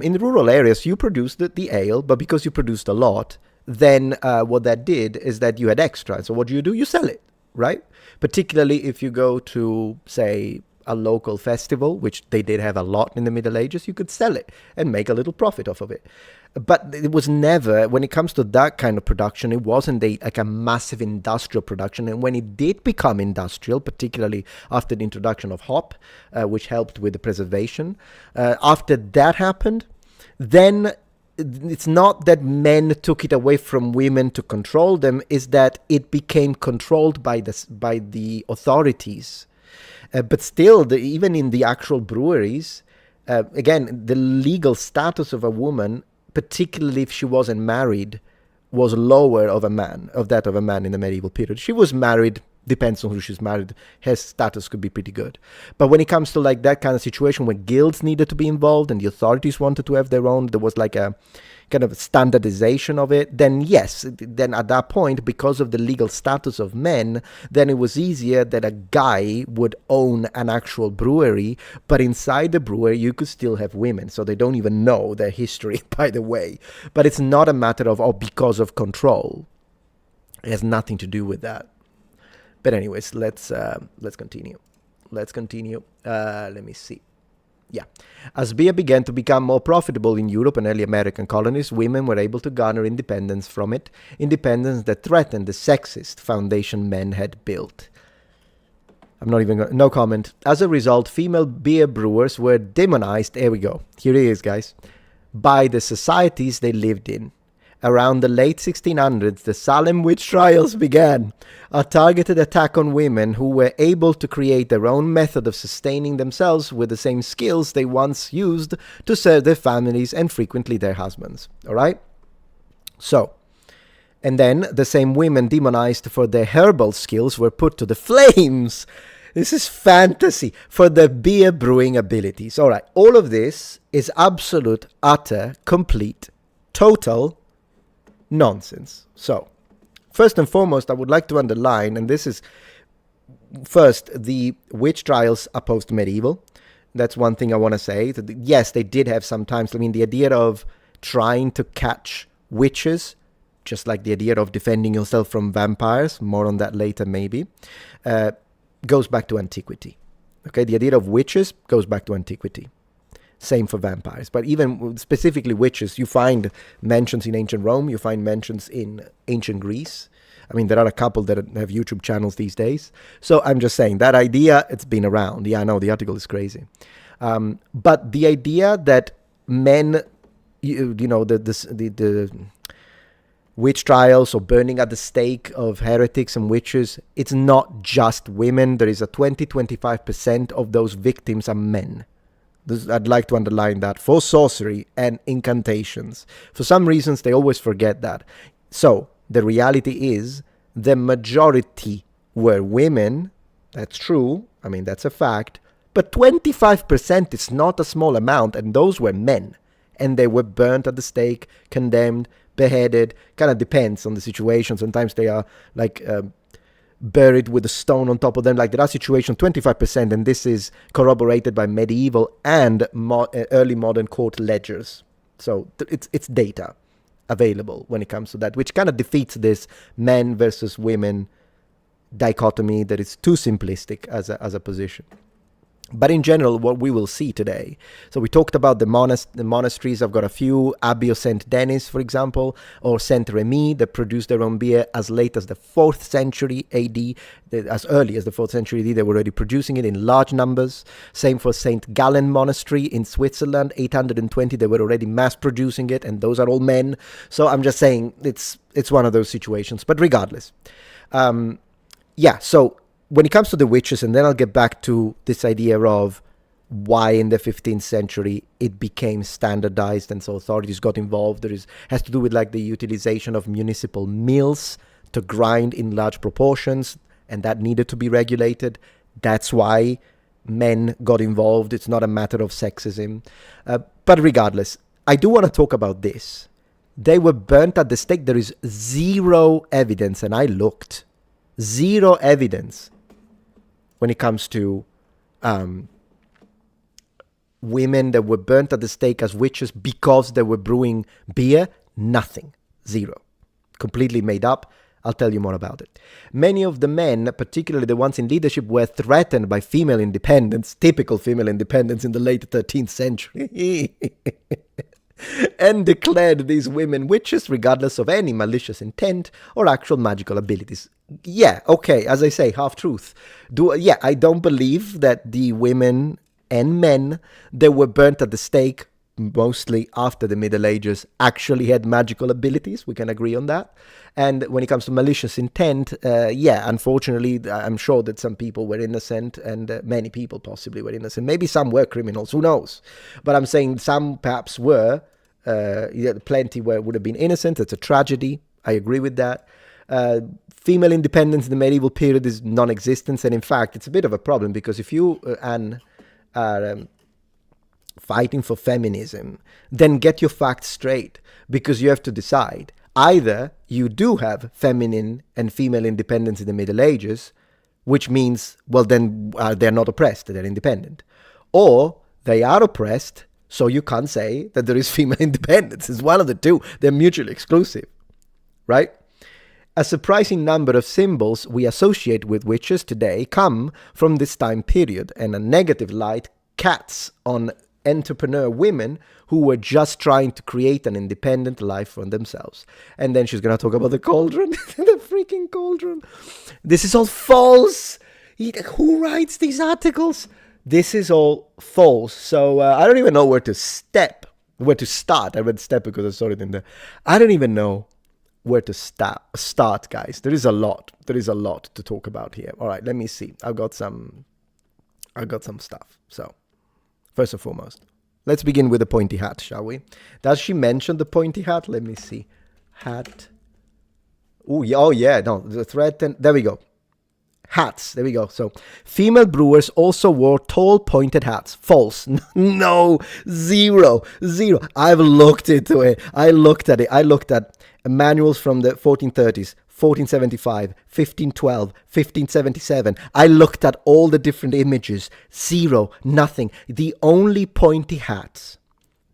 in the rural areas, you produced the ale, but because you produced a lot, then what that did is that you had extra. So what do? You sell it, right? Particularly if you go to, say, a local festival, which they did have a lot in the Middle Ages, you could sell it and make a little profit off of it. But it was never, when it comes to that kind of production, it wasn't like a massive industrial production. And when it did become industrial, particularly after the introduction of hop, which helped with the preservation, after that happened, then it's not that men took it away from women to control them, is that it became controlled by the authorities. But still, even in the actual breweries, again, the legal status of a woman, particularly if she wasn't married, was lower of that of a man in the medieval period. She was married, depends on who she's married, her status could be pretty good. But when it comes to like that kind of situation where guilds needed to be involved and the authorities wanted to have their own, there was like a kind of standardization of it, then yes, then at that point, because of the legal status of men, then it was easier that a guy would own an actual brewery, but inside the brewery you could still have women, so they don't even know their history, by the way. But it's not a matter of, because of control. It has nothing to do with that. But anyways, let's continue. Let me see. Yeah. As beer began to become more profitable in Europe and early American colonies, women were able to garner independence from it, independence that threatened the sexist foundation men had built. No comment. As a result, female beer brewers were demonized, here we go, here it is, guys, by the societies they lived in. Around the late 1600s, the Salem witch trials began, a targeted attack on women who were able to create their own method of sustaining themselves with the same skills they once used to serve their families and frequently their husbands. All right? So, and then the same women demonized for their herbal skills were put to the flames. This is fantasy for their beer brewing abilities. All right, all of this is absolute, utter, complete, total nonsense. So, first and foremost, I would like to underline, and this is first, the witch trials are post-medieval. That's one thing I want to say. Yes, they did have sometimes, I mean, the idea of trying to catch witches, just like the idea of defending yourself from vampires, more on that later maybe, goes back to antiquity. Okay, the idea of witches goes back to antiquity. Same for vampires. But even specifically witches, you find mentions in ancient Rome, you find mentions in ancient Greece. I mean, there are a couple that have YouTube channels these days. So I'm just saying, that idea, it's been around. Yeah, I know, the article is crazy. But the idea that men, you know, the witch trials or burning at the stake of heretics and witches, it's not just women. There is a 20-25% of those victims are men. I'd like to underline that, for sorcery and incantations. For some reasons, they always forget that. So, the reality is, the majority were women. That's true. I mean, that's a fact. But 25% is not a small amount, and those were men. And they were burnt at the stake, condemned, beheaded. Kind of depends on the situation. Sometimes they are like buried with a stone on top of them. Like, there are situations, 25%, and this is corroborated by medieval and early modern court ledgers. So it's data available when it comes to that, which kind of defeats this men versus women dichotomy that is too simplistic as a position. But in general, what we will see today, so we talked about the monasteries. I've got a few, Abbey of St. Denis, for example, or St. Remy, that produced their own beer as late as the 4th century AD. As early as the 4th century AD, they were already producing it in large numbers. Same for St. Gallen Monastery in Switzerland, 820, they were already mass producing it, and those are all men. So I'm just saying, it's one of those situations. But regardless, so when it comes to the witches, and then I'll get back to this idea of why in the 15th century it became standardized and so authorities got involved. Has to do with like the utilization of municipal mills to grind in large proportions, and that needed to be regulated. That's why men got involved. It's not a matter of sexism. But regardless, I do want to talk about this. They were burnt at the stake. There is zero evidence, and I looked. Zero evidence when it comes to women that were burnt at the stake as witches because they were brewing beer. Nothing. Zero. Completely made up. I'll tell you more about it. Many of the men, particularly the ones in leadership, were threatened by female independents, typical female independents in the late 13th century, and declared these women witches regardless of any malicious intent or actual magical abilities. Yeah, okay, as I say, half-truth. I don't believe that the women and men that were burnt at the stake, mostly after the Middle Ages, actually had magical abilities. We can agree on that. And when it comes to malicious intent, unfortunately, I'm sure that some people were innocent, and many people possibly were innocent. Maybe some were criminals, who knows? But I'm saying some perhaps were. Plenty would have been innocent. It's a tragedy. I agree with that. Female independence in the medieval period is non-existent, and in fact, it's a bit of a problem, because if you, Anne, are fighting for feminism, then get your facts straight, because you have to decide. Either you do have feminine and female independence in the Middle Ages, which means, well, then they're not oppressed, they're independent. Or they are oppressed, so you can't say that there is female independence. It's one of the two. They're mutually exclusive, right? A surprising number of symbols we associate with witches today come from this time period, and a negative light casts on entrepreneur women who were just trying to create an independent life for themselves. And then she's going to talk about the cauldron, the freaking cauldron. This is all false. Who writes these articles? This is all false. So I don't even know where to step Where to start? I read step because I saw it in there. I don't even know where to start, guys. There is a lot. There is a lot to talk about here. All right, let me see. I've got some stuff. So, first and foremost, let's begin with the pointy hat, shall we? Does she mention the pointy hat? Let me see. Hat. Oh yeah. No, the threat. There we go. Hats. There we go. So, female brewers also wore tall pointed hats. False. No. Zero. I've looked into it. I looked at manuals from the 1430s, 1475, 1512, 1577. I looked at all the different images. Zero. Nothing. The only pointy hats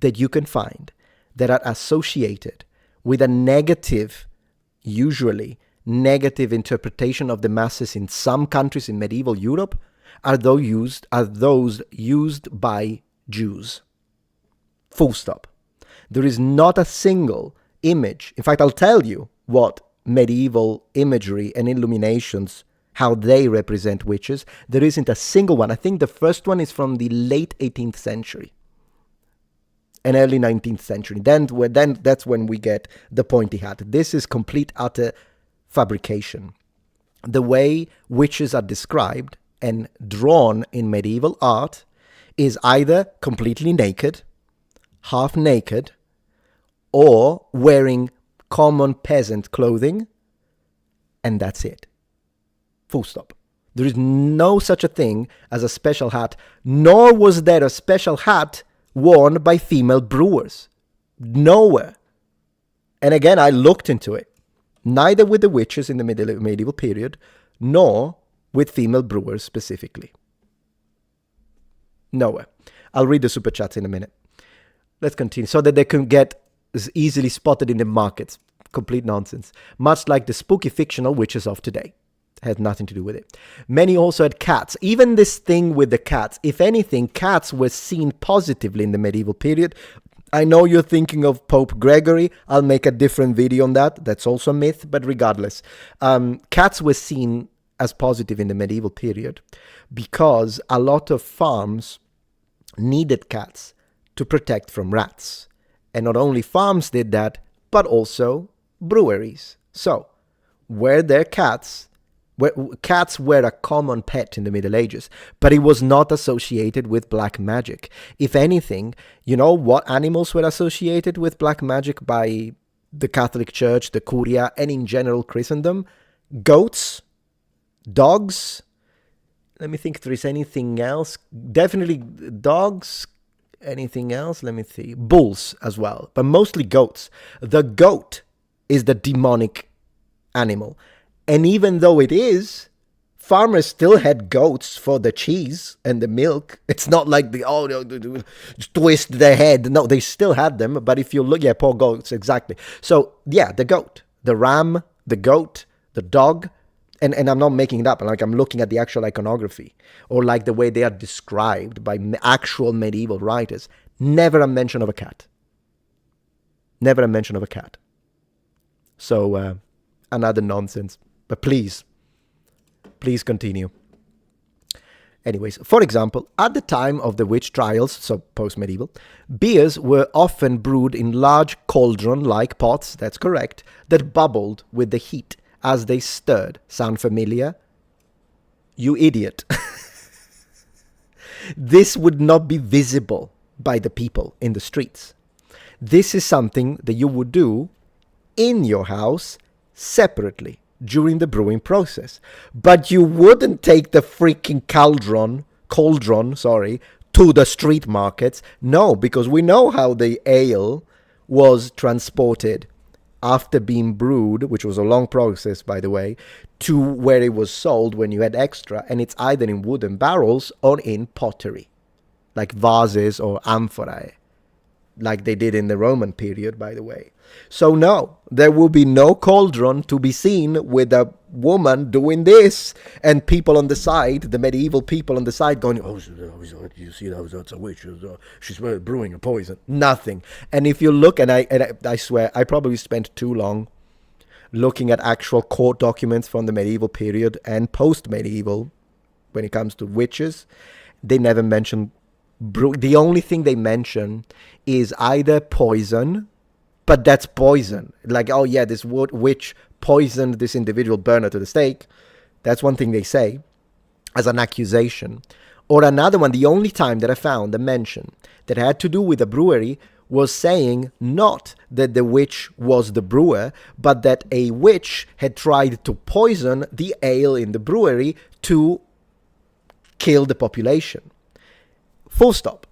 that you can find that are associated with a negative, usually negative interpretation of the masses in some countries in medieval Europe are those used by Jews. Full stop. There is not a single image. In fact, I'll tell you what medieval imagery and illuminations, how they represent witches. There isn't a single one. I think the first one is from the late 18th century and early 19th century. Then that's when we get the pointy hat. This is complete, utter fabrication. The way witches are described and drawn in medieval art is either completely naked, half naked, or wearing common peasant clothing, and that's it. Full stop. There is no such a thing as a special hat, nor was there a special hat worn by female brewers. Nowhere. And again, I looked into it. Neither with the witches in the medieval period, nor with female brewers specifically. Nowhere. I'll read the super chats in a minute. Let's continue. So that they can get easily spotted in the markets. Complete nonsense. Much like the spooky fictional witches of today. Had nothing to do with it. Many also had cats. Even this thing with the cats. If anything, cats were seen positively in the medieval period. I know you're thinking of Pope Gregory. I'll make a different video on that. That's also a myth, but regardless. Cats were seen as positive in the medieval period because a lot of farms needed cats to protect from rats. And not only farms did that, but also breweries. So, were there cats? Cats were a common pet in the Middle Ages, but it was not associated with black magic. If anything, you know what animals were associated with black magic by the Catholic Church, the Curia, and in general Christendom? Goats, dogs. Let me think if there is anything else. Definitely dogs. Anything else? Let me see. Bulls as well, but mostly goats. The goat is the demonic animal. And even though it is, farmers still had goats for the cheese and the milk. It's not like twist their head. No, they still had them. But if you look, poor goats, exactly. So, yeah, the goat, the ram, the goat, the dog. And I'm not making it up. Like, I'm looking at the actual iconography or like the way they are described by actual medieval writers. Never a mention of a cat. Never a mention of a cat. So, another nonsense. But please continue. Anyways, for example, at the time of the witch trials, so post-medieval, beers were often brewed in large cauldron-like pots, that's correct, that bubbled with the heat as they stirred. Sound familiar? You idiot. This would not be visible by the people in the streets. This is something that you would do in your house separately during the brewing process. But you wouldn't take the freaking cauldron, to the street markets. No, because we know how the ale was transported after being brewed, which was a long process, by the way, to where it was sold when you had extra, and it's either in wooden barrels or in pottery, like vases or amphorae, like they did in the Roman period, by the way. So no, there will be no cauldron to be seen with a woman doing this and people on the side, the medieval people on the side going, oh, you see, that's a witch, she's brewing a poison. Nothing. And if you look, and I swear, I probably spent too long looking at actual court documents from the medieval period and post-medieval when it comes to witches. They never mention The only thing they mention is either poison, but that's poison. Like, oh yeah, this witch poisoned this individual, burner to the stake. That's one thing they say as an accusation. Or another one, the only time that I found a mention that had to do with a brewery was saying not that the witch was the brewer, but that a witch had tried to poison the ale in the brewery to kill the population. Full stop.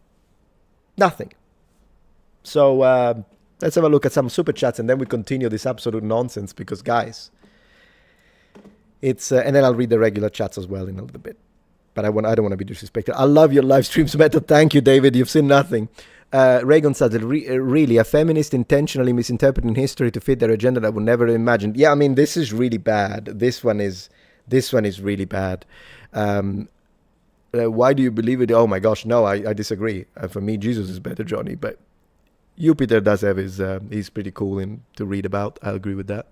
Nothing. So let's have a look at some super chats and then we continue this absolute nonsense because, guys, it's and then I'll read the regular chats as well in a little bit. But I don't want to be disrespectful. I love your live streams, Meta. Thank you, David. You've seen nothing. Reagan says, really, a feminist intentionally misinterpreting history to fit their agenda that I would never have imagined. Yeah, I mean, this is really bad. This one is really bad. Why do you believe it? Oh my gosh, no, I disagree. For me, Jesus is better, Johnny. But Jupiter does have he's pretty cool to read about. I agree with that.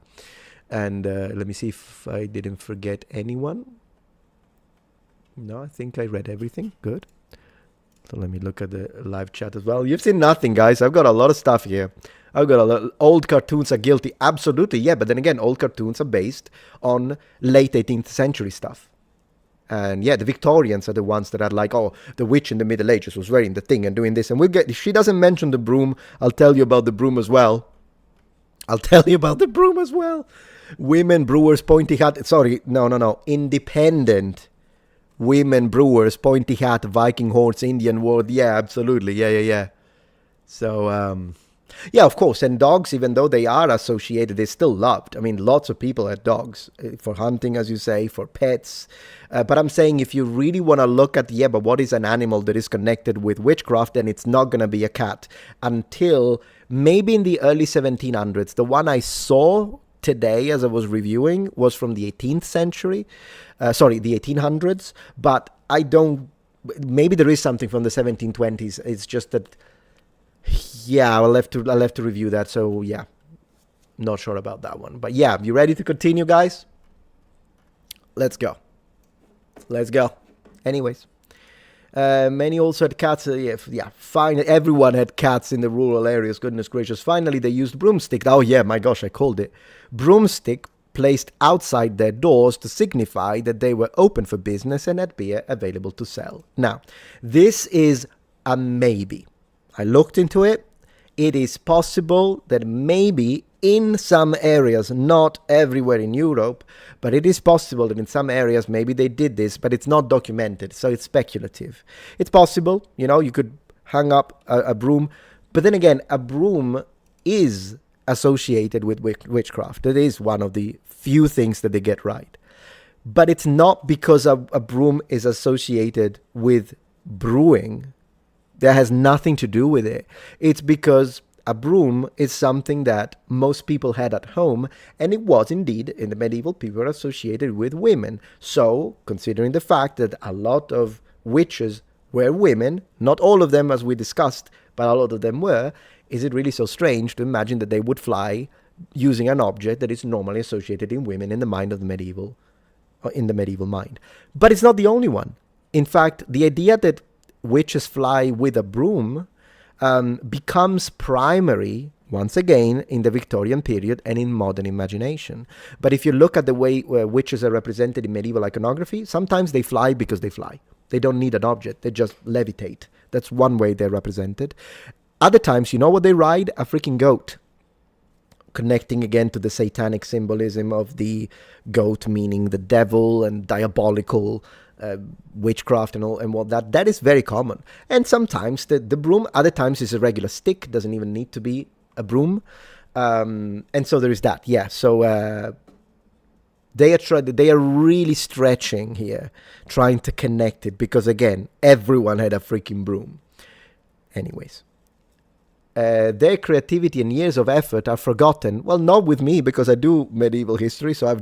And let me see if I didn't forget anyone. No, I think I read everything. Good. So let me look at the live chat as well. You've seen nothing, guys. I've got a lot of stuff here. I've got a lot. Old cartoons are guilty. Absolutely, yeah. But then again, old cartoons are based on late 18th century stuff. And yeah, the Victorians are the ones that are like, oh, the witch in the Middle Ages was wearing the thing and doing this. And if she doesn't mention the broom, I'll tell you about the broom as well. Women brewers, pointy hat. Sorry, no. Independent women brewers, pointy hat, Viking horse, Indian word. Yeah, absolutely. Yeah. So, yeah, of course. And dogs, even though they are associated, they're still loved. I mean, lots of people had dogs for hunting, as you say, for pets. But I'm saying if you really want to look at, but what is an animal that is connected with witchcraft, then it's not going to be a cat until maybe in the early 1700s. The one I saw today as I was reviewing was from the 18th century. The 1800s. But I don't... Maybe there is something from the 1720s. It's just that... Yeah, I'll have to review that. So, yeah. Not sure about that one. But yeah, you ready to continue, guys? Let's go. Anyways. Many also had cats. Fine. Everyone had cats in the rural areas. Goodness gracious. Finally, they used broomstick. Oh, yeah, my gosh, I called it. Broomstick placed outside their doors to signify that they were open for business and had beer available to sell. Now, this is a maybe. I looked into it. It is possible that maybe in some areas, not everywhere in Europe, but it is possible that in some areas maybe they did this, but it's not documented, so it's speculative. It's possible, you could hang up a broom, but then again, a broom is associated with witchcraft. That is one of the few things that they get right. But it's not because a broom is associated with brewing. That has nothing to do with it. It's because a broom is something that most people had at home, and it was indeed, in the medieval period, associated with women. So, considering the fact that a lot of witches were women, not all of them as we discussed, but a lot of them were, is it really so strange to imagine that they would fly using an object that is normally associated in women in the mind of the medieval mind? But it's not the only one. In fact, the idea that witches fly with a broom becomes primary once again in the Victorian period and in modern imagination. But if you look at the way witches are represented in medieval iconography, sometimes they fly because they fly. They don't need an object, they just levitate. That's one way they're represented. Other times, you know what they ride? A freaking goat. Connecting again to the satanic symbolism of the goat, meaning the devil and diabolical witchcraft and all and what that is very common. And sometimes the broom, other times is a regular stick, doesn't even need to be a broom. And so there is that. Yeah, so they are really stretching here, trying to connect it, because again, everyone had a freaking broom. Anyways. Their creativity and years of effort are forgotten. Well, not with me, because I do medieval history, so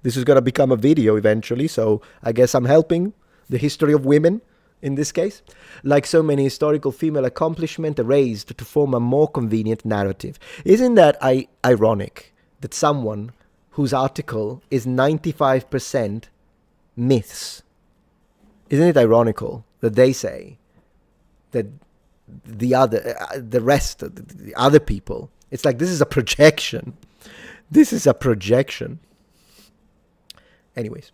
this is going to become a video eventually, so I guess I'm helping the history of women in this case. Like so many historical female accomplishments erased to form a more convenient narrative. Isn't that ironic that someone whose article is 95% myths, isn't it ironical that they say that the rest, the other people. It's like, this is a projection. This is a projection. Anyways,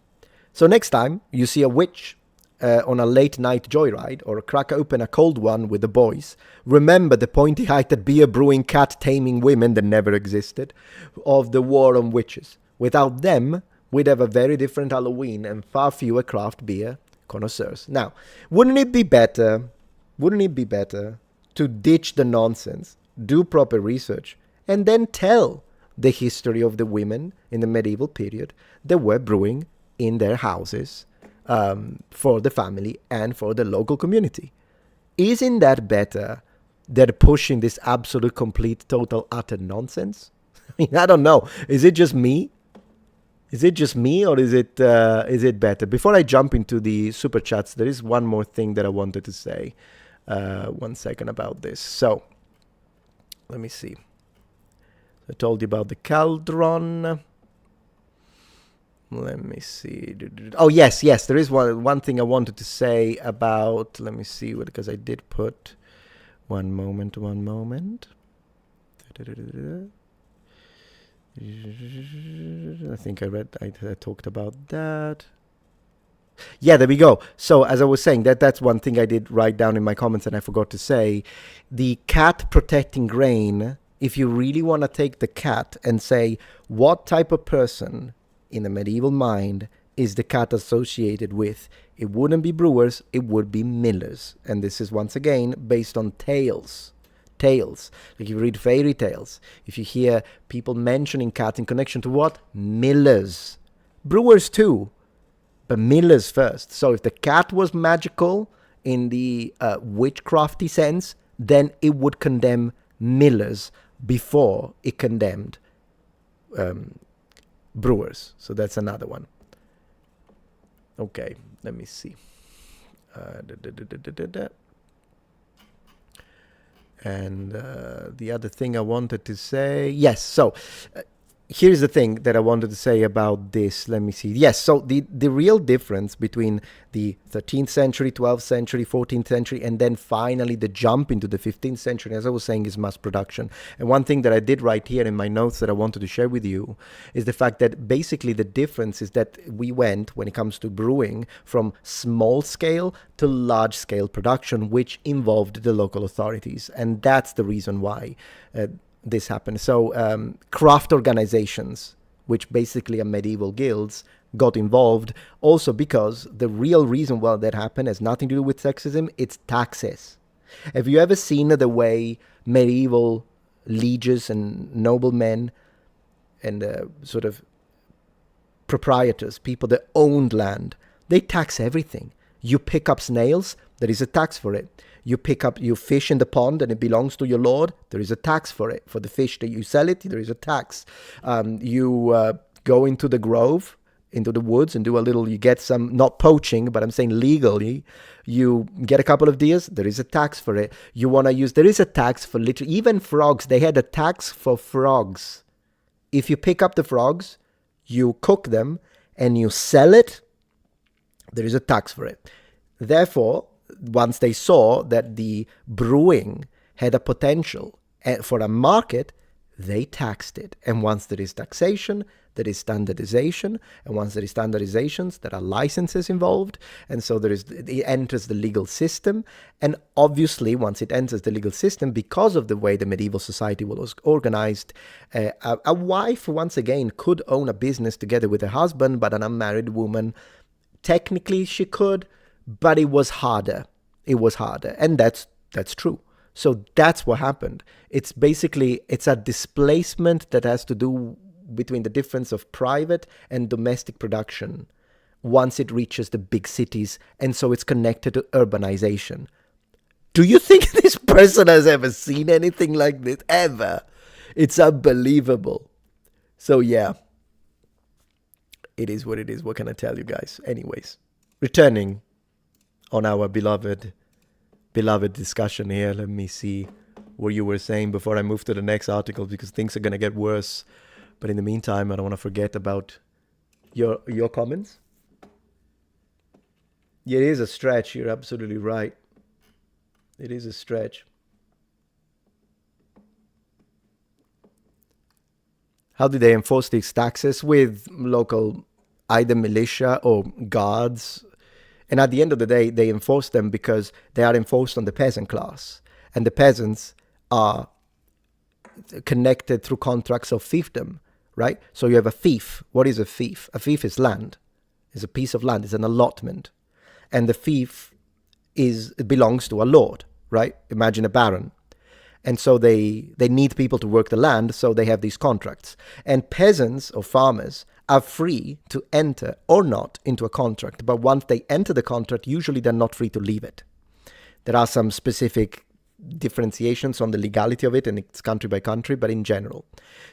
so next time you see a witch on a late night joyride, or crack open a cold one with the boys, remember the pointy-heighted beer brewing, cat taming women that never existed of the war on witches. Without them, we'd have a very different Halloween and far fewer craft beer connoisseurs. Now, wouldn't it be better to ditch the nonsense, do proper research, and then tell the history of the women in the medieval period that were brewing in their houses for the family and for the local community? Isn't that better than pushing this absolute, complete, total, utter nonsense? I mean, I don't know. Is it just me? Is it just me, or is it better? Before I jump into the super chats, there is one more thing that I wanted to say. 1 second about this. So, let me see. I told you about the cauldron. Let me see. Oh, yes. There is one thing I wanted to say about. Let me see, because I did put. One moment. I think I talked about that. Yeah, there we go. So as I was saying, that's one thing I did write down in my comments and I forgot to say. The cat protecting grain, if you really want to take the cat and say, what type of person in the medieval mind is the cat associated with? It wouldn't be brewers, it would be millers. And this is once again based on tales. Like if you read fairy tales, if you hear people mentioning cats in connection to what? Millers. Brewers too, but millers first. So if the cat was magical in the witchcrafty sense, then it would condemn millers before it condemned brewers. So that's another one. Okay, let me see. And the other thing I wanted to say, yes, so here's the thing that I wanted to say about this. Let me see. Yes, so the real difference between the 13th century, 12th century, 14th century, and then finally the jump into the 15th century, as I was saying, is mass production. And one thing that I did write here in my notes that I wanted to share with you is the fact that basically the difference is that we went, when it comes to brewing, from small scale to large scale production, which involved the local authorities. And that's the reason why this happened. So craft organizations, which basically are medieval guilds, got involved also because the real reason why that happened has nothing to do with sexism, it's taxes. Have you ever seen the way medieval lieges and noblemen and sort of proprietors, people that owned land, they tax everything. You pick up snails, there is a tax for it. You fish in the pond and it belongs to your lord, there is a tax for it. For the fish that you sell it, there is a tax. You go into the grove, into the woods, and you get some, not poaching, but I'm saying legally, you get a couple of deers, there is a tax for it. There is a tax for literally, even frogs, they had a tax for frogs. If you pick up the frogs, you cook them, and you sell it, there is a tax for it. Therefore, once they saw that the brewing had a potential for a market, they taxed it. And once there is taxation, there is standardization. And once there is standardizations, there are licenses involved. And so it enters the legal system. And obviously, once it enters the legal system, because of the way the medieval society was organized, a wife, once again, could own a business together with her husband, but an unmarried woman, technically she could, but it was harder. And that's true. So that's what happened. It's a displacement that has to do between the difference of private and domestic production once it reaches the big cities, and so it's connected to urbanization. Do you think this person has ever seen anything like this? Ever? It's unbelievable. So yeah, it is what it is. What can I tell you guys? Anyways, returning on our beloved discussion here. Let me see what you were saying before I move to the next article, because things are going to get worse. But in the meantime, I don't want to forget about your comments. It is a stretch. You're absolutely right. It is a stretch. How do they enforce these taxes? With local either militia or guards. And at the end of the day, they enforce them because they are enforced on the peasant class. And the peasants are connected through contracts of fiefdom, right? So you have a fief. What is a fief? A fief is land. It's a piece of land. It's an allotment. And the fief it belongs to a lord, right? Imagine a baron. And so they need people to work the land, so they have these contracts. And peasants or farmers are free to enter or not into a contract. But once they enter the contract, usually they're not free to leave it. There are some specific differentiations on the legality of it, and it's country by country, but in general.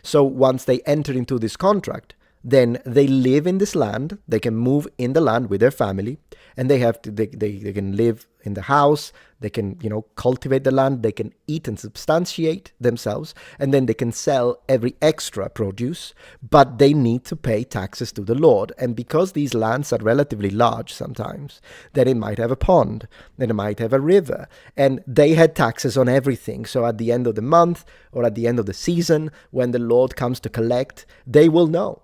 So once they enter into this contract, then they live in this land, they can move in the land with their family, and they can live in the house, they can, cultivate the land, they can eat and substantiate themselves, and then they can sell every extra produce, but they need to pay taxes to the Lord. And because these lands are relatively large sometimes, then it might have a pond, then it might have a river, and they had taxes on everything. So at the end of the month or at the end of the season, when the Lord comes to collect, they will know.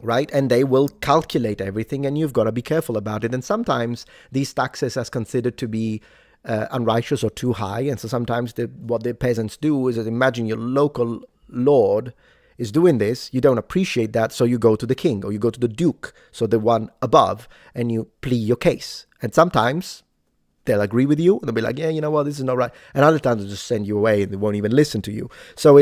Right? And they will calculate everything, and you've got to be careful about it. And sometimes these taxes are considered to be unrighteous or too high. And so sometimes what the peasants do is that imagine your local lord is doing this, you don't appreciate that, so you go to the king or you go to the duke, so the one above, and you plead your case. And sometimes they'll agree with you, and they'll be like, yeah, you know what, this is not right. And other times they'll just send you away and they won't even listen to you. So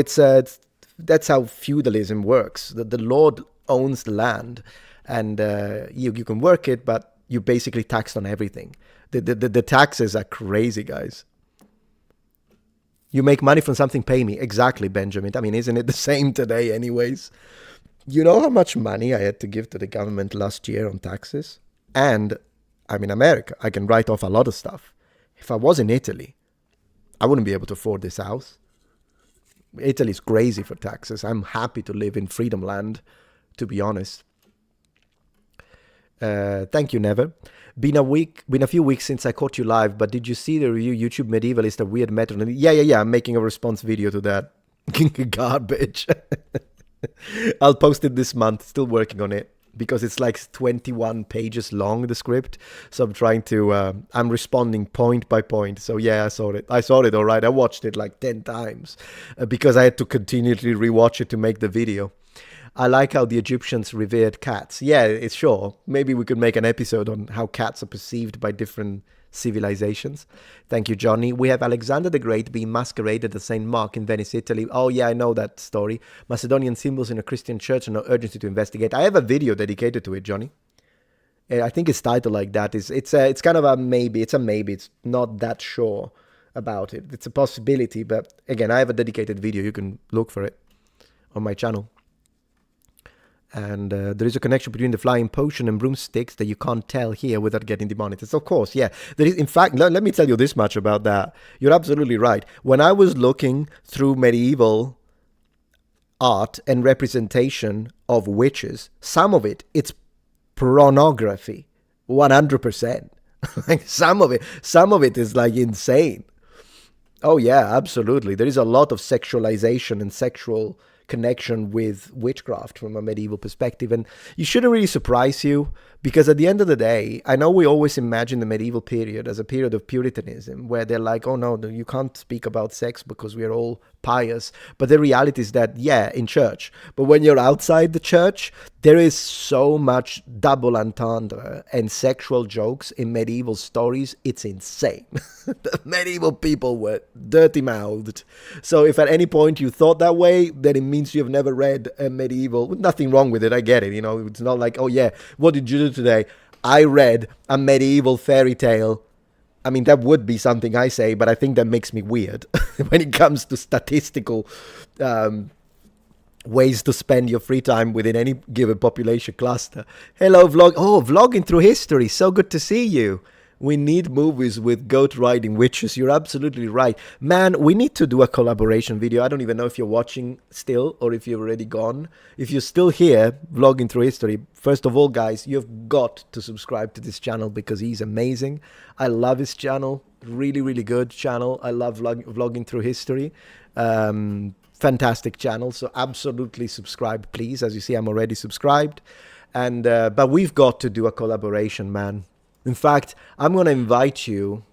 that's how feudalism works. The lord owns the land, and you can work it, but you're basically taxed on everything. The taxes are crazy, guys. You make money from something, pay me. Exactly, Benjamin. I mean, isn't it the same today anyways? You know how much money I had to give to the government last year on taxes? And I'm in America. I can write off a lot of stuff. If I was in Italy, I wouldn't be able to afford this house. Italy's crazy for taxes. I'm happy to live in freedom land, to be honest. Thank you, Never. Been a few weeks since I caught you live, but did you see the review YouTube Medievalist, a weird Metatron? Yeah. I'm making a response video to that. Garbage. I'll post it this month. Still working on it because it's like 21 pages long, the script. So I'm trying to, I'm responding point by point. So yeah, I saw it all right. I watched it like 10 times because I had to continually rewatch it to make the video. I like how the Egyptians revered cats. Yeah, it's sure. Maybe we could make an episode on how cats are perceived by different civilizations. Thank you, Johnny. We have Alexander the Great being masqueraded as Saint Mark in Venice, Italy. Oh, yeah, I know that story. Macedonian symbols in a Christian church and no urgency to investigate. I have a video dedicated to it, Johnny. I think it's titled like that. It's kind of a maybe. It's a maybe. It's not that sure about it. It's a possibility, but again, I have a dedicated video. You can look for it on my channel. And there is a connection between the flying potion and broomsticks that you can't tell here without getting demonetized. Of course, yeah. There is, in fact, let me tell you this much about that. You're absolutely right. When I was looking through medieval art and representation of witches, some of it's pornography, 100%. Like some of it is like insane. Oh yeah, absolutely. There is a lot of sexualization and sexual connection with witchcraft from a medieval perspective, and you shouldn't really surprise you, because at the end of the day, I know we always imagine the medieval period as a period of Puritanism where they're like, oh no, you can't speak about sex because we're all pious. But the reality is that, yeah, in church, but when you're outside the church, there is so much double entendre and sexual jokes in medieval stories. It's insane. The medieval people were dirty-mouthed. So if at any point you thought that way, then it means you've never read a medieval. Nothing wrong with it, I get it. You know, it's not like, oh yeah, what did you do today? I read a medieval fairy tale. I mean, that would be something I say, but I think that makes me weird when it comes to statistical ways to spend your free time within any given population cluster. Hello, vlog. Oh, vlogging through history. So good to see you. We need movies with goat riding witches. You're absolutely right. Man, we need to do a collaboration video. I don't even know if you're watching still or if you're already gone. If you're still here, vlogging through history, first of all, guys, you've got to subscribe to this channel because he's amazing. I love his channel. Really, really good channel. I love vlogging through history. Fantastic channel. So absolutely subscribe, please. As you see, I'm already subscribed. And but we've got to do a collaboration, man. In fact, I'm going to invite you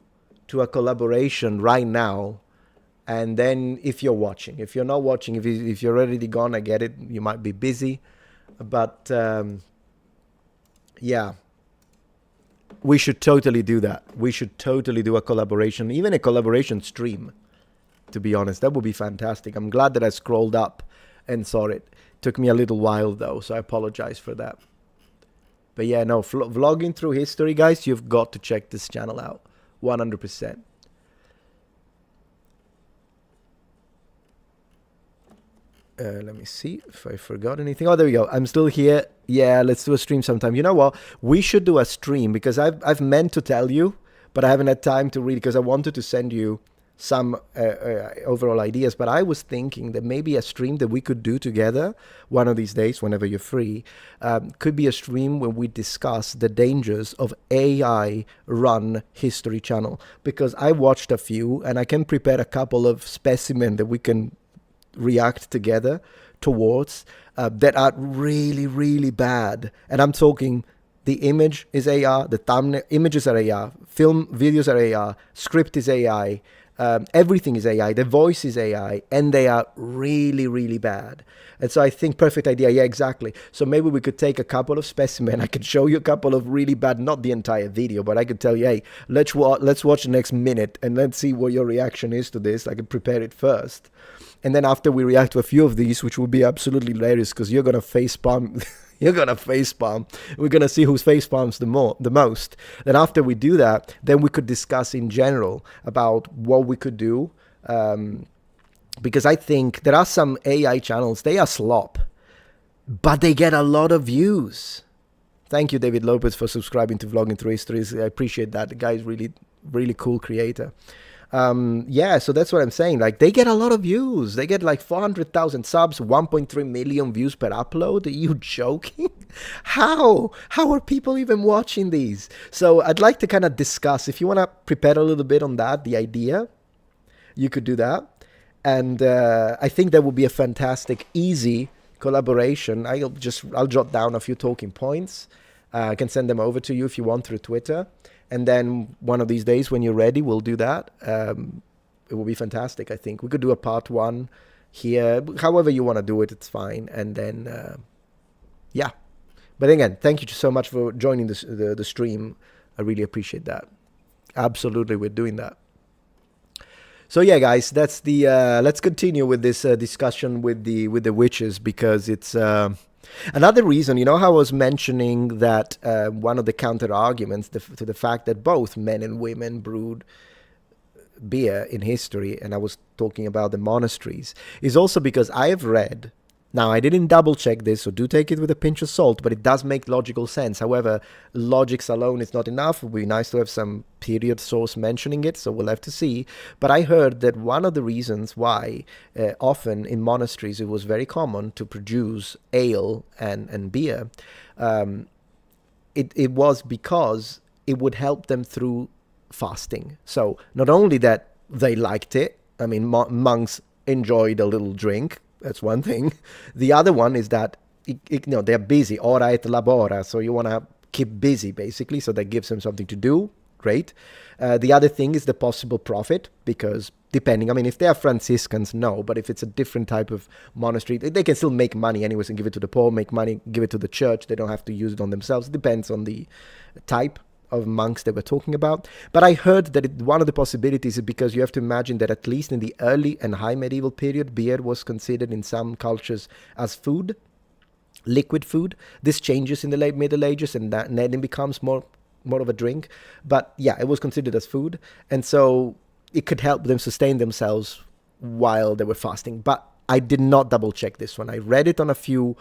to a collaboration right now. And then if you're watching, if you're not watching, if you're already gone, I get it. You might be busy. But yeah, we should totally do that. We should totally do a collaboration, even a collaboration stream, to be honest. That would be fantastic. I'm glad that I scrolled up and saw it. Took me a little while, though, so I apologize for that. But yeah, no, vlogging through history, guys, you've got to check this channel out. 100%. Let me see if I forgot anything. Oh, there we go. I'm still here. Yeah, let's do a stream sometime. You know what? We should do a stream because I've meant to tell you, but I haven't had time to read because I wanted to send you some overall ideas, but I was thinking that maybe a stream that we could do together one of these days, whenever you're free, could be a stream when we discuss the dangers of AI run history channel, because I watched a few and I can prepare a couple of specimens that we can react together towards that are really, really bad. And I'm talking the image is AI, the thumbnail images are AI, film videos are AI, script is AI, everything is AI, the voice is AI, and they are really, really bad. And so I think perfect idea. Yeah, exactly. So maybe we could take a couple of specimens. I could show you a couple of really bad, not the entire video, but I could tell you, hey, let's watch the next minute and let's see what your reaction is to this. I could prepare it first. And then after we react to a few of these, which will be absolutely hilarious because you're going to facepalm. You're going to facepalm. We're going to see who's facepalms the most. Then after we do that, then we could discuss in general about what we could do. Because I think there are some AI channels, they are slop, but they get a lot of views. Thank you, David Lopez, for subscribing to Vlogging Through Histories. I appreciate that. The guy is really, really cool creator. Yeah, so that's what I'm saying. Like, they get a lot of views. They get like 400,000 subs, 1.3 million views per upload. Are you joking? How are people even watching these? So I'd like to kind of discuss, if you want to prepare a little bit on that, the idea, you could do that. And I think that would be a fantastic, easy collaboration. I'll jot down a few talking points. I can send them over to you if you want through Twitter. And then one of these days when you're ready, we'll do that. It will be fantastic, I think. We could do a part 1 here. However you want to do it, it's fine. And then, yeah. But again, thank you so much for joining the stream. I really appreciate that. Absolutely, we're doing that. So yeah, guys, that's the. Let's continue with this discussion with the witches, because it's another reason. You know how I was mentioning that one of the counter arguments to the fact that both men and women brewed beer in history, and I was talking about the monasteries, is also because I have read. Now, I didn't double check this, so do take it with a pinch of salt, but it does make logical sense. However, logics alone is not enough. It would be nice to have some period source mentioning it, so we'll have to see. But I heard that one of the reasons why often in monasteries it was very common to produce ale and beer, it was because it would help them through fasting. So not only that they liked it, I mean, monks enjoyed a little drink. That's one thing. The other one is that they're busy. Ora et labora. So you want to keep busy, basically. So that gives them something to do. Great. The other thing is the possible profit, because depending, I mean, if they are Franciscans, no. But if it's a different type of monastery, they can still make money anyways and give it to the poor, make money, give it to the church. They don't have to use it on themselves. It depends on the type of monks they were talking about. But I heard that one of the possibilities is because you have to imagine that at least in the early and high medieval period, beer was considered in some cultures as food, liquid food. This changes in the late Middle Ages, and then it becomes more of a drink. But yeah, it was considered as food, and so it could help them sustain themselves while they were fasting. But I did not double check this one. I read it on a few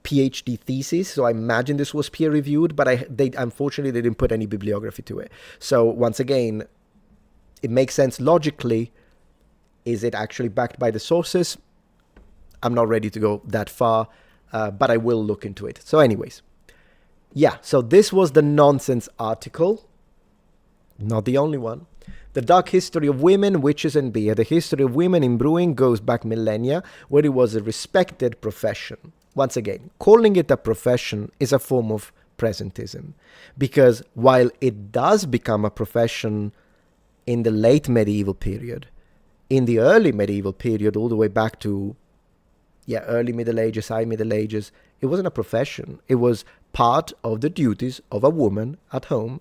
PhD thesis, so I imagine this was peer reviewed, but they unfortunately they didn't put any bibliography to it. So once again, it makes sense logically. Is it actually backed by the sources? I'm not ready to go that far, but I will look into it. So anyways, yeah, so this was the nonsense article. Not the only one. The Dark History of Women, Witches and Beer. The history of women in brewing goes back millennia, where it was a respected profession. Once again, calling it a profession is a form of presentism, because while it does become a profession in the late medieval period, in the early medieval period, all the way back to, early Middle Ages, high Middle Ages, it wasn't a profession. It was part of the duties of a woman at home.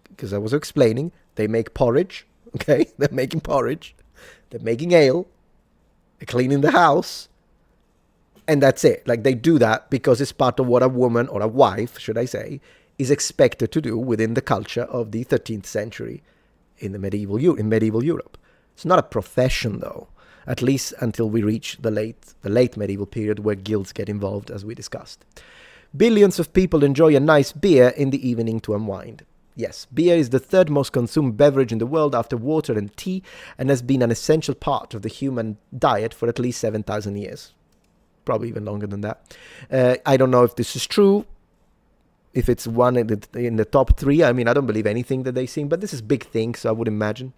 Because I was explaining, they make porridge, okay? They're making porridge. They're making ale. They're cleaning the house. And that's it. Like, they do that because it's part of what a woman, or a wife, should I say, is expected to do within the culture of the 13th century in medieval Europe. It's not a profession, though, at least until we reach the late medieval period, where guilds get involved, as we discussed. Billions of people enjoy a nice beer in the evening to unwind. Yes, beer is the third most consumed beverage in the world after water and tea, and has been an essential part of the human diet for at least 7,000 years. Probably even longer than that. I don't know if this is true, if it's one in the top three. I mean, I don't believe anything that they sing, but this is big thing, so I would imagine.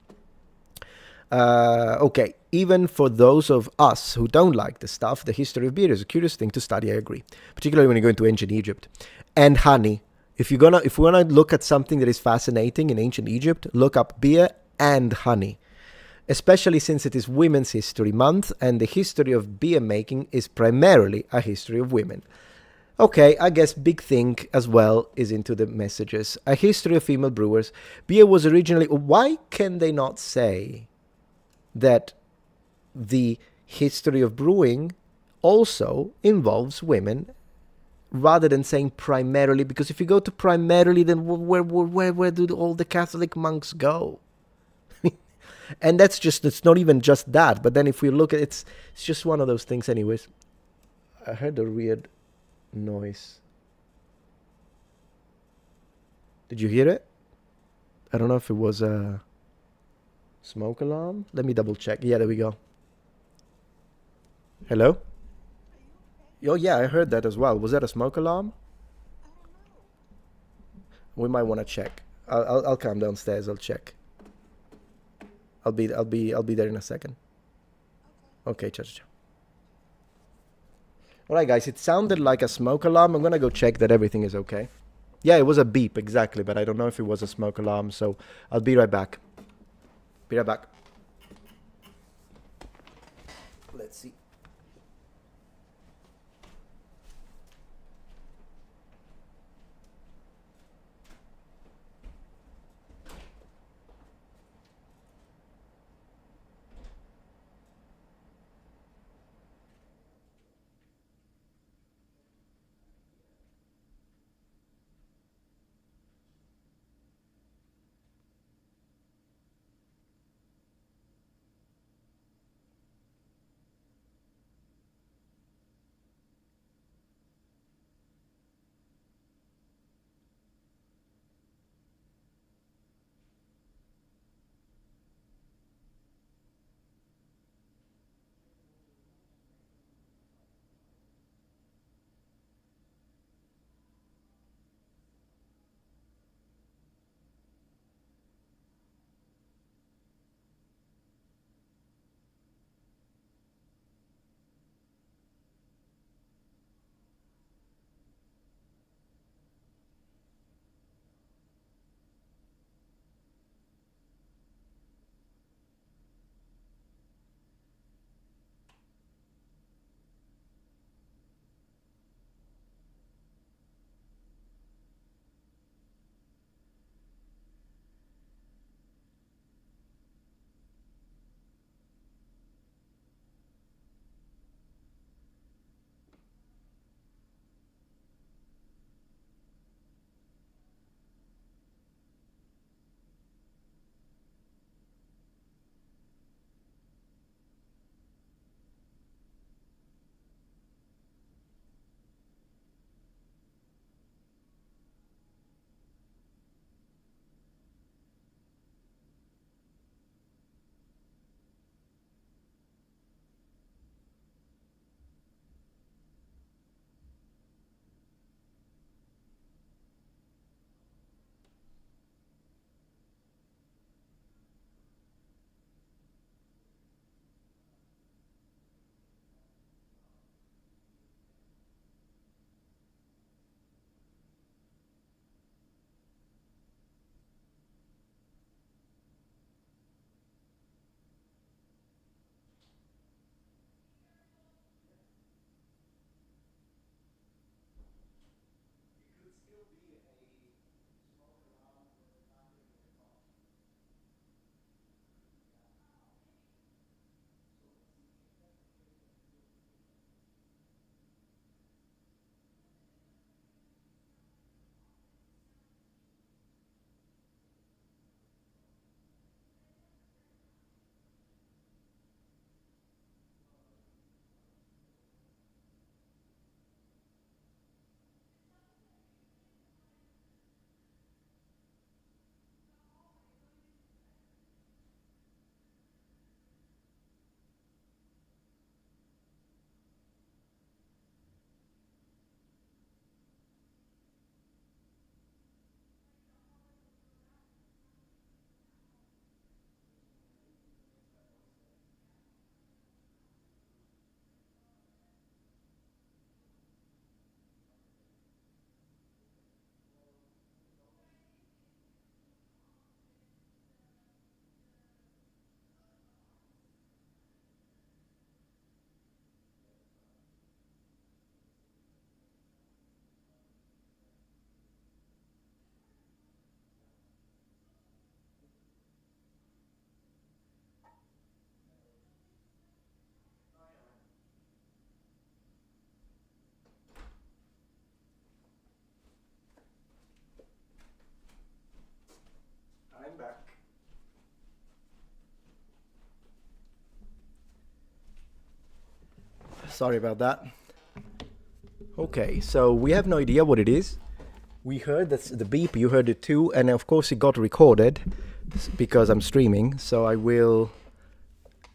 Okay, even for those of us who don't like the stuff, the history of beer is a curious thing to study, I agree. Particularly when you go into ancient Egypt. And honey. If we want to look at something that is fascinating in ancient Egypt, look up beer and honey. Especially since it is Women's History Month, and the history of beer making is primarily a history of women. Okay, I guess Big Thing as well is into the messages. A history of female brewers. Beer was originally... Why can they not say that the history of brewing also involves women, rather than saying primarily? Because if you go to primarily, then where do all the Catholic monks go? And it's not even just that. But then if we look at it's just one of those things anyways. I heard a weird noise. Did you hear it? I don't know if it was a smoke alarm. Let me double check. Yeah, there we go. Hello? Oh, yeah, I heard that as well. Was that a smoke alarm? We might want to check. I'll come downstairs. I'll check. I'll be there in a second. Okay, ciao. All right, guys. It sounded like a smoke alarm. I'm gonna go check that everything is okay. Yeah, it was a beep exactly, but I don't know if it was a smoke alarm. So I'll be right back. Be right back. Let's see. Sorry about that. Okay, so we have no idea what it is. We heard the beep, you heard it too, and of course it got recorded because I'm streaming, so I will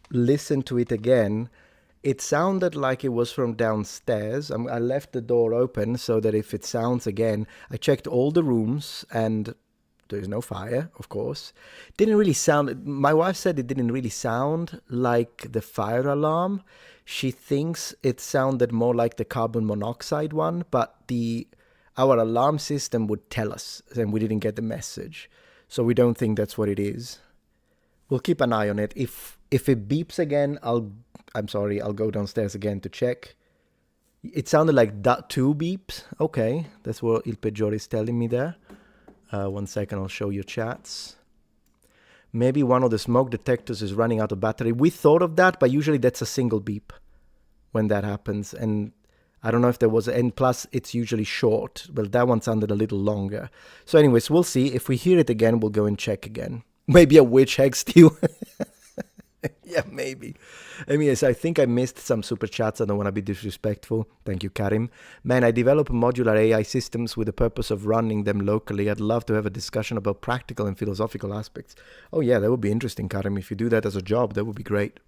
listen to it again. It sounded like it was from downstairs. I left the door open so that if it sounds again, I checked all the rooms and there's no fire, of course. Didn't really sound, my wife said it didn't really sound like the fire alarm. She thinks it sounded more like the carbon monoxide one, but our alarm system would tell us, and we didn't get the message. So we don't think that's what it is. We'll keep an eye on it. If it beeps again, I'll go downstairs again to check. It sounded like that 2 beeps. Okay, that's what Il Peggiore is telling me there. 1 second, I'll show you chats. Maybe one of the smoke detectors is running out of battery. We thought of that, but usually that's a single beep when that happens. And I don't know if there was, and plus it's usually short. Well, that one sounded a little longer. So anyways, we'll see. If we hear it again, we'll go and check again. Maybe a witch hexed you. Yeah, maybe. I mean, yes, I think I missed some super chats. I don't want to be disrespectful. Thank you, Karim. Man, I develop modular AI systems with the purpose of running them locally. I'd love to have a discussion about practical and philosophical aspects. Oh, yeah, that would be interesting, Karim. If you do that as a job, that would be great.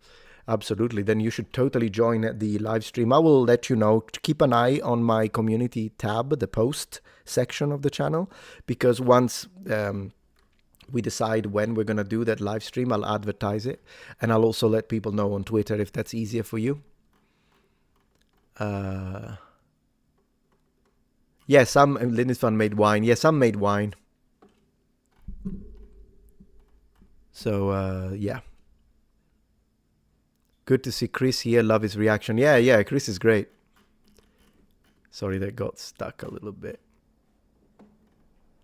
Absolutely. Then you should totally join the live stream. I will let you know. Keep an eye on my community tab, the post section of the channel, because once we decide when we're going to do that live stream, I'll advertise it. And I'll also let people know on Twitter if that's easier for you. Yeah, some Lindisfarne made wine. Yeah, some made wine. So, yeah. Good to see Chris here. Love his reaction. Yeah, Chris is great. Sorry, that got stuck a little bit.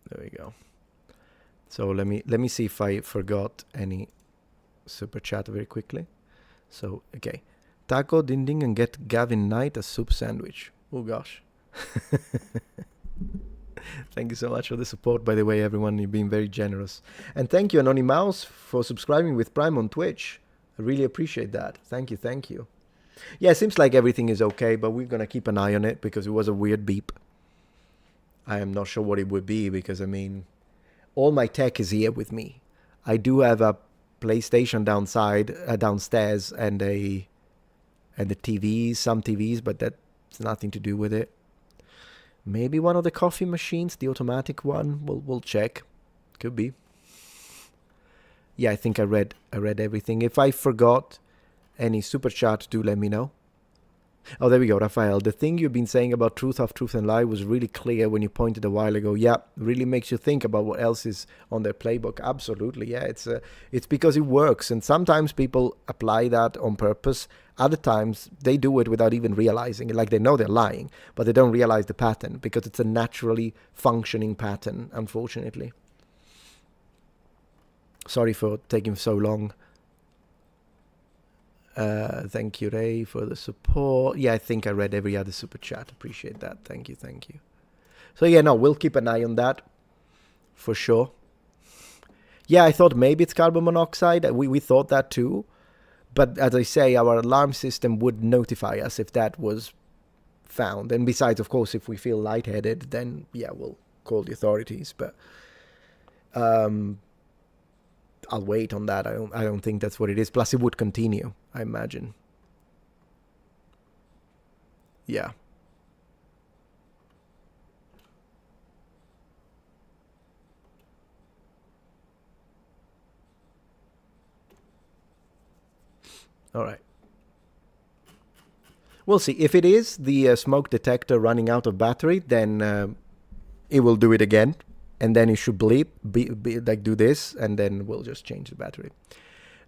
There we go. So let me see if I forgot any super chat very quickly. So, okay. Taco Dinding and get Gavin Knight a soup sandwich. Oh, gosh. Thank you so much for the support, by the way, everyone. You've been very generous. And thank you, Anony Mouse, for subscribing with Prime on Twitch. I really appreciate that. Thank you. Yeah, it seems like everything is okay, but we're going to keep an eye on it because it was a weird beep. I am not sure what it would be because, I mean, all my tech is here with me. I do have a PlayStation downstairs and the TVs, some TVs, but that's nothing to do with it. Maybe one of the coffee machines, the automatic one. We'll check. Could be. Yeah, I think I read everything. If I forgot any super chat, do let me know. Oh, there we go, Raphael. The thing you've been saying about truth and lie was really clear when you pointed a while ago. Yeah, really makes you think about what else is on their playbook. Absolutely, yeah. It's because it works, and sometimes people apply that on purpose. Other times they do it without even realizing it. Like they know they're lying, but they don't realize the pattern because it's a naturally functioning pattern, unfortunately. Sorry for taking so long. Thank you, Ray, for the support. Yeah, I think I read every other super chat. Appreciate that. Thank you. So yeah, no, we'll keep an eye on that for sure. Yeah, I thought maybe it's carbon monoxide. We thought that too. But as I say, our alarm system would notify us if that was found. And besides, of course, if we feel lightheaded, then yeah, we'll call the authorities. But I'll wait on that. I don't think that's what it is. Plus, it would continue, I imagine. Yeah. All right. We'll see. If it is the smoke detector running out of battery, then it will do it again. And then it should bleep, like do this, and then we'll just change the battery.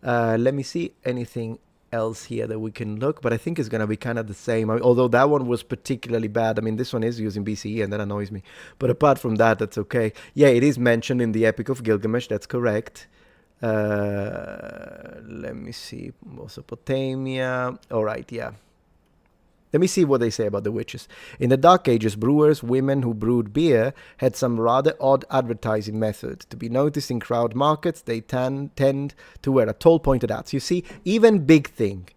Let me see anything else here that we can look, but I think it's going to be kind of the same. Although that one was particularly bad. I mean, this one is using BCE, and that annoys me. But apart from that, that's okay. Yeah, it is mentioned in the Epic of Gilgamesh. That's correct. Let me see. Mesopotamia. All right, yeah. Let me see what they say about the witches. In the Dark Ages, brewers, women who brewed beer, had some rather odd advertising method. To be noticed in crowd markets, they tend to wear a tall pointed hats. You see, even Big Thing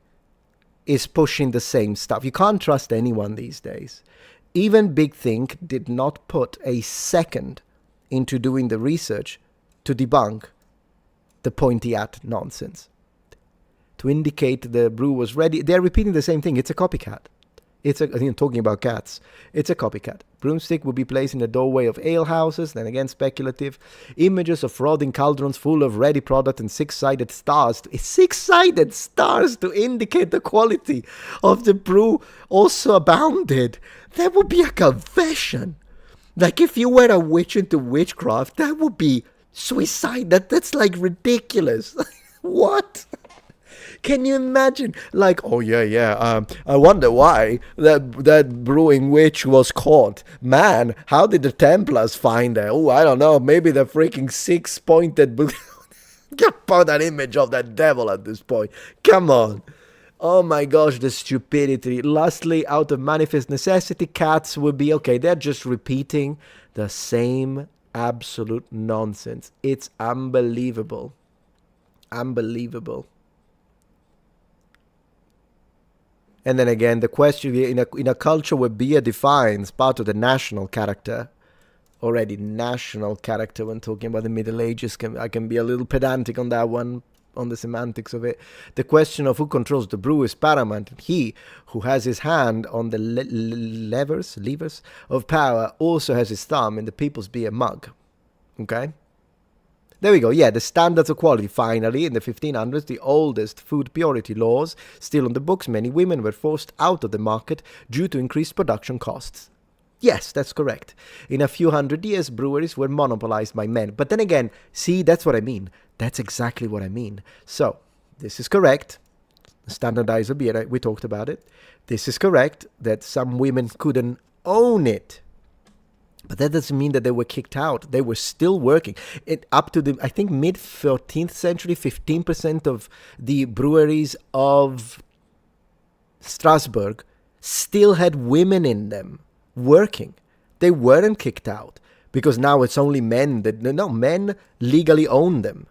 is pushing the same stuff. You can't trust anyone these days. Even Big Think did not put a second into doing the research to debunk the pointy at nonsense. To indicate the brew was ready, they're repeating the same thing. It's a copycat. Talking about cats, it's a copycat. Broomstick will be placed in the doorway of alehouses, then again speculative. Images of frothing cauldrons full of ready product and six-sided stars. Six-sided stars to indicate the quality of the brew also abounded. That would be a confession. Like if you were a witch into witchcraft, that would be suicide. That's like ridiculous. What? Can you imagine? Like, oh yeah. I wonder why that brewing witch was caught. Man, how did the Templars find her? Oh, I don't know. Maybe the freaking six-pointed. Get put an image of that devil at this point. Come on. Oh my gosh, the stupidity. Lastly, out of manifest necessity, cats would be okay. They're just repeating the same absolute nonsense. It's unbelievable. Unbelievable. And then again, the question in a culture where beer defines part of the national character, already national character when talking about the Middle Ages, I can be a little pedantic on that one, on the semantics of it. The question of who controls the brew is paramount. He who has his hand on the levers of power also has his thumb in the people's beer mug. Okay? There we go. Yeah, the standards of quality. Finally, in the 1500s, the oldest food purity laws still on the books, many women were forced out of the market due to increased production costs. Yes, that's correct. In a few hundred years, breweries were monopolized by men. But then again, see, that's what I mean. That's exactly what I mean. So, this is correct. Standardizer beer, we talked about it. This is correct that some women couldn't own it. But that doesn't mean that they were kicked out. They were still working. Up to the, I think, mid-13th century, 15% of the breweries of Strasbourg still had women in them working. They weren't kicked out because now it's only men that, no, men legally own them.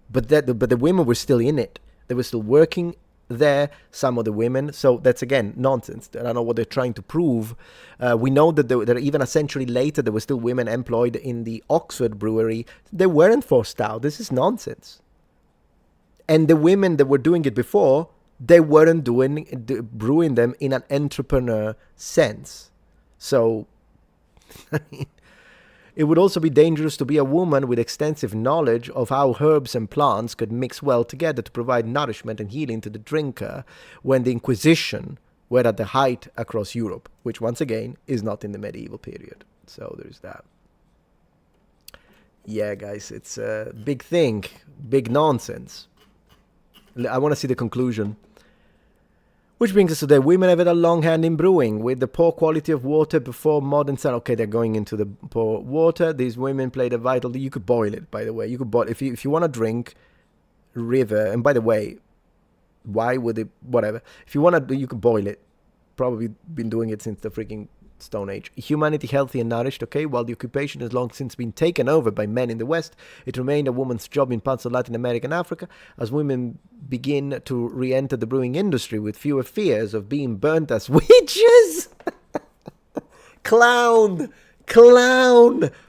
But the women were still in it. They were still working there, some of the women. So that's again nonsense. I don't know what they're trying to prove. We know that there even a century later there were still women employed in the Oxford brewery. They weren't forced out. This is nonsense. And the women that were doing it before, they weren't brewing them in an entrepreneur sense. So it would also be dangerous to be a woman with extensive knowledge of how herbs and plants could mix well together to provide nourishment and healing to the drinker when the Inquisition were at the height across Europe, which once again is not in the medieval period. So there's that. Yeah, guys, it's a big thing, big nonsense. I want to see the conclusion. Which brings us to the women have had a long hand in brewing. With the poor quality of water before modern sun. Okay, they're going into the poor water. These women played a vital... You could boil it, by the way. You could boil... If you want to drink river... And by the way, why would it... Whatever. If you want to... You could boil it. Probably been doing it since the freaking Stone Age. Humanity healthy and nourished, okay? While the occupation has long since been taken over by men in the West, it remained a woman's job in parts of Latin America and Africa. As women begin to re-enter the brewing industry with fewer fears of being burnt as witches. Clown!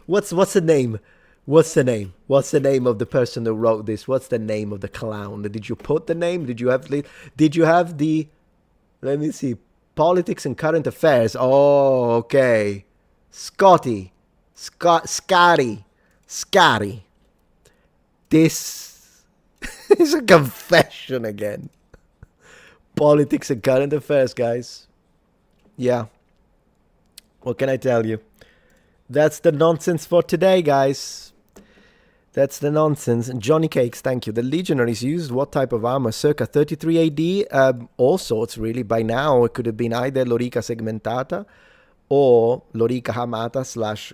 What's the name? What's the name of the person who wrote this? What's the name of the clown? Did you put the name? Did you have the... Let me see. Politics and current affairs. Oh, okay. Scotty. This is a confession again. Politics and current affairs, guys. Yeah. What can I tell you? That's the nonsense for today, guys. That's the nonsense. Johnny Cakes, thank you. The legionaries used what type of armor? Circa 33 AD? All sorts, really. By now, it could have been either Lorica segmentata or Lorica hamata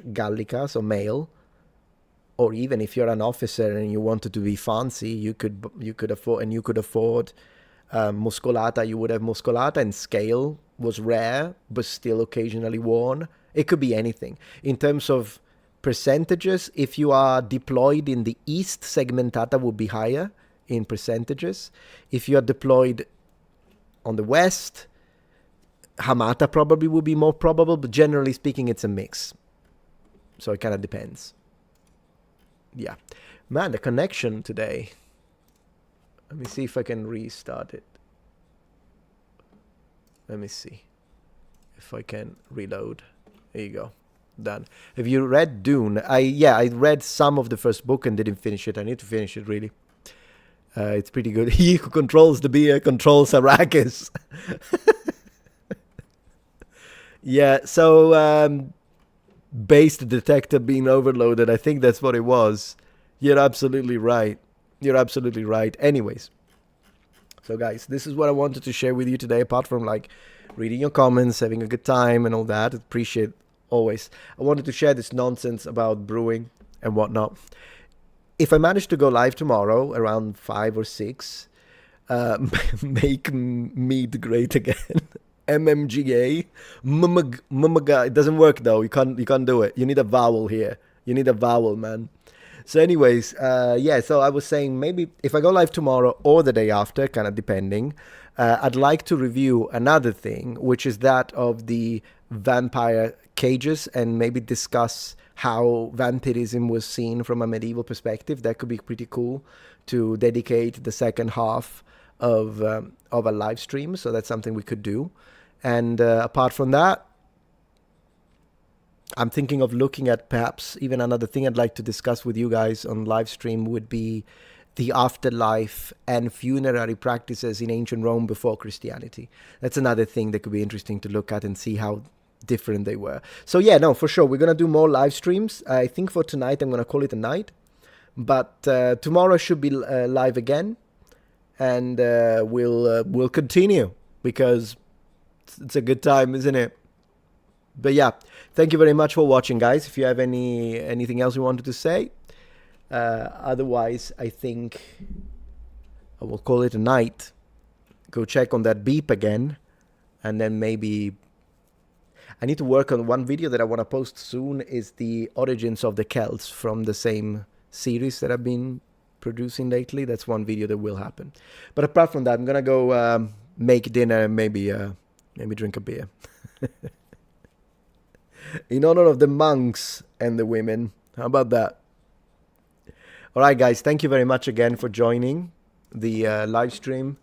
/ Gallica, so male. Or even if you're an officer and you wanted to be fancy, you could afford muscolata. You would have muscolata, and scale was rare, but still occasionally worn. It could be anything. In terms of percentages, if you are deployed in the east, segmentata would be higher in percentages. If you are deployed on the west. Hamata probably would be more probable, but generally speaking, it's a mix. So it kind of depends. Yeah. Man, the connection today. Let me see if I can restart it. Let me see if I can reload. There you go. Done. Have you read Dune? I read some of the first book and didn't finish it. I need to finish it, really. It's pretty good. He who controls the beer controls Arrakis. Yeah, so based detector being overloaded, I think that's what it was. You're absolutely right. You're absolutely right. Anyways, so guys, this is what I wanted to share with you today, apart from like reading your comments, having a good time and all that. Appreciate always. I wanted to share this nonsense about brewing and whatnot. If I manage to go live tomorrow around 5 or 6, make mead great again. MMGA. It doesn't work though. You can't do it. You need a vowel here. You need a vowel, man. So anyways, yeah, so I was saying maybe if I go live tomorrow or the day after, kind of depending, I'd like to review another thing, which is that of the vampire cages, and maybe discuss how vampirism was seen from a medieval perspective. That could be pretty cool to dedicate the second half of a live stream. So that's something we could do. And apart from that, I'm thinking of looking at perhaps even another thing I'd like to discuss with you guys on live stream would be the afterlife and funerary practices in ancient Rome before Christianity. That's another thing that could be interesting to look at and see how different they were. So yeah, no, for sure, we're going to do more live streams. I think for tonight, I'm going to call it a night. But tomorrow should be live again. And we'll continue because it's a good time, isn't it? But yeah, thank you very much for watching, guys. If you have anything else you wanted to say, otherwise, I think I will call it a night. Go check on that beep again, and then maybe I need to work on one video that I want to post soon. Is the origins of the Celts from the same series that I've been producing lately. That's one video that will happen. But apart from that, I'm gonna go make dinner and maybe drink a beer. In honor of the monks and the women. How about that? All right, guys. Thank you very much again for joining the live stream.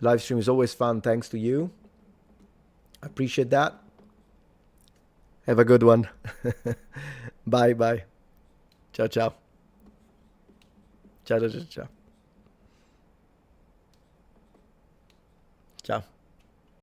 Live stream is always fun. Thanks to you. I appreciate that. Have a good one. Bye, bye. Ciao, ciao. Ciao, ciao, ciao, ciao. Ciao.